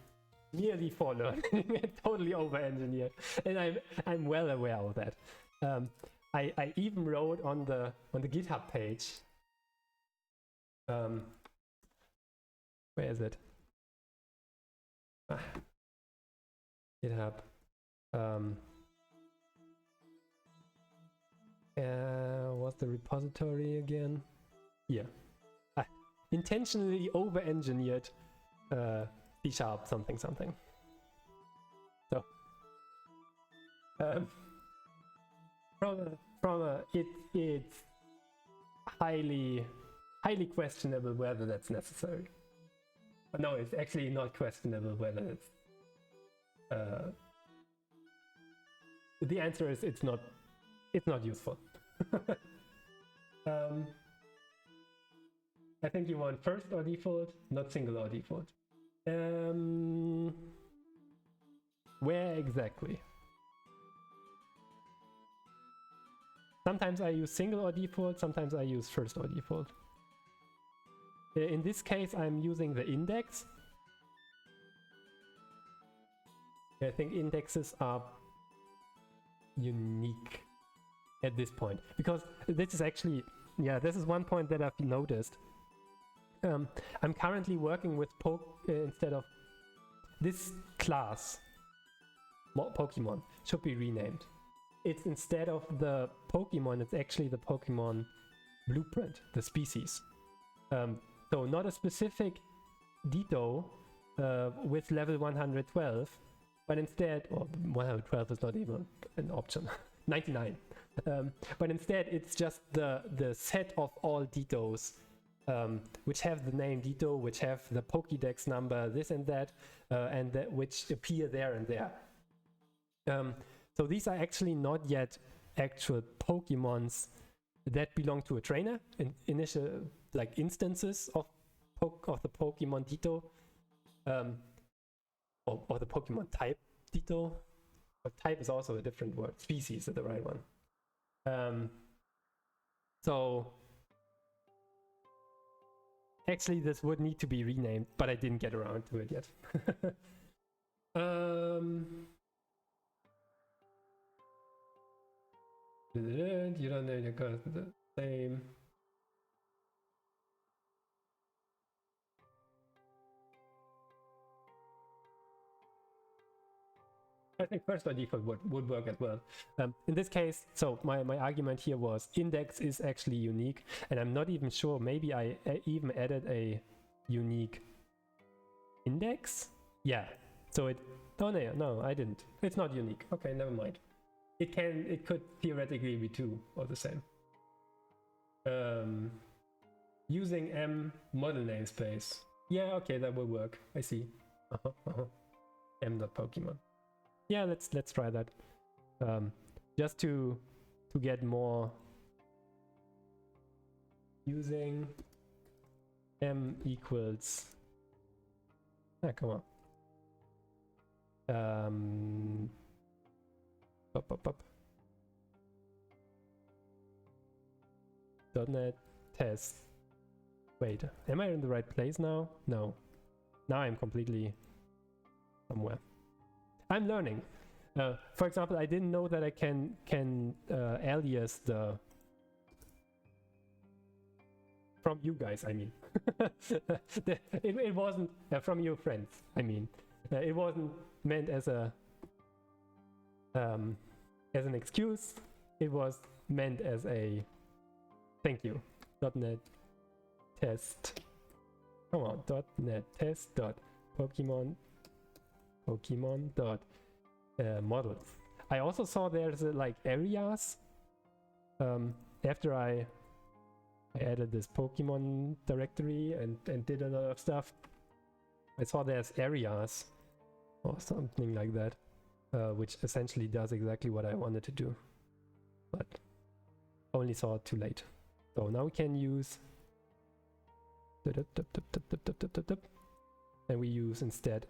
for learning, totally over-engineered, and I'm well aware of that. I even wrote on the GitHub page. Where is it? GitHub. What's the repository again? Here. Intentionally over-engineered C# something. So it's highly questionable whether that's necessary. But no, it's actually not questionable whether it's the answer is it's not useful. I think you want first or default, not single or default. Where exactly? Sometimes I use single or default, sometimes I use first or default. In this case, I'm using the index. I think indexes are unique at this point, because this is actually, this is one point that I've noticed. I'm currently working with instead of this class, Pokemon should be renamed. It's instead of the Pokemon, it's actually the Pokemon blueprint, the species. So not a specific Ditto with level 112, but instead, or 112 is not even an option, 99. But instead, it's just the set of all Dittos, which have the name Ditto, which have the Pokédex number, this and that which appear there and there. So these are actually not yet actual Pokemons that belong to a trainer, initial like instances of the Pokemon Ditto, or the Pokemon type Ditto. But type is also a different word. Species is the right one. So actually this would need to be renamed, but I didn't get around to it yet. You don't know your code the same. I think first by default would work as well. In this case, so my argument here was index is actually unique, and I'm not even sure, maybe I even added a unique index? Yeah, so no, I didn't. It's not unique. Okay, never mind. It could theoretically be two or the same. Using M model namespace. Yeah, okay, that will work. I see. M.Pokemon. Yeah, let's try that. Just to get more. Using M equals. Come on. Up. .NET test. Wait, am I in the right place now? No. Now I'm completely somewhere. I'm learning. For example, I didn't know that I can alias the from you guys. I mean, it wasn't from your friends. I mean, it wasn't meant as an excuse. It was meant as a thank you. .NET test. come on, .net test dot Pokemon dot models. I also saw there's like areas. After I added this Pokemon directory and did a lot of stuff, I saw there's areas or something like that, which essentially does exactly what I wanted to do, but only saw it too late. So now we can use and we use instead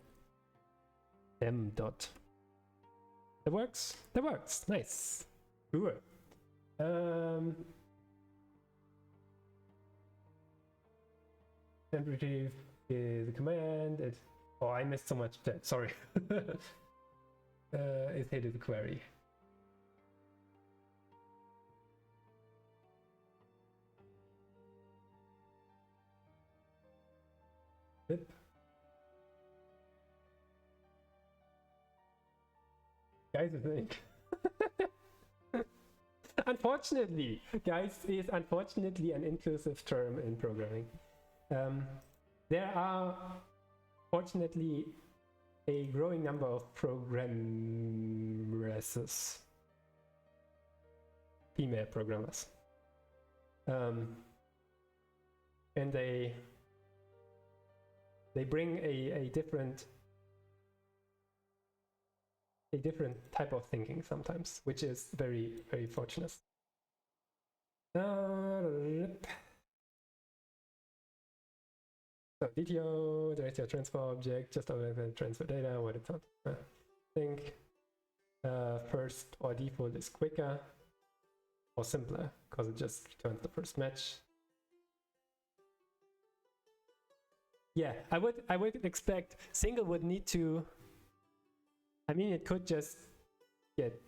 m dot. That works. That works. Nice. Cool. Retrieve is a command. It. Oh, I missed so much. That. Sorry. It hated the query. Yep. Guys, I think. Unfortunately, guys is unfortunately an inclusive term in programming. There are, fortunately, a growing number of programmers, female programmers, and they bring a different type of thinking sometimes, which is very, very fortunate. So DTO, direct your transfer object, just transfer data, what it's not. I think first or default is quicker or simpler because it just returns the first match. Yeah, I would expect single would need to. I mean, it could just get.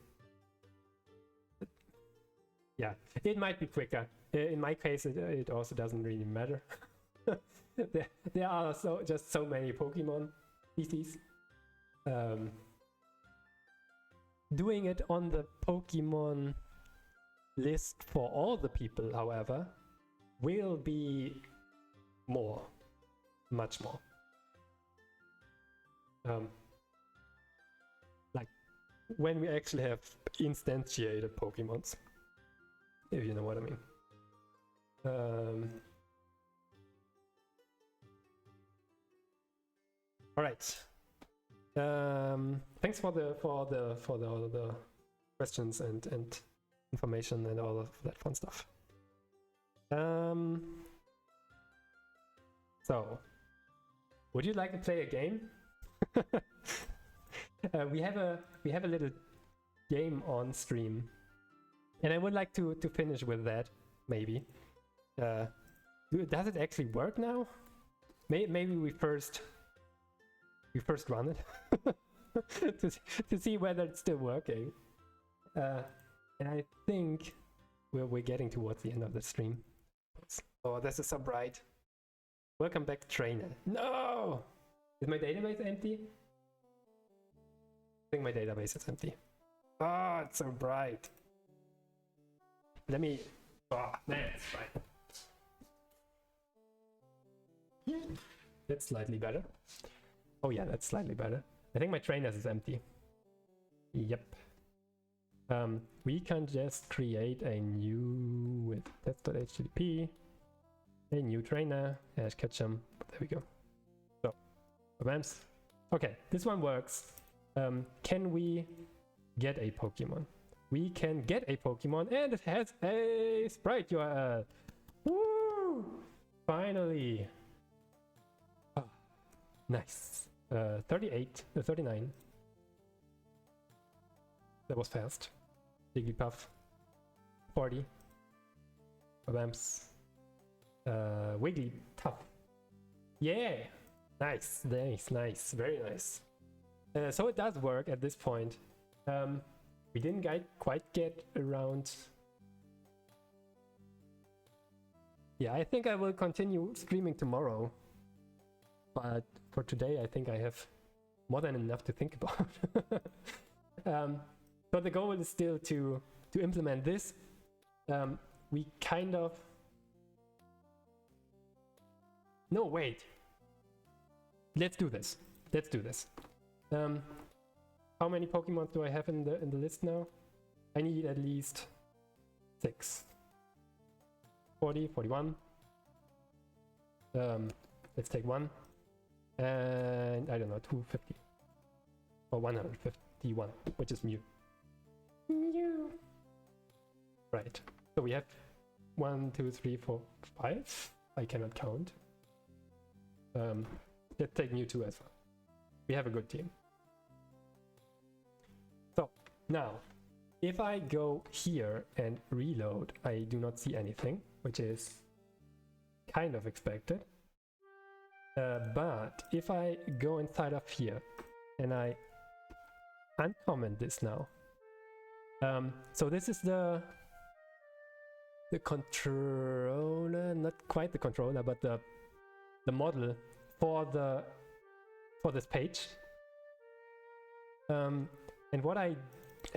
Yeah, it might be quicker. In my case, it also doesn't really matter. there are just so many Pokemon species. Doing it on the Pokemon list for all the people, however, will be more, much more. Like when we actually have instantiated Pokemons, if you know what I mean. All right. Thanks for the questions and information and all of that fun stuff. So, would you like to play a game? We have a little game on stream, and I would like to finish with that. Maybe. Does it actually work now? Maybe we first run it to see whether it's still working. And I think we're getting towards the end of the stream. Oh, this is so bright. Welcome back, trainer. No! Is my database empty? I think my database is empty. Oh, it's so bright. Let me... Oh, that's fine. That's slightly better. Oh yeah, that's slightly better. I think my trainers is empty. Yep. We can just create a new with test.http, a new trainer, Ketchum. There we go. So, bams. Okay, this one works. Can we get a Pokemon? We can get a Pokemon, and it has a sprite URL. Woo! Finally. Oh, nice. 39. That was fast. Jigglypuff. 40. Bams. Wigglytuff. Yeah! Nice. Very nice. So it does work at this point. We didn't quite get around. Yeah, I think I will continue streaming tomorrow. But for today, I think I have more than enough to think about. So the goal is still to implement this. We kind of... No, wait. let's do this. Let's do this. How many Pokemon do I have in the list now? I need at least 6. 40, 41. Let's take 1. And I don't know, 250. Or 151, which is Mew. Mew. Right. So we have 1, 2, 3, 4, 5. I cannot count. Let's take Mewtwo as well. We have a good team. So now, if I go here and reload, I do not see anything, which is kind of expected. But if I go inside of here and I uncomment this now, so this is the controller, not quite the controller, but the model for this page. And what I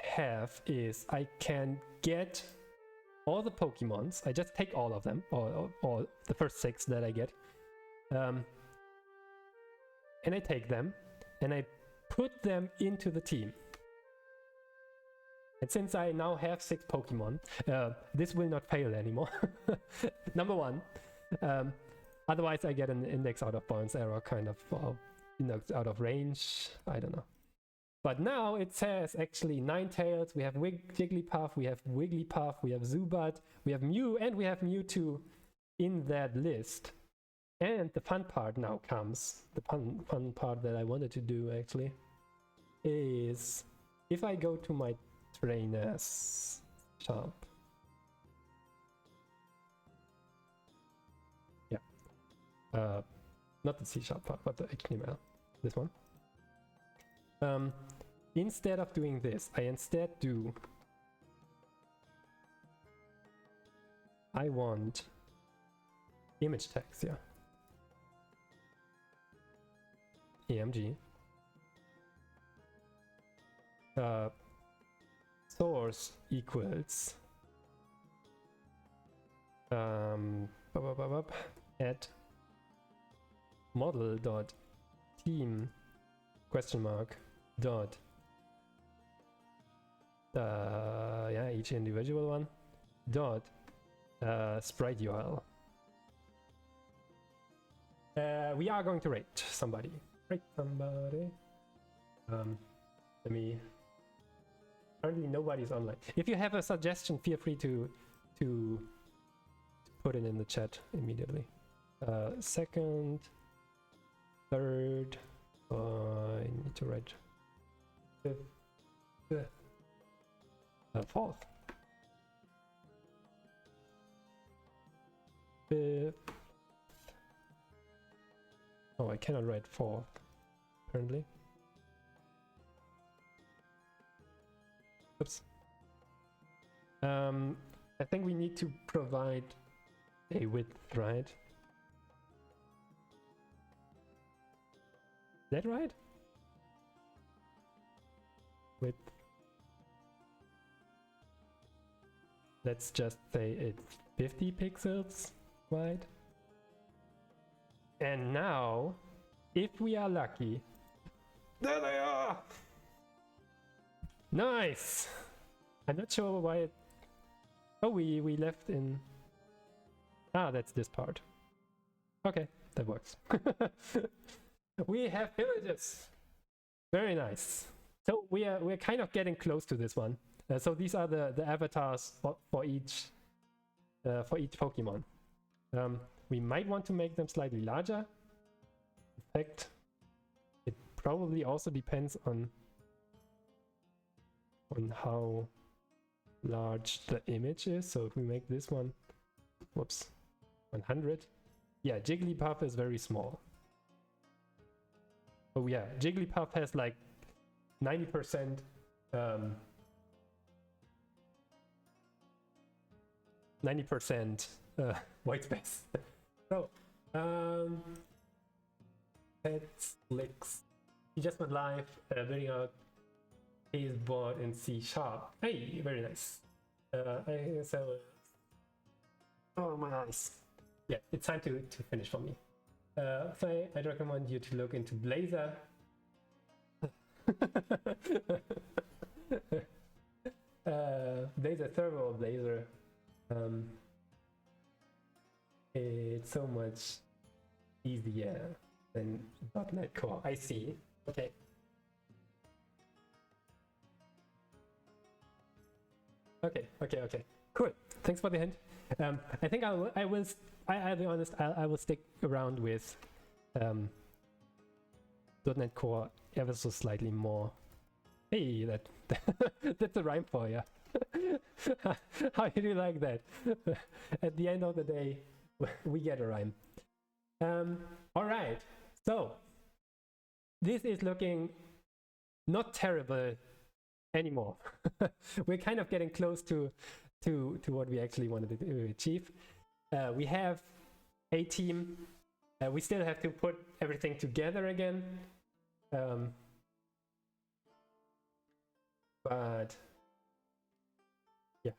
have is I can get all the Pokemons. I just take all of them, or the first 6 that I get, and I take them and I put them into the team. And since I now have 6 Pokemon, this will not fail anymore. Number 1. Otherwise I get an index out of bounds error, kind of, index out of range, I don't know. But now it says actually Ninetales, we have Jigglypuff, we have Wigglypuff, we have Zubat, we have Mew, and we have Mewtwo in that list. And the fun part now comes, the fun part that I wanted to do actually, is if I go to my trainers shop. Yeah. Not the C# part, but the HTML. This one. Instead of doing this, I instead do, I want image tags here. EMG. Source equals at model dot team question mark dot yeah, each individual one dot sprite URL. We are going to rate somebody. Rate somebody. Let me. Currently nobody's online. If you have a suggestion, feel free to put it in the chat immediately. Second, third, I need to write fourth, fifth. Oh, I cannot write fourth apparently. Oops. I think we need to provide a width, right? Is that right? Width. Let's just say it's 50 pixels wide. And now, if we are lucky, there they are! Nice! I'm not sure why it... Oh, we left in... Ah, that's this part. Okay, that works. We have images! Very nice. So we're kind of getting close to this one. So these are the avatars for each Pokemon. We might want to make them slightly larger. In fact, it probably also depends on how large the image is. So if we make this one, whoops, 100. Yeah, Jigglypuff is very small. Oh yeah, Jigglypuff has like 90% 90% white space. So pets, licks. He just went live building out his board in C#. Hey, very nice. Oh my eyes. Yeah, it's time to finish for me. So I'd recommend you to look into Blazor. Blazor server or Blazor. It's so much easier than .NET Core. I see. Okay. Okay. Cool. Thanks for the hint. I think I'll be honest. I will stick around with .NET Core ever so slightly more. Hey, that's a rhyme for you. How do you like that? At the end of the day, we get a rhyme. All right. So this is looking not terrible anymore. We're kind of getting close to what we actually wanted to achieve. We have a team. We still have to put everything together again. But yeah.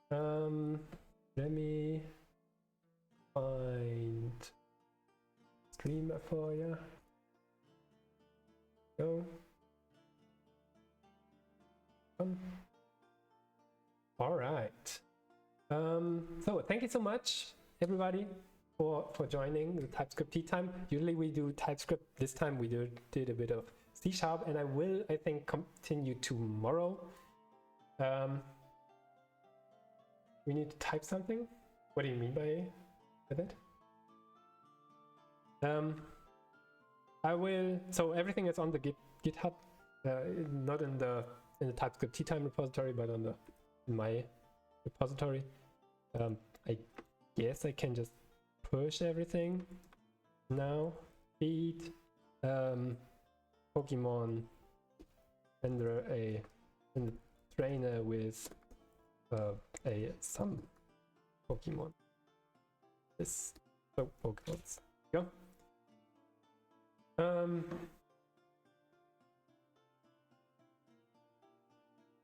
Let me find streamer for you. Go. All right. So thank you so much, everybody, for joining the TypeScript Tea Time. Usually we do TypeScript. This time we did a bit of C#, and I think, continue tomorrow. We need to type something. What do you mean by that? I will. So everything is on the GitHub, not in the TypeScript Tea Time repository, but in my repository. I guess I can just push everything now. Feed Pokemon render a trainer with some Pokemon. This Pokemons. Go.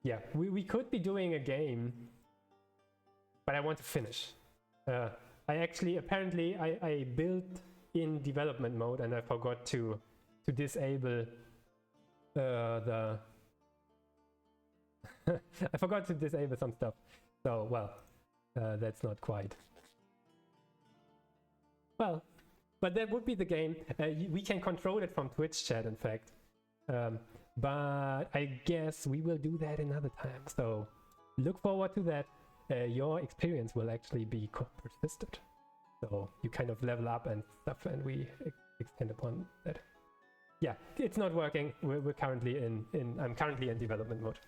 Yeah, we could be doing a game, but I want to finish. Apparently I built in development mode and I forgot to disable the I forgot to disable some stuff. So well, that's not quite. Well, but that would be the game. We can control it from Twitch chat, in fact. But I guess we will do that another time. So look forward to that. Your experience will actually be persistent. So you kind of level up and stuff, and we extend upon that. Yeah, it's not working. We're currently I'm currently in development mode.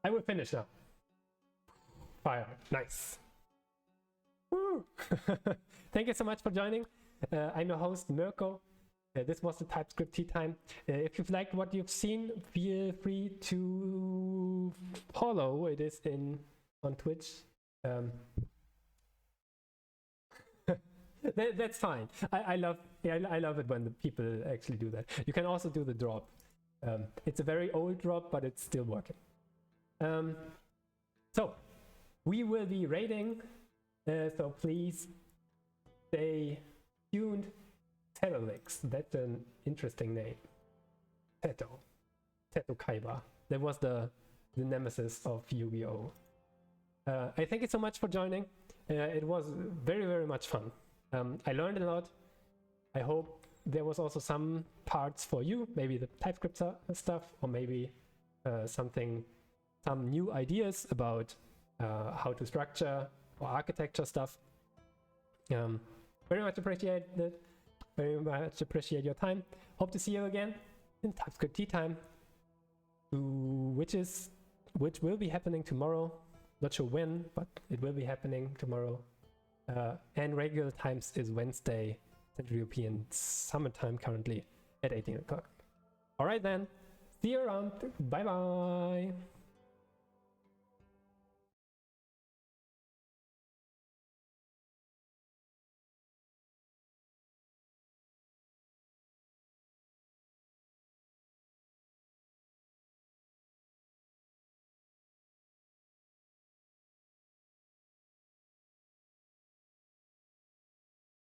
I will finish now. Fire, nice. Woo! Thank you so much for joining. I'm your host, Mirko. This was the TypeScript Tea Time. If you've liked what you've seen, feel free to follow. It is on Twitch. That's fine. I love it when the people actually do that. You can also do the drop. It's a very old drop, but it's still working. So we will be raiding. So please stay tuned. Tetolix, that's an interesting name. Teto Kaiba. That was the nemesis of Yu-Gi-Oh! I thank you so much for joining. It was very, very much fun. I learned a lot. I hope there was also some parts for you, maybe the TypeScript stuff, or maybe some new ideas about how to structure or architecture stuff. Very much appreciate it. Very much appreciate your time. Hope to see you again in TypeScript Tea Time, which will be happening tomorrow. Not sure when, but it will be happening tomorrow. And regular times is Wednesday, Central European Summertime currently at 18 o'clock. All right then. See you around. Bye bye.